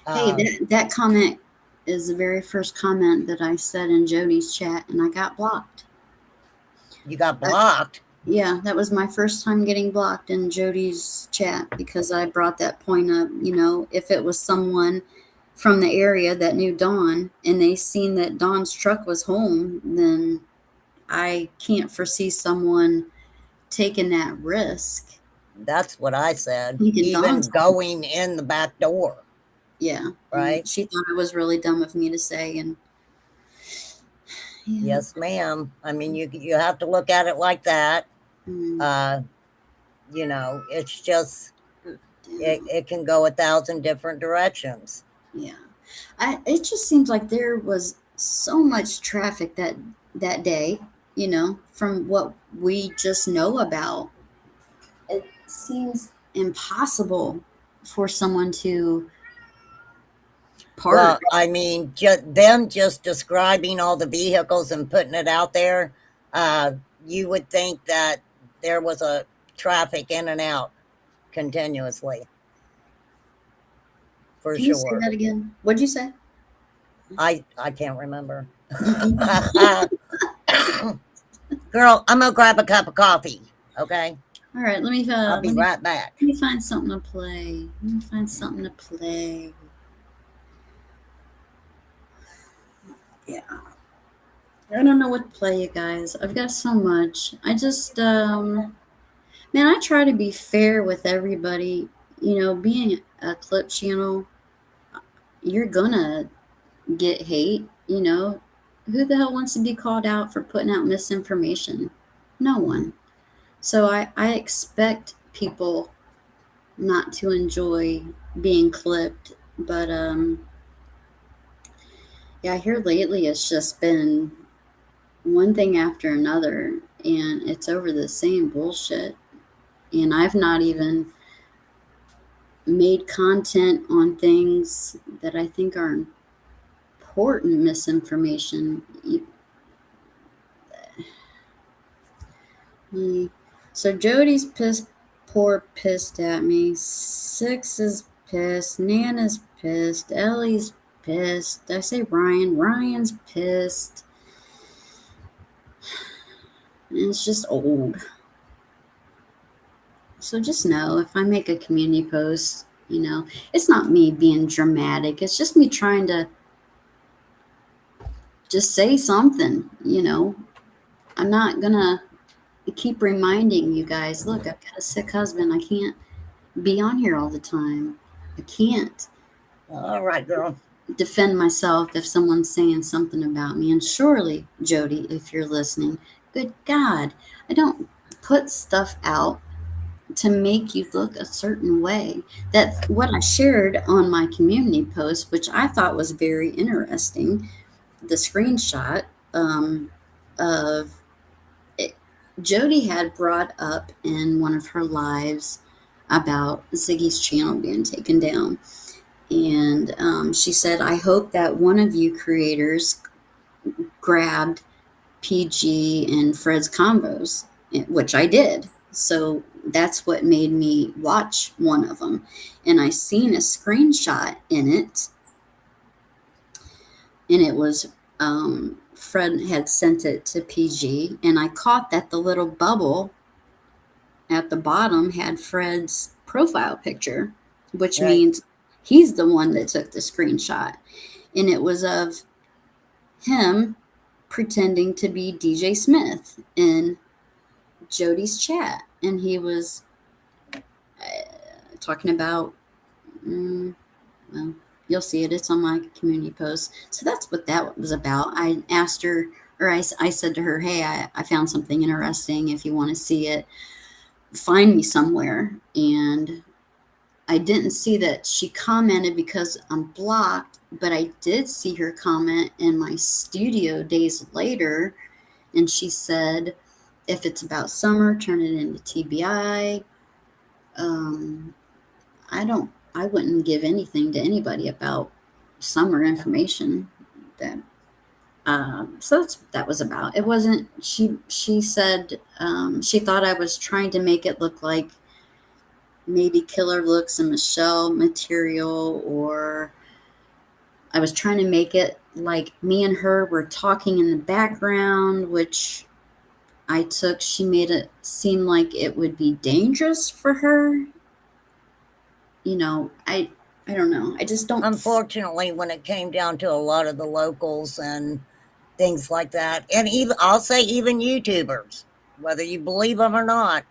Hey, that comment is the very first comment that I said in Jody's chat, and I got blocked. You got blocked? Yeah, that was my first time getting blocked in Jody's chat because I brought that point up. You know, if it was someone from the area that knew Dawn and they seen that Dawn's truck was home, then I can't foresee someone taking that risk. That's what I said. Thinking Even Dawn's going in the back door. Yeah. Right. She thought it was really dumb of me to say. And yeah. Yes, ma'am. I mean, you have to look at it like that. You know, it's just, it can go 1,000 different directions. Yeah. It just seems like there was so much traffic that day, you know, from what we just know about. It seems impossible for someone to park. Well, I mean, them just describing all the vehicles and putting it out there, you would think that there was a traffic in and out continuously. For Can sure. you say that again? What'd you say? I can't remember. Girl, I'm gonna grab a cup of coffee. Okay. All right. Let me. I'll be right back. Let me find something to play. Yeah. I don't know what to play, you guys. I've got so much. I just, man, I try to be fair with everybody. You know, being a clip channel, you're gonna get hate. You know, who the hell wants to be called out for putting out misinformation? No one. So I expect people not to enjoy being clipped, but yeah, here lately it's just been one thing after another, and it's over the same bullshit. And I've not even made content on things that I think are important misinformation. So Jody's pissed at me. Six is pissed. Nana's pissed. Ellie's pissed. I say Ryan's pissed. And it's just old. So just know if I make a community post, you know, it's not me being dramatic. It's just me trying to just say something, you know. I'm not going to keep reminding you guys, look, I've got a sick husband. I can't be on here all the time. I can't. All right, girl. Defend myself if someone's saying something about me. And surely, Jody, if you're listening, good God, I don't put stuff out to make you look a certain way. That what I shared on my community post, which I thought was very interesting, the screenshot of it, Jody had brought up in one of her lives about Ziggy's channel being taken down. And she said, I hope that one of you creators grabbed PG and Fred's combos, which I did. So that's what made me watch one of them. And I seen a screenshot in it. And it was, Fred had sent it to PG. And I caught that the little bubble at the bottom had Fred's profile picture, which means he's the one that took the screenshot. And it was of him pretending to be DJ Smith in Jody's chat. And he was talking about, well, you'll see it. It's on my community post. So that's what that was about. I asked her, or I said to her, hey, I found something interesting. If you want to see it, find me somewhere. And I didn't see that she commented because I'm blocked, but I did see her comment in my studio days later. And she said, if it's about summer, turn it into TBI. I wouldn't give anything to anybody about summer information. That So that was about. It wasn't. She said she thought I was trying to make it look like maybe Killer Looks and Michelle material, or I was trying to make it like me and her were talking in the background, which she made it seem like it would be dangerous for her. I don't know. I just don't. Unfortunately, when it came down to a lot of the locals and things like that, and even I'll say even YouTubers, whether you believe them or not,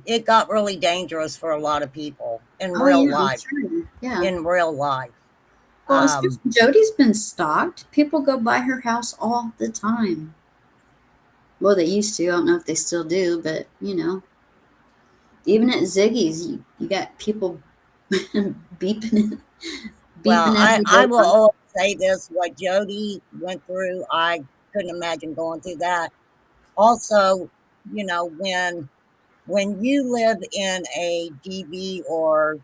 it got really dangerous for a lot of people in Oh real yeah, life. sure. Yeah. In real life. Well, especially Jody's been stalked. People go by her house all the time. Well, they used to. I don't know if they still do, but even at Ziggy's, you got people beeping Well, at her I will door. always say this: what Jody went through, I couldn't imagine going through that. Also, when you live in a DV or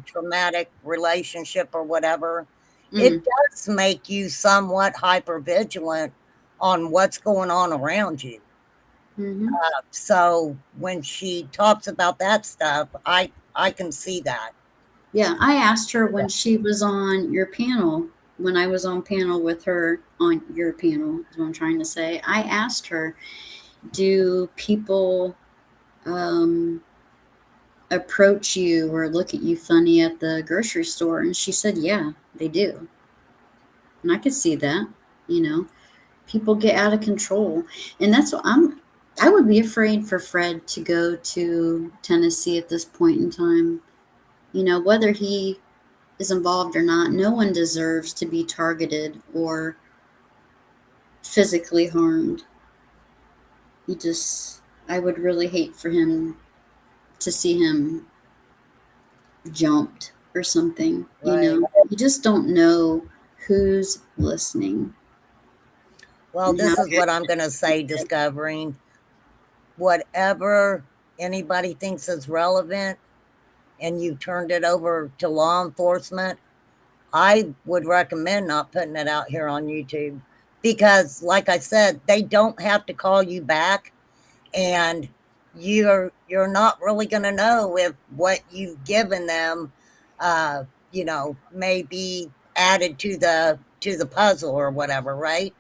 traumatic relationship or whatever, it does make you somewhat hyper vigilant on what's going on around you. Mm-hmm. So when she talks about that stuff, I can see that. Yeah, I asked her when she was on your panel, when I was on panel with her on your panel, is what I'm trying to say. I asked her, do people approach you or look at you funny at the grocery store? And she said, yeah, they do. And I could see that, people get out of control. And that's what I would be afraid for Fred to go to Tennessee at this point in time. Whether he is involved or not, no one deserves to be targeted or physically harmed. I would really hate for him to see him jumped or something. Right. You just don't know who's listening. Well, this is what I'm going to say, discovering whatever anybody thinks is relevant and you turned it over to law enforcement, I would recommend not putting it out here on YouTube because, like I said, they don't have to call you back, and you're not really going to know if what you've given them, may be added to the puzzle or whatever, right?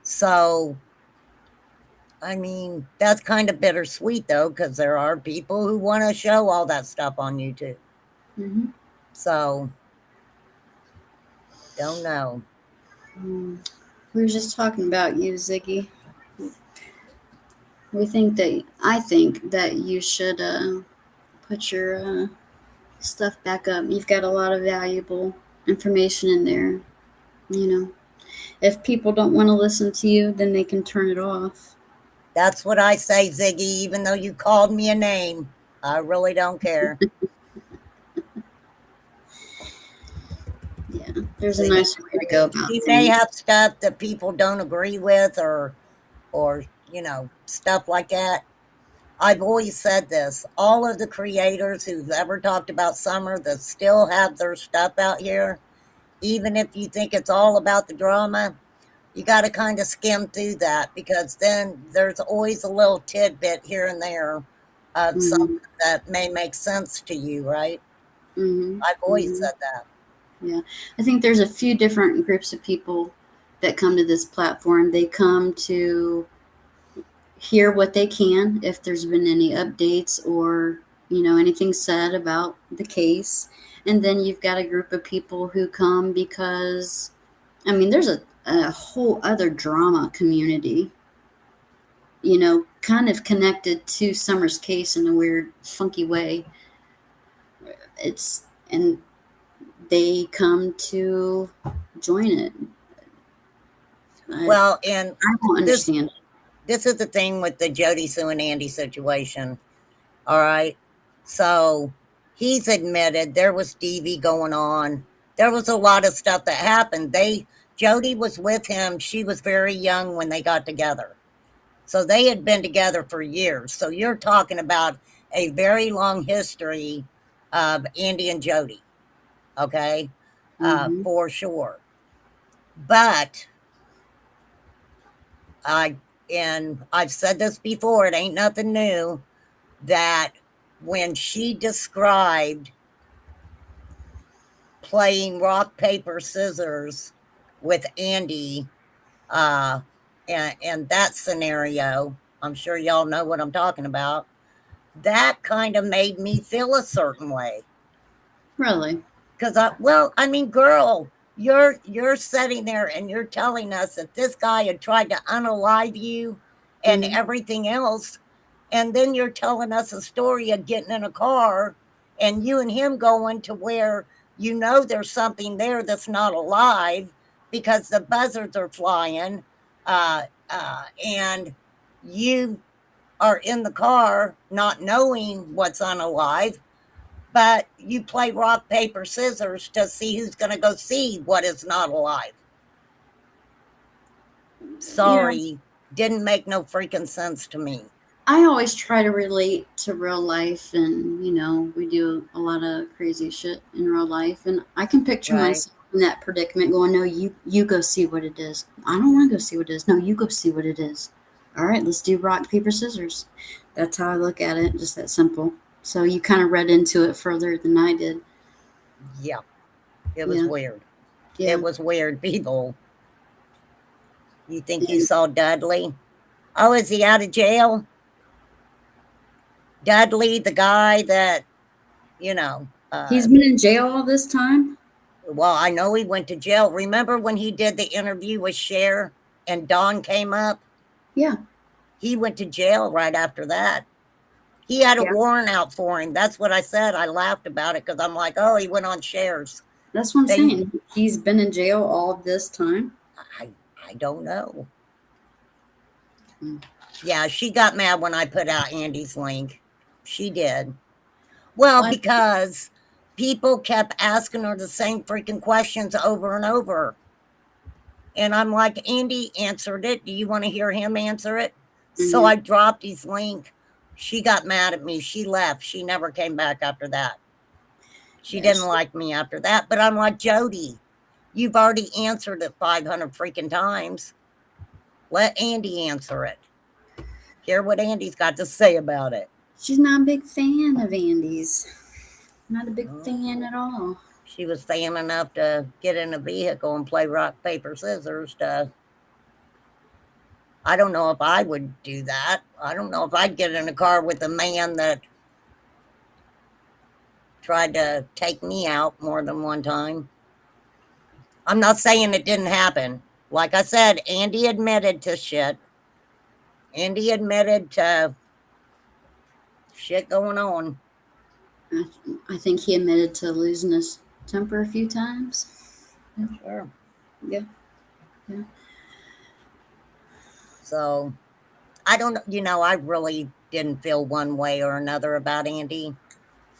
So, I mean, that's kind of bittersweet though, because there are people who want to show all that stuff on YouTube. Mm-hmm. So, don't know. We were just talking about you, Ziggy. I think that you should put your stuff back up. You've got a lot of valuable information in there. If people don't want to listen to you, then they can turn it off. That's what I say, Ziggy, even though you called me a name. I really don't care. Yeah, there's a nice way to go about She things. may have stuff that people don't agree with or stuff like that. I've always said this. All of the creators who've ever talked about Summer that still have their stuff out here, even if you think it's all about the drama, you got to kind of skim through that because then there's always a little tidbit here and there of something that may make sense to you, right? I've always said that. Yeah, I think there's a few different groups of people that come to this platform. They come to hear what they can, if there's been any updates or anything said about the case. And then you've got a group of people who come because there's a whole other drama community, kind of connected to Summer's case in a weird funky way. And they come to join it. Well, and I don't understand. This is the thing with the Jody Sue and Andy situation. All right. So he's admitted there was DV going on. There was a lot of stuff that happened. Jody was with him. She was very young when they got together. So they had been together for years. So you're talking about a very long history of Andy and Jody. Okay. For sure. But And I've said this before, it ain't nothing new, that when she described playing rock, paper, scissors with Andy, and that scenario, I'm sure y'all know what I'm talking about, that kind of made me feel a certain way. Really? Because I mean, girl, you're sitting there and you're telling us that this guy had tried to unalive you and everything else, and then you're telling us a story of getting in a car and you and him going to where you know there's something there that's not alive because the buzzards are flying, and you are in the car not knowing what's unalive, but you play rock, paper, scissors to see who's going to go see what is not alive. Sorry, didn't make no freaking sense to me. I always try to relate to real life, and we do a lot of crazy shit in real life, and I can picture myself in that predicament going, no, you go see what it is. I don't want to go see what it is. No, you go see what it is. All right, let's do rock, paper, scissors. That's how I look at it, just that simple. So you kind of read into it further than I did. Yeah, it was weird. Yeah. It was weird, people. You think you saw Dudley? Oh, is he out of jail? Dudley, the guy that, he's been in jail all this time? Well, I know he went to jail. Remember when he did the interview with Cher and Dawn came up? Yeah. He went to jail right after that. He had a warrant out for him. That's what I said. I laughed about it because I'm like, oh, he went on Cher's. That's what I'm saying. He's been in jail all this time? I don't know. Yeah, she got mad when I put out Andy's link. She did. Well, because people kept asking her the same freaking questions over and over. And I'm like, Andy answered it. Do you want to hear him answer it? So I dropped his link. She got mad at me. She left. She never came back after that. She didn't like me after that. But I'm like, Jody, you've already answered it 500 freaking times. Let Andy answer it. Hear what Andy's got to say about it. She's not a big fan of Andy's. Not a big fan at all. She was fan enough to get in a vehicle and play rock, paper, scissors to... I don't know if I would do that. I don't know if I'd get in a car with a man that tried to take me out more than one time. I'm not saying it didn't happen. Like I said, Andy admitted to shit. Andy admitted to shit going on. I think he admitted to losing his temper a few times. Sure. Yeah. So, I don't, I really didn't feel one way or another about Andy.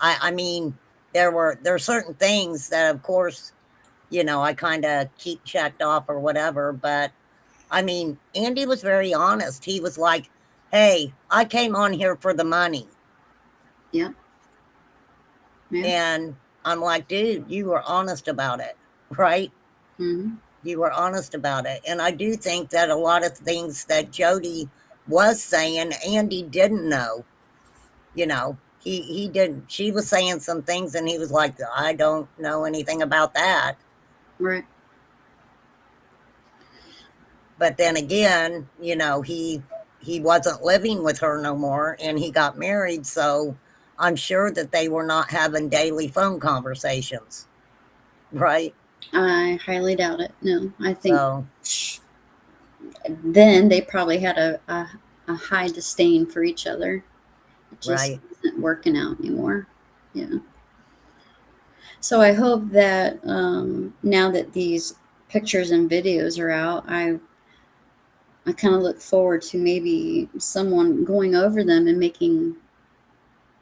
I mean, there are certain things that, of course, I kind of keep checked off or whatever. But, I mean, Andy was very honest. He was like, hey, I came on here for the money. Yep. Yeah. And I'm like, dude, you were honest about it, right? Mm-hmm. You were honest about it. And I do think that a lot of things that Jody was saying, Andy didn't know. He didn't. She was saying some things and he was like, I don't know anything about that. Right. But then again, he wasn't living with her no more and he got married. So I'm sure that they were not having daily phone conversations. Right? I highly doubt it. No, I think then they probably had a high disdain for each other. It just isn't working out anymore. Yeah. So I hope that now that these pictures and videos are out, I kind of look forward to maybe someone going over them and making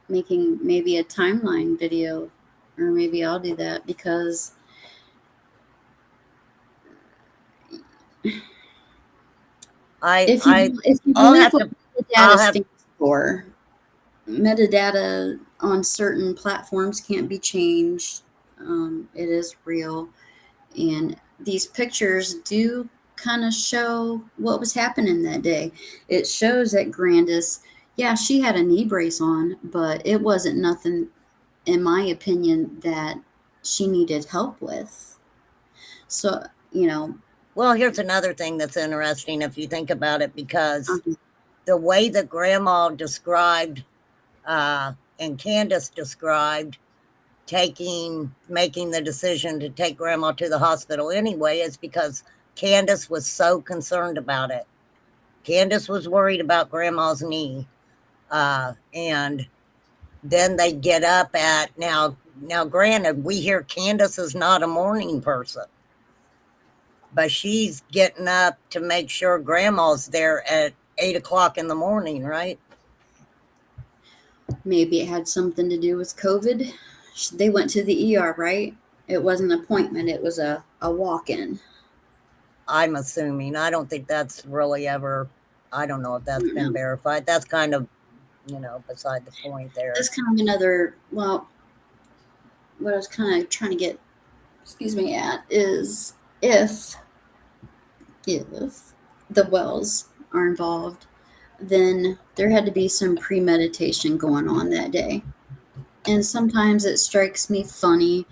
maybe a timeline video, or maybe I'll do that, because if you believe what metadata stands for, metadata on certain platforms can't be changed. It is real, and these pictures do kind of show what was happening that day. It shows that Grandis, yeah, she had a knee brace on, but it wasn't nothing, in my opinion, that she needed help with. So, you know. Well, here's another thing that's interesting if you think about it, because Um, the way that Grandma described and Candace described making the decision to take Grandma to the hospital anyway is because Candace was so concerned about it. Candace was worried about Grandma's knee. And then they get up at now granted, we hear Candace is not a morning person, but she's getting up to make sure Grandma's there at 8 o'clock in the morning, right? Maybe it had something to do with COVID. They went to the ER, right? It wasn't an appointment, it was a walk-in. I'm assuming. I don't think that's really ever, I don't know if that's been verified. That's kind of, beside the point there. That's kind of another, well, what I was kind of trying to get, at is if the Wells are involved, then there had to be some premeditation going on that day. And sometimes it strikes me funny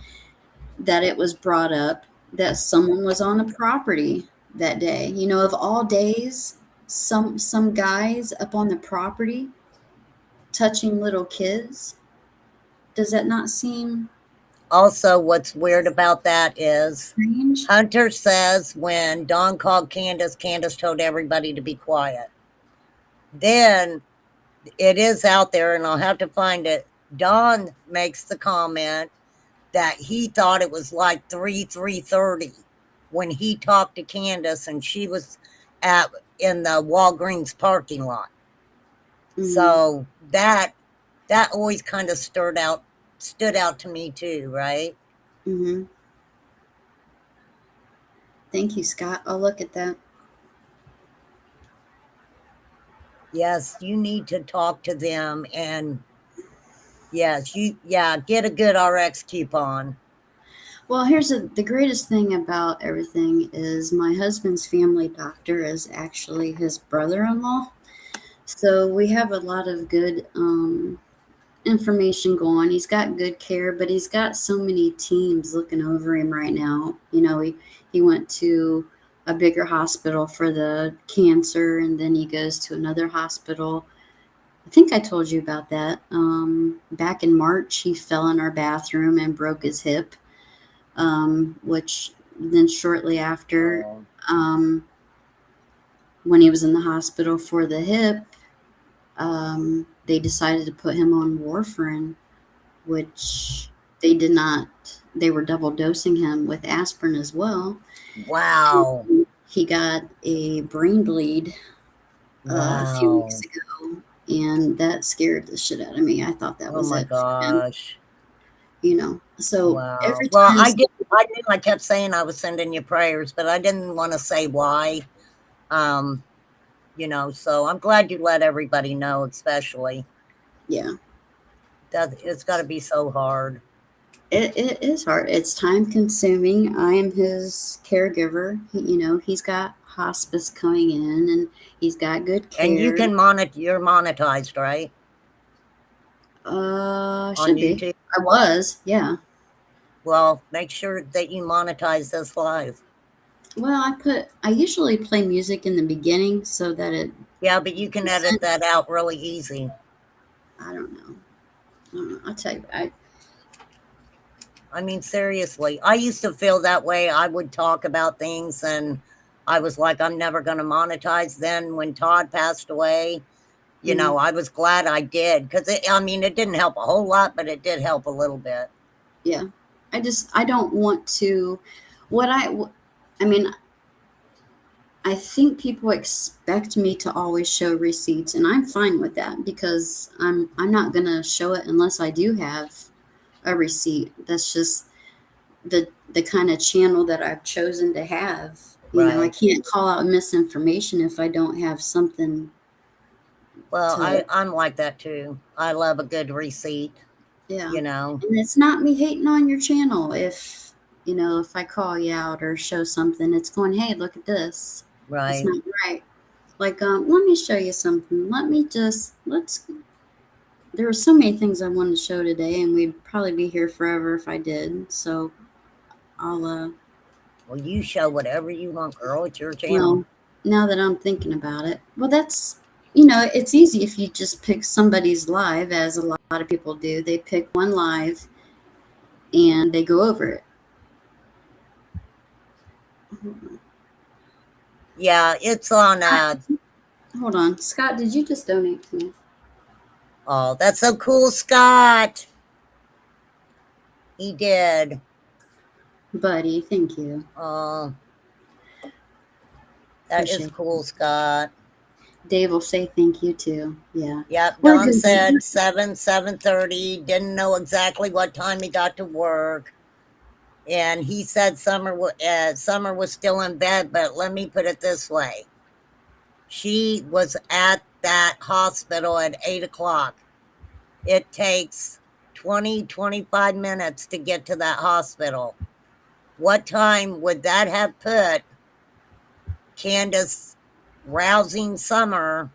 that it was brought up that someone was on the property that day. Of all days, some guys up on the property touching little kids. Does that not seem Also, what's weird about that is strange? Hunter says when Dawn called Candace told everybody to be quiet. Then it is out there, and I'll have to find it. Dawn makes the comment that he thought it was like 3:30 when he talked to Candace and she was in the Walgreens parking lot. Mhm. So that always kind of stood out to me too, right? Mhm. Thank you, Scott. I'll look at that. Yes, you need to talk to them, and yes, get a good RX coupon. Well, here's the greatest thing about everything is my husband's family doctor is actually his brother-in-law. So we have a lot of good information going. He's got good care, but he's got so many teams looking over him right now. He went to a bigger hospital for the cancer, and then he goes to another hospital. I think I told you about that. Back in March, he fell in our bathroom and broke his hip, which then shortly after, when he was in the hospital for the hip, they decided to put him on warfarin, which they did not. They were double dosing him with aspirin as well. Wow. He got a brain bleed a few weeks ago, and that scared the shit out of me. I thought that was it for him. Gosh. So Wow. every Well, time I did. I kept saying I was sending you prayers, but I didn't want to say why. So I'm glad you let everybody know, especially. Yeah. It's got to be so hard. It is hard. It's time consuming. I am his caregiver. He's got hospice coming in, and he's got good care. And you can you're monetized, right? Should be. YouTube? I was, yeah. Well, make sure that you monetize this live. Well, I usually play music in the beginning so that it. Yeah, but you can edit that out really easy. I don't know. I'll tell you. I mean, seriously, I used to feel that way. I would talk about things and I was like, I'm never going to monetize. Then when Todd passed away, I was glad I did, because it didn't help a whole lot, but it did help a little bit. Yeah. I don't want to, I think people expect me to always show receipts, and I'm fine with that because I'm not going to show it unless I do have a receipt. That's just the kind of channel that I've chosen to have. I can't call out misinformation if I don't have something. Well, I'm like that too. I love a good receipt. Yeah. And it's not me hating on your channel. If You know, if I call you out or show something, it's going, hey, look at this. It's Right. not right. Like, let me show you something. There were so many things I wanted to show today, and we'd probably be here forever if I did. So I'll, Well, you show whatever you want, girl. It's your channel. well, now that I'm thinking about it, well, that's, you know, it's easy if you just pick somebody's live, as a lot of people do. They pick one live and they go over it. Yeah, it's on. Hold on. Scott, did you just donate to me? Oh, that's so cool, Scott. He did. Buddy, thank you. That is Appreciate cool, Scott. Dave will say thank you too. Yeah. Yep, We're Don good. said 7:30. Didn't know exactly what time he got to work. And he said Summer was still in bed, but let me put it this way. She was at that hospital at 8 o'clock. It takes 20-25 minutes to get to that hospital. What time would that have put Candace rousing Summer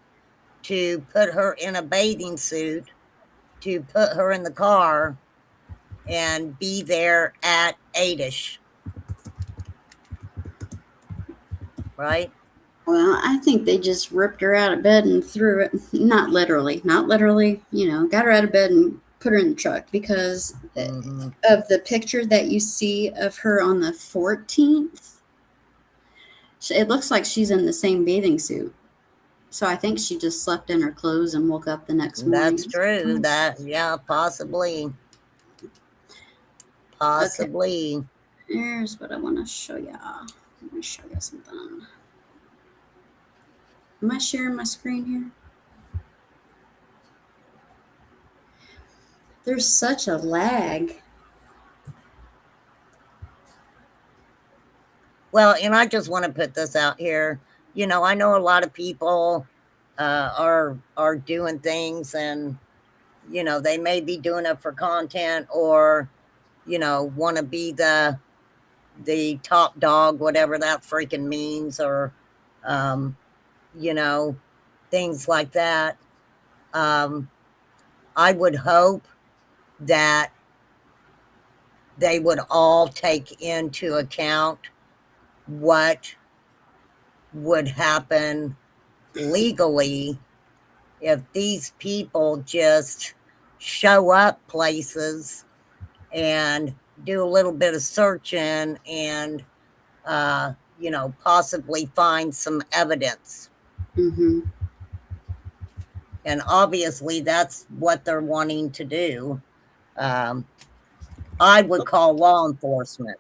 to put her in a bathing suit, to put her in the car, and be there at 8ish? Right? Well, I think they just ripped her out of bed and threw it. Not literally, you know, got her out of bed and put her in the truck, because of the picture that you see of her on the 14th. It looks like she's in the same bathing suit. So I think she just slept in her clothes and woke up the next morning. That's true. Yeah, possibly. Possibly. Okay. Here's what I want to show y'all. Let me show you something. Am I sharing my screen here? There's such a lag. Well, and I just want to put this out here. You know, I know a lot of people are doing things, and you know, they may be doing it for content, or you know, want to be the top dog, whatever that freaking means, or you know, things like that. I would hope that they would all take into account what would happen legally if these people just show up places and do a little bit of searching and you know, possibly find some evidence. Mm-hmm. And obviously that's what they're wanting to do. I would call law enforcement.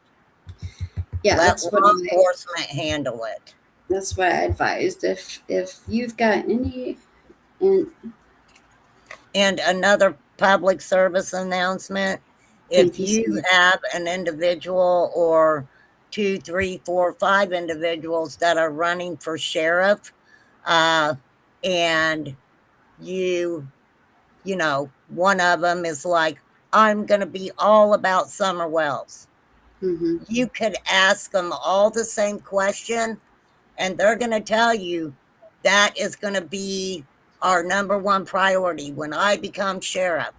Yeah, let law enforcement handle it. That's what I advised. If you've got any, and another public service announcement, if you have an individual or 2, 3, 4, 5 individuals that are running for sheriff, and you know, one of them is like, I'm going to be all about Summer Wells. Mm-hmm. You could ask them all the same question, and they're going to tell you that is going to be our number one priority when I become sheriff.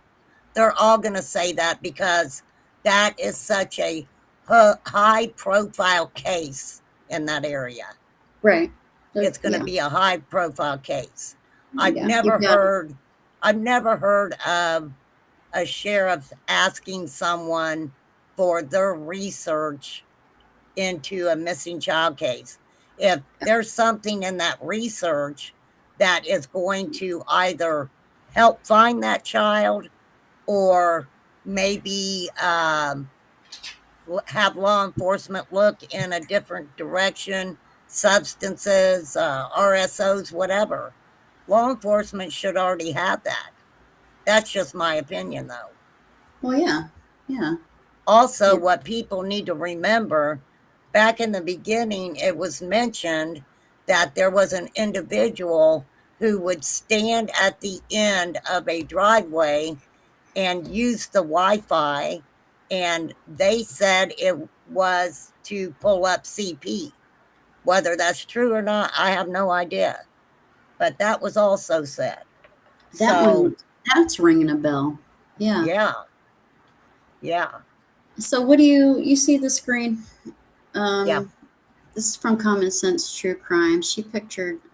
They're all going to say that, because that is such a high profile case in that area. Right. It's going to be a high profile case. I've Yeah, never heard of a sheriff asking someone for their research into a missing child case. If there's something in that research that is going to either help find that child, or maybe have law enforcement look in a different direction, substances, RSOs, whatever, law enforcement should already have that. That's just my opinion, though. Well, yeah. Also, what people need to remember, back in the beginning, it was mentioned that there was an individual who would stand at the end of a driveway and use the Wi-Fi, and they said it was to pull up CP. Whether that's true or not, I have no idea. But that was also said. That one, that's ringing a bell. Yeah. Yeah. Yeah. So what do you see the screen? Yeah. This is from Common Sense True Crime. She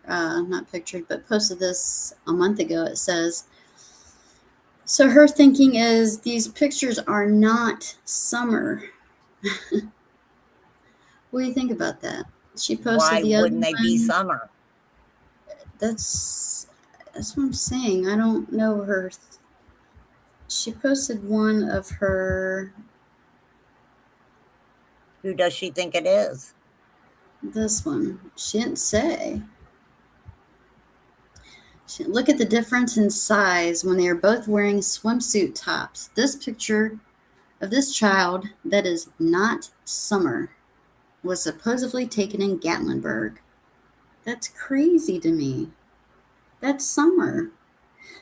not pictured, but posted this a month ago. It says, so her thinking is these pictures are not summer. What do you think about that? She posted Why the other wouldn't they be one. summer? That's what I'm saying. I don't know her. She posted one of her. Who does she think it is? This one. She didn't say. Look at the difference in size when they are both wearing swimsuit tops. This picture of this child that is not summer was supposedly taken in Gatlinburg. That's crazy to me. That's summer.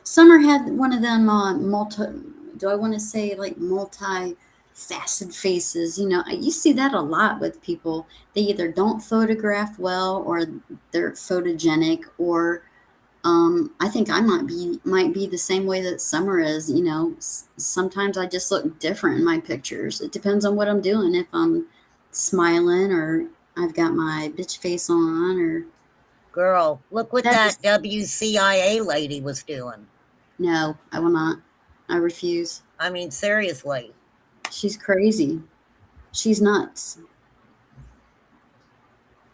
Summer had one of them multi-faceted faces. You know, you see that a lot with people. They either don't photograph well, or they're photogenic, or I think I might be the same way that Summer is. You know, sometimes I just look different in my pictures. It depends on what I'm doing. If I'm smiling, or I've got my bitch face on, or Girl, look what that WCIA lady was doing. No, I will not. I refuse. I mean, seriously. She's crazy. She's nuts.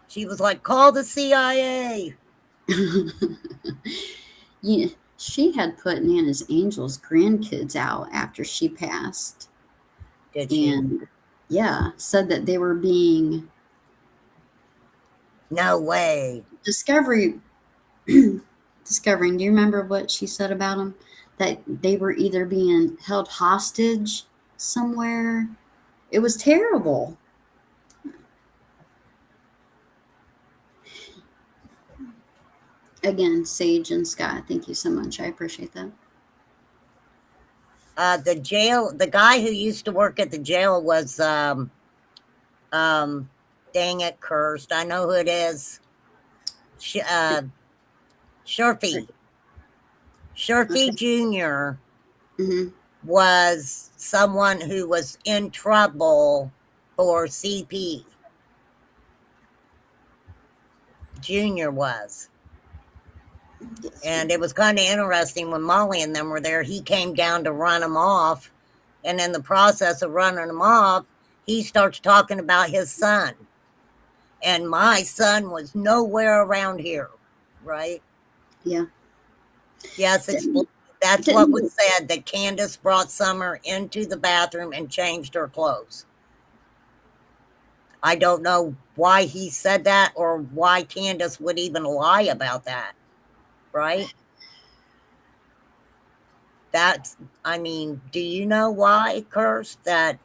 She was like, call the CIA. Yeah, she had put Nana's Angel's grandkids out after she passed. Did she? And yeah, said that they were being. No way. Discovering. Do you remember what she said about them? That they were either being held hostage somewhere. It was terrible. Again, Sage and Scott, thank you so much. I appreciate that. The guy who used to work at the jail was, dang it, cursed. I know who it is. Shurfy. Shurfy Jr. Was someone who was in trouble for CP. Junior was. And it was kind of interesting when Molly and them were there. He came down to run him off. And in the process of running him off, he starts talking about his son. And my son was nowhere around here, right? Yeah. Yes, that's what was said, that Candace brought Summer into the bathroom and changed her clothes. I don't know why he said that, or why Candace would even lie about that, right? I mean, do you know why, Curse, that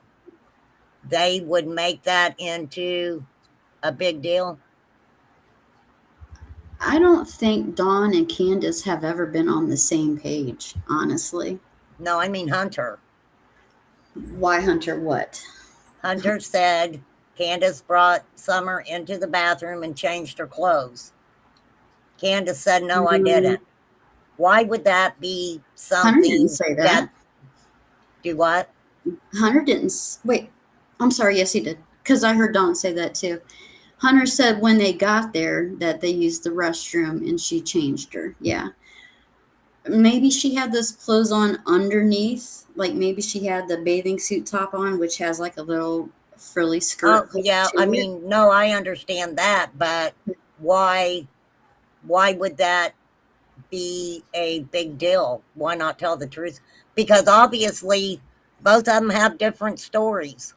they would make that into a big deal? I don't think Dawn and Candace have ever been on the same page, honestly. No, I mean Hunter. Why Hunter what? Hunter said Candace brought Summer into the bathroom and changed her clothes. Candace said, no, I didn't. Why would that be something? Hunter didn't say that. Do what? Hunter didn't. Wait, I'm sorry. Yes, he did. Because I heard Dawn say that too. Hunter said when they got there that they used the restroom and she changed her. Yeah. Maybe she had those clothes on underneath. Like maybe she had the bathing suit top on, which has like a little frilly skirt. Oh, yeah. I mean, no, I understand that. But why would that be a big deal? Why not tell the truth? Because obviously both of them have different stories.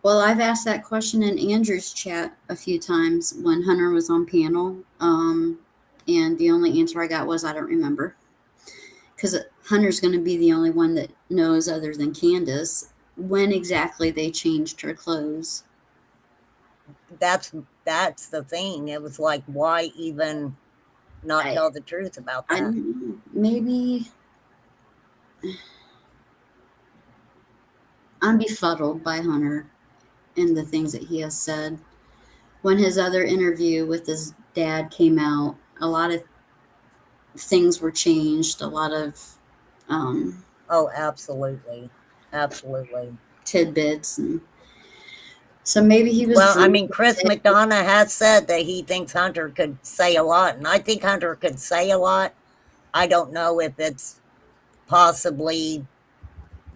Well, I've asked that question in Andrew's chat a few times when Hunter was on panel. And the only answer I got was, I don't remember. Because Hunter's going to be the only one that knows, other than Candace, when exactly they changed her clothes. That's the thing. It was like, why even not tell the truth about that? Maybe I'm befuddled by Hunter. in the things that he has said. When his other interview with his dad came out, a lot of things were changed. A lot of Oh, absolutely. Absolutely. tidbits, and so maybe he was Well, I drunk mean, Chris that day. McDonough has said that he thinks Hunter could say a lot, and I think Hunter could say a lot. I don't know if it's possibly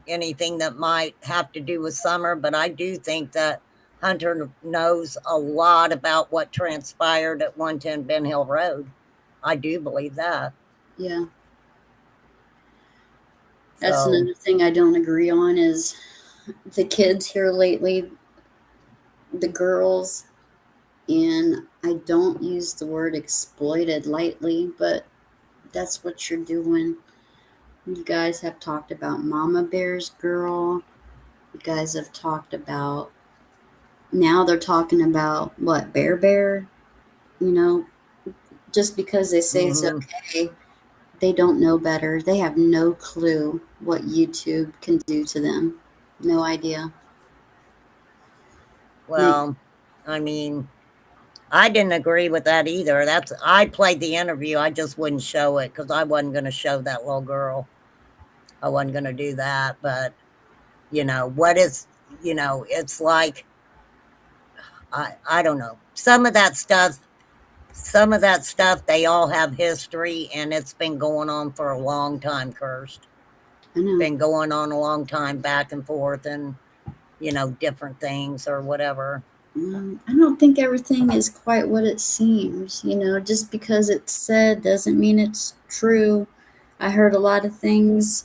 anything that might have to do with Summer, but I do think that Hunter knows a lot about what transpired at 110 Ben Hill Road. I do believe that. Yeah. That's So, another thing I don't agree on is the kids here lately, the girls, and I don't use the word exploited lightly, but that's what you're doing. You guys have talked about Mama Bear's girl. You guys have talked about, now they're talking about what, Bear Bear? You know, just because they say it's mhm. okay, they don't know better. They have no clue what YouTube can do to them. No idea. Well, I mean, I didn't agree with that either. I played the interview. I just wouldn't show it because I wasn't going to show that little girl. I wasn't going to do that. But, what is, it's like, I don't know. Some of that stuff, they all have history and it's been going on for a long time, Cursed. I know. Been going on a long time back and forth and, different things or whatever. I don't think everything is quite what it seems. Just because it's said doesn't mean it's true. I heard a lot of things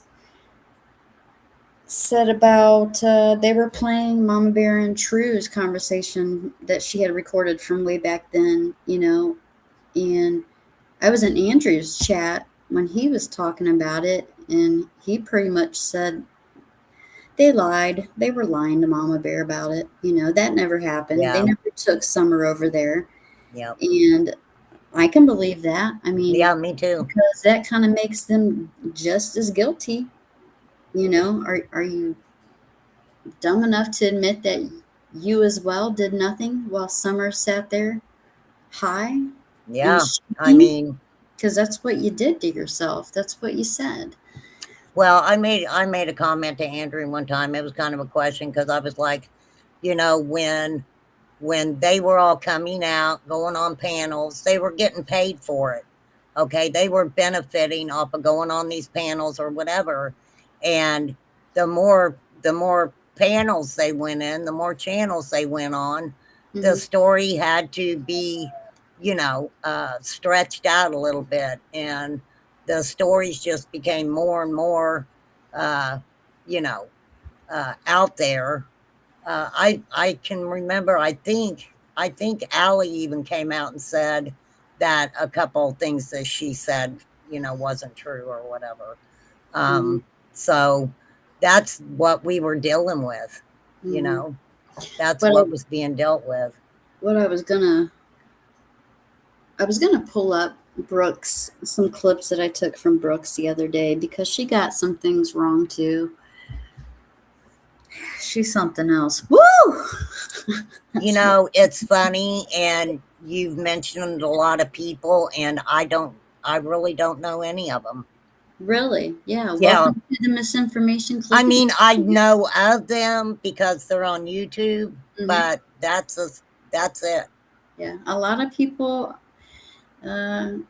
said about they were playing Mama Bear and True's conversation that she had recorded from way back then, and I was in Andrew's chat when he was talking about it, and he pretty much said they lied. They were lying to Mama Bear about it. That never happened. They Yeah. never took Summer over there. Yep. And I can believe that. I mean, Yeah, me too. because that kind of makes them just as guilty. Are you dumb enough to admit that you as well did nothing while Summer sat there high Yeah. and I shaking? mean, Because that's what you did to yourself. That's what you said. well, I made a comment to Andrew one time. It was kind of a question because I was like, when they were all coming out, going on panels, they were getting paid for it. Okay, they were benefiting off of going on these panels or whatever. And the more panels they went in, the more channels they went on, the story had to be, stretched out a little bit, and the stories just became more and more, uh, out there. I can remember. I think Allie even came out and said that a couple of things that she said, wasn't true or whatever. So that's what we were dealing with. That's But what was being dealt with. what I was gonna pull up Brooks, some clips that I took from Brooks the other day because she got some things wrong too. She's something else. Woo! It's funny, and you've mentioned a lot of people, and I really don't know any of them. Really? Yeah. Yeah. Welcome to the misinformation I clip. mean, I know of them because they're on YouTube, but that's it. Yeah. A lot of people. So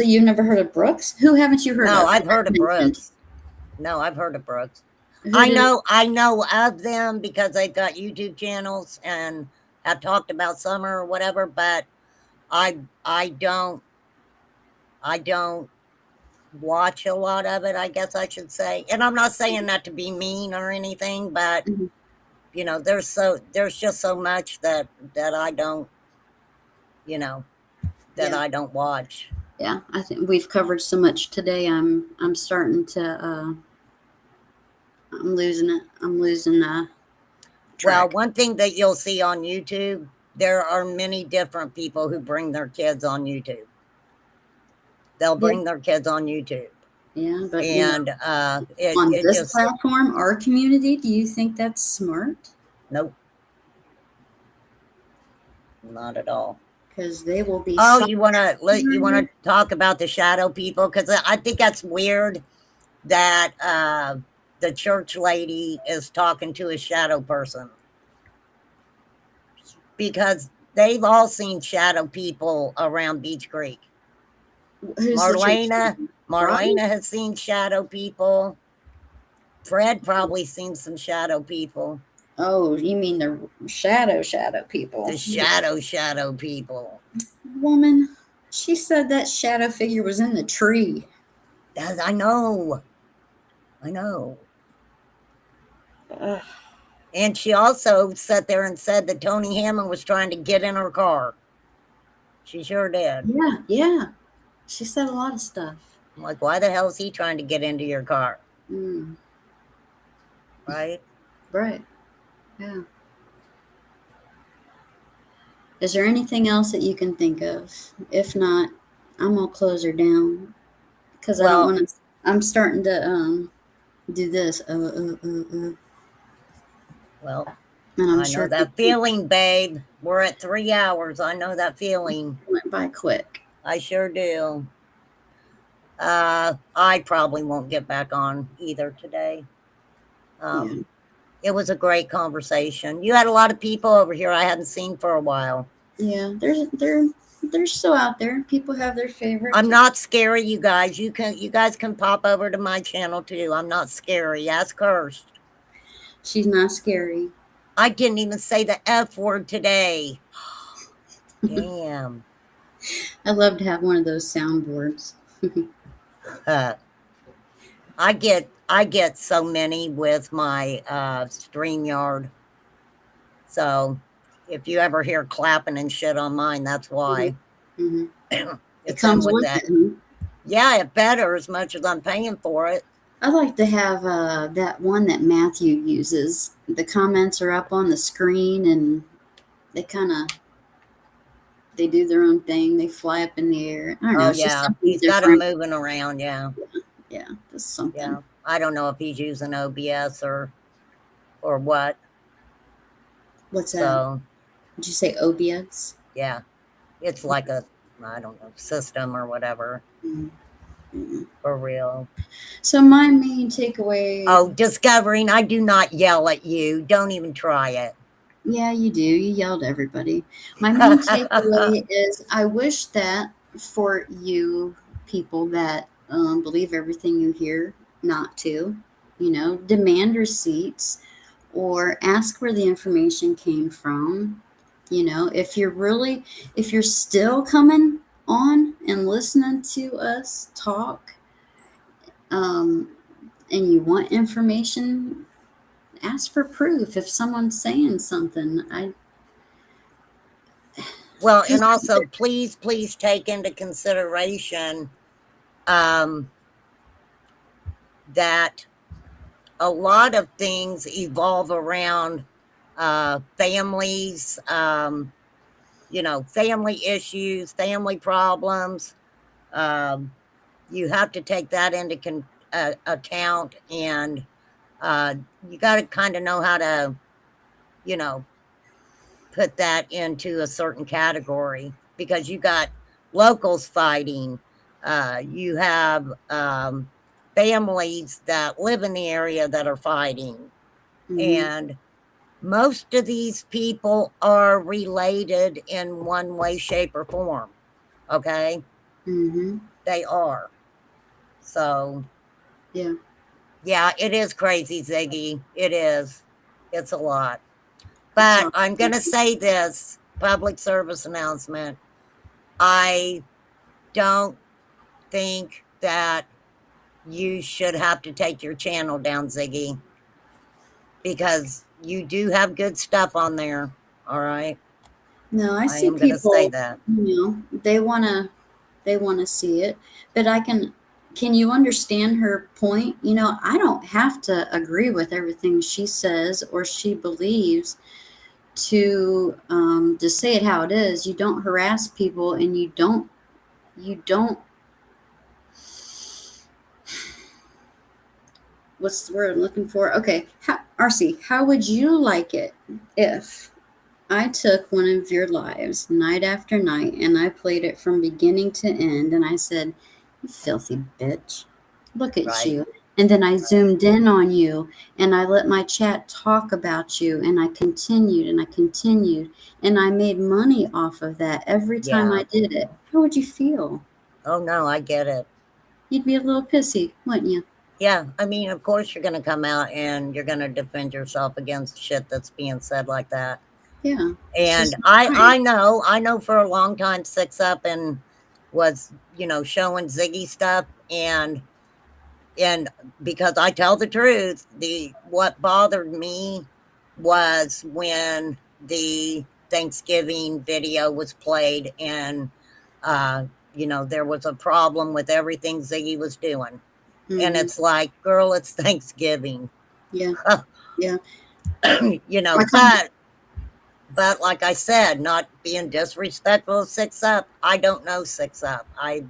you've never heard of Brooks? Who haven't you heard of? No, I've heard of Mentioned? Brooks. No, I've heard of Brooks. Who I did- know of them because they've got YouTube channels and have talked about Summer or whatever, but I don't watch a lot of it, I guess I should say. And I'm not saying that to be mean or anything, but there's just so much that I don't, I don't watch. Yeah, I think we've covered so much today. I'm starting to. I'm losing it. I'm losing Well, track. one thing that you'll see on YouTube, there are many different people who bring their kids on YouTube. They'll bring their kids on YouTube. Yeah, but And on this platform, our community, do you think that's smart? Nope. Not at all. Because they will be. Oh, you want to talk about the shadow people? Because I think that's weird that the church lady is talking to a shadow person, because they've all seen shadow people around Beach Creek. Who's Marlena Brian? has seen shadow people. Fred probably seen some shadow people. Oh, you mean the shadow people? The shadow people. Woman, she said that shadow figure was in the tree. I know. Ugh. And she also sat there and said that Tony Hammond was trying to get in her car. She sure did. Yeah. She said a lot of stuff. I'm like, why the hell is he trying to get into your car? Right? Right. Yeah. Is there anything else that you can think of? If not, I'm gonna close her down because I don't want to. I'm starting to do this. Well, and I'm I sure know that feeling, babe. We're at 3 hours. I know that feeling. It went by quick. I sure do. I probably won't get back on either today. It was a great conversation. You had a lot of people over here I hadn't seen for a while. Yeah, they're still out there. People have their favorites. I'm not scary, you guys. You guys can pop over to my channel too. I'm not scary. Ask Kirst. She's not scary. I didn't even say the F word today. Damn. I'd love to have one of those soundboards. I get so many with my StreamYard. So if you ever hear clapping and shit on mine, that's why. It comes with that. Yeah, it better, as much as I'm paying for it. I like to have that one that Matthew uses. The comments are up on the screen and they do their own thing. They fly up in the air. I don't know. Oh, yeah. He's got them moving around, yeah. Yeah, that's something. Yeah. I don't know if he's using OBS or what. What's that? Did you say OBS? Yeah. It's like a, I don't know, system or whatever. For real. So my main takeaway. Oh, discovering, I do not yell at you. Don't even try it. Yeah, you do. You yelled at everybody. My main takeaway is I wish that for you people that believe everything you hear, not to, demand receipts or ask where the information came from. If you're still coming on and listening to us talk, and you want information, ask for proof. If someone's saying something, well, and also please take into consideration that a lot of things evolve around families, family issues, family problems. You have to take that into account, and you got to kind of know how to, put that into a certain category, because you got locals fighting. You have families that live in the area that are fighting. And most of these people are related in one way, shape, or form. Okay? They are. So, yeah, it is crazy, Ziggy. It is. It's a lot. But I'm going to say this, public service announcement. I don't think that you should have to take your channel down, Ziggy, because you do have good stuff on there. All right. No, I see am people say that. They want to see it, but can you understand her point? I don't have to agree with everything she says or she believes to say it how it is. You don't harass people, and you don't what's the word I'm looking for? Okay, RC, how would you like it if I took one of your lives night after night and I played it from beginning to end and I said, "You filthy bitch, look at Right. you." And then I zoomed in on you and I let my chat talk about you and I continued and I continued and I made money off of that every time Yeah. I did it. How would you feel? Oh, no, I get it. You'd be a little pissy, wouldn't you? Yeah, I mean, of course you're going to come out and you're going to defend yourself against shit that's being said like that. Yeah. It's And just not right. I know for a long time Six Up and was, you know, showing Ziggy stuff and because I tell the truth, what bothered me was when the Thanksgiving video was played and you know, there was a problem with everything Ziggy was doing. And Mm-hmm. it's like, girl, it's Thanksgiving. Yeah. Yeah. You know, I come. but like I said, not being disrespectful of Six Up, I don't know Six Up. I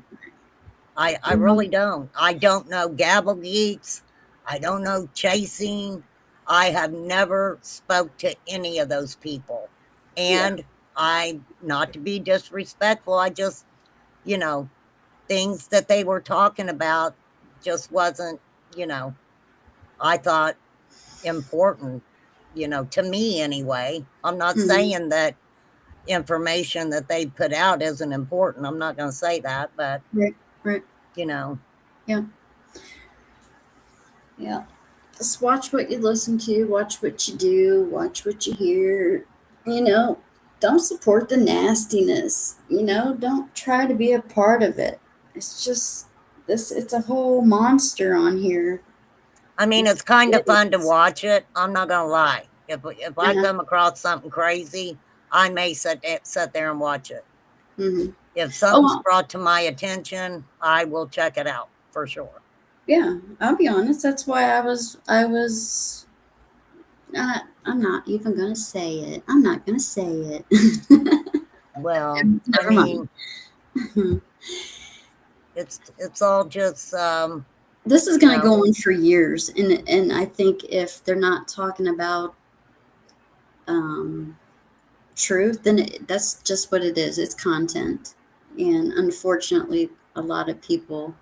Mhm. really don't. I don't know Gabble Geeks. I don't know Chasing. I have never spoke to any of those people. Yeah. And I, not to be disrespectful, I just, you know, things that they were talking about just wasn't, you know, I thought important, you know, to me anyway. I'm not Mhm. saying that information that they put out isn't important. I'm not going to say that, but, Right. Right. you know, Yeah. Yeah. Just watch what you listen to, watch what you do, watch what you hear. You know, don't support the nastiness. You know, don't try to be a part of it. It's just this. It's a whole monster on here. I mean, it's kind of It fun to is. watch it. I'm not gonna lie. If I Uh-huh. come across something crazy, I may sit there and watch it. Hmm. If something's Oh, brought to my attention, I will check it out for sure. yeah. I'll be honest. That's why I was I'm not even gonna say it. I'm not gonna say it. Well, I Never mind. mean, it's all just This is you gonna know, go on for years, and I think if they're not talking about um, truth, then that's just what it is. It's content, and unfortunately, a lot of people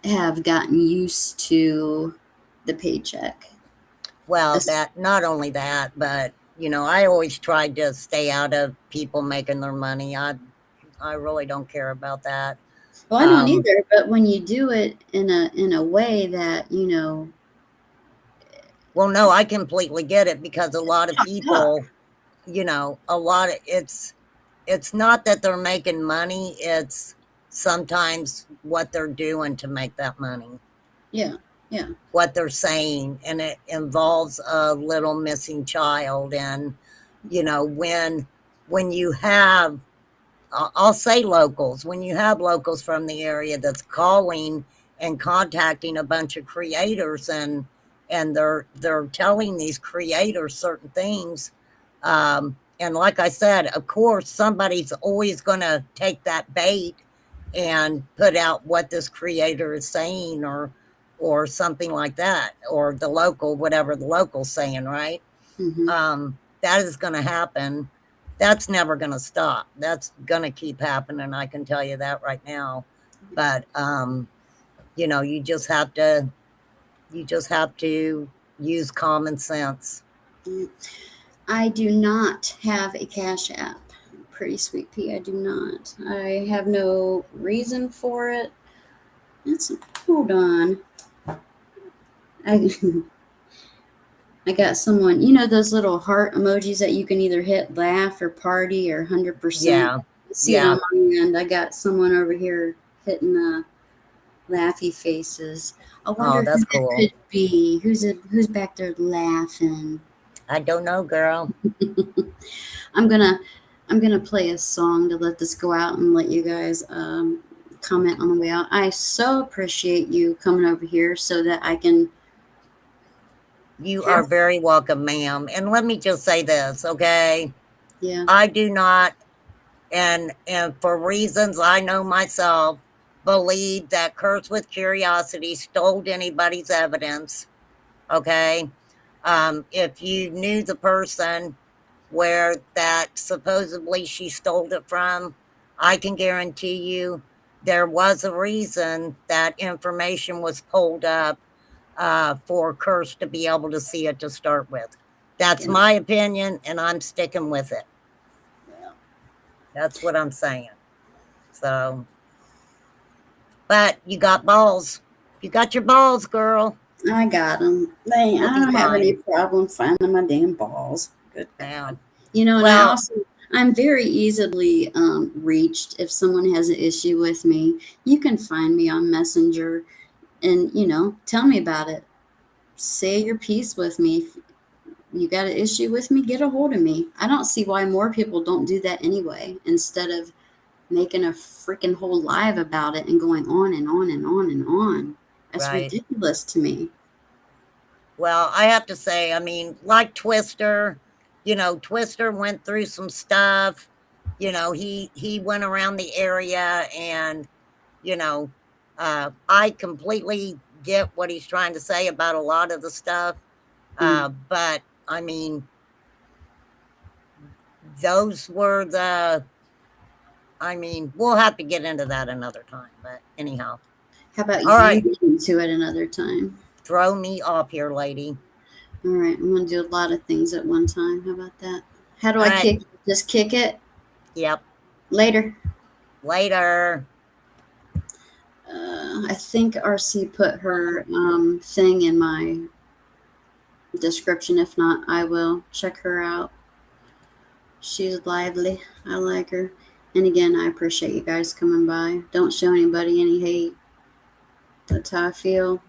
have gotten used to the paycheck. well, It's- that not only that, but you know, I always tried to stay out of people making their money. I really don't care about that. well, I don't Um, either, but when you do it in a way that well, no, I completely get it because a lot of fucked up. people, you know, a lot of it's not that they're making money, it's sometimes what they're doing to make that money, Yeah, yeah. what they're saying, and it involves a little missing child. And you know, when you have I'll say locals, when you have locals from the area that's calling and contacting a bunch of creators and they're telling these creators certain things. And like I said, of course, somebody's always going to take that bait and put out what this creator is saying or something like that, or the local, whatever the local's saying, right? Hmm. That is going to happen. That's never going to stop. That's going to keep happening. I can tell you that right now. But you know, you just have to use common sense. I do not have a Cash App. Pretty sweet pea, I do not. I have no reason for it. That's hold on. I I got someone. You know those little heart emojis that you can either hit laugh or party or 100%. Yeah, See it yeah. on my end. I got someone over here hitting laughy faces. I wonder Oh, who that's that cool. could be. Who's back there laughing? I don't know, girl. I'm gonna I'm gonna play a song to let this go out and let you guys comment on the way out. I so appreciate you coming over here so that I can You have are very welcome, ma'am. And let me just say this, okay? yeah. I do not, and for reasons I know myself, believed that Cursed with Curiosity stole anybody's evidence. Okay. If you knew the person where that supposedly she stole it from, I can guarantee you there was a reason that information was pulled up for Cursed to be able to see it to start with. That's Yeah. my opinion, and I'm sticking with it. Yeah. That's what I'm saying. So, but you got balls. You got your balls, girl. I got them. I You'll be don't have any fine. problem finding my damn balls. Good Yeah. God. You know, and Well, I'm very easily reached. If someone has an issue with me, you can find me on Messenger and, you know, tell me about it. Say your piece with me. If you got an issue with me, get a hold of me. I don't see why more people don't do that anyway, instead of making a freaking whole live about it and going on and on and on and on. That's right. ridiculous to me. Well, I have to say, I mean, like Twister, you know, Twister went through some stuff. You know, he went around the area, and you know, I completely get what he's trying to say about a lot of the stuff. But I mean, those were the. I mean, we'll have to get into that another time. But anyhow, How about all right, you get into it another time? throw me off here, lady. All right, I'm gonna do a lot of things at one time. How about that? How do All I right. kick? Just kick it. Yep. Later. Later. I think RC put her thing in my description. If not, I will check her out. She's lively. I like her. And again, I appreciate you guys coming by. Don't show anybody any hate. That's how I feel.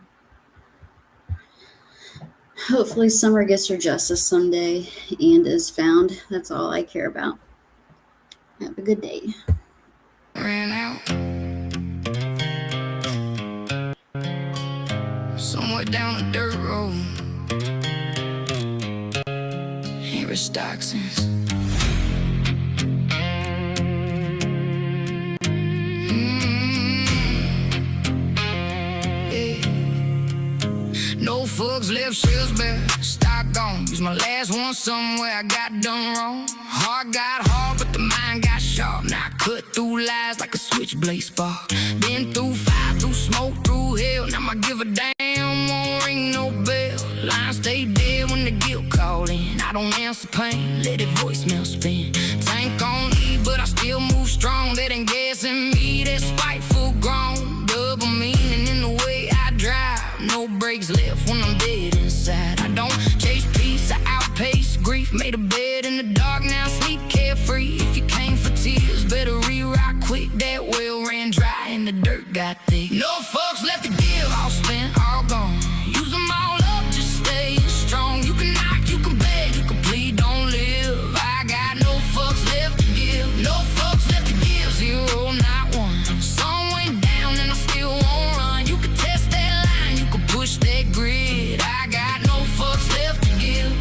Hopefully Summer gets her justice someday and is found. That's all I care about. Have a good day. Ran out somewhere down a dirt road. Ain't restocked since. No fucks left, shells bare, stock gone. Use my last one somewhere I got done wrong. Heart got hard, but the mind got sharp. Now I cut through lies like a switchblade spark. Been through fire, through smoke, through hell. Now I give a damn, won't ring no bell. Lines stay dead when the guilt call in. I don't answer pain, let it voicemail spin. Tank on E, but I still move strong. That ain't gas in me, that spiteful grown. Double meaning in the way I drive. No brakes left when I'm dead inside. I don't chase peace, I outpace grief. Made a bed in the dark, now sleep carefree. If you came for tears, better re-rock quick. That well ran dry and the dirt got thick. No fucks left to give, all spent, all gone. Use them all up, just stay strong. You can knock, you can beg, you can plead, don't live. I got no fucks left to give. No fucks left to give, zero, not one. Sun went down and I still won't run. You can test that line, you can push that grid. I got no fucks left to give.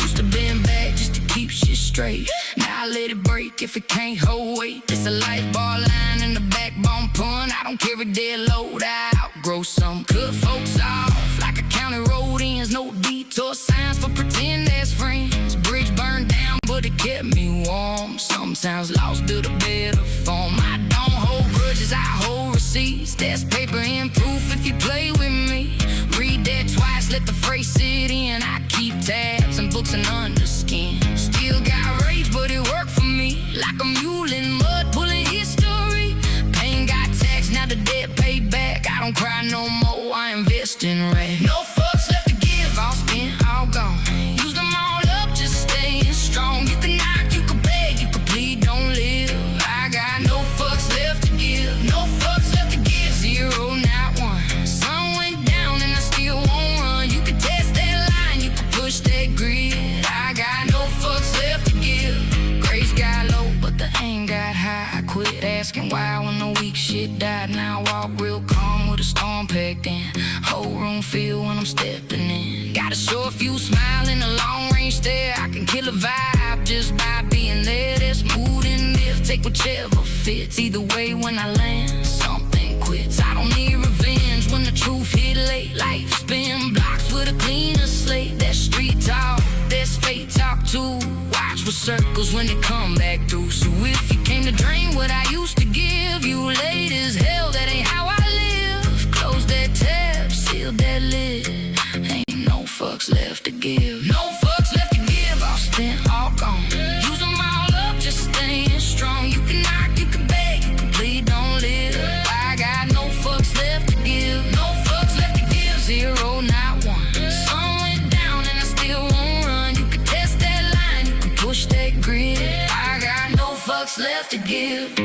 Used to bend back just to keep shit straight. Now I let it break if it can't hold weight. It's a life bar line and the backbone pun. I don't carry dead load, I outgrow some. Cut folks off like a county road ends. No detour signs for pretend that's friends. Bridge burned down but it kept me warm. Sometimes lost built a better form. I don't hold grudges, I hold receipts. That's paper and proof if you play with me. Read that twice, let the phrase sit in. I keep tabs and books and underskin. Still got rage but it worked for me. Like a mule in mud pulling history. Pain got taxed, now the debt paid back. I don't cry no more, I invest in rap. No fucks left to give, all spent, all gone. Use them all up, just staying strong. You can knock, you can beg, you can plead, don't live. I got no fucks left to give. No fucks left to give, zero, not one. Sun went down and I still won't run. You can test that line, you can push that grid. I got no fucks left to give. Grace got low, but the aim got high. I quit asking why when the weak shit died. Now I walk real calm with a storm packed in. Whole room feel when I'm stepping in. Gotta show a few smile in a long range stare. I can kill a vibe just by being there. There's mood in this, take whichever fits. Either way when I land, something quits. I don't need revenge when the truth hit late. Life spin blocks with a cleaner slate. That's street talk, that's fake talk too. Watch for circles when they come back through. So if you came to drain what I used to give you, late as hell, that ain't how I live. Close that tab, seal that lid. Ain't no fucks left to give. No fucks left to give, all spent, all gone. Use them all up, just staying strong. You can knock, you can beg, you can plead, don't live. I got no fucks left to give. No fucks left to give, zero, not one. Sun went down and I still won't run. You can test that line, you can push that grid. I got no fucks left to give.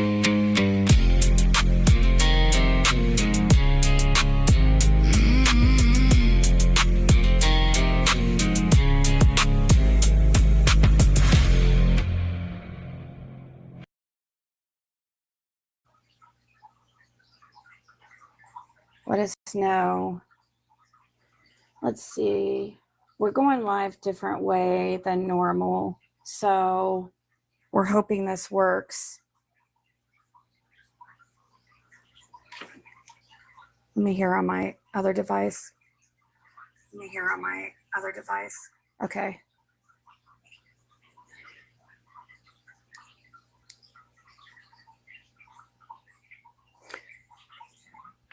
Let us know. Let's see. We're going live different way than normal, so we're hoping this works. Let me hear on my other device. Okay.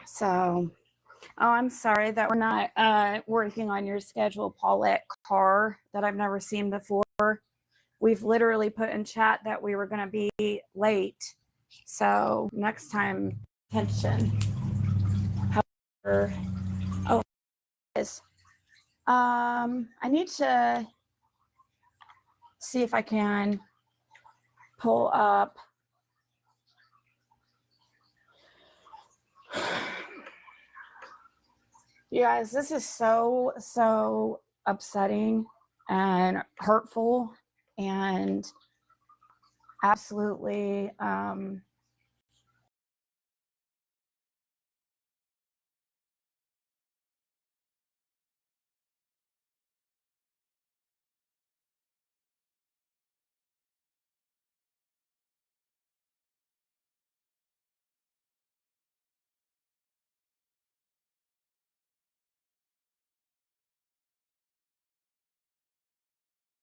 So, oh, I'm sorry that we're not working on your schedule, Paulette Carr, that I've never seen before. We've literally put in chat that we were going to be late. So next time, attention. However, oh, I need to see if I can pull up. You guys, this is so upsetting and hurtful and absolutely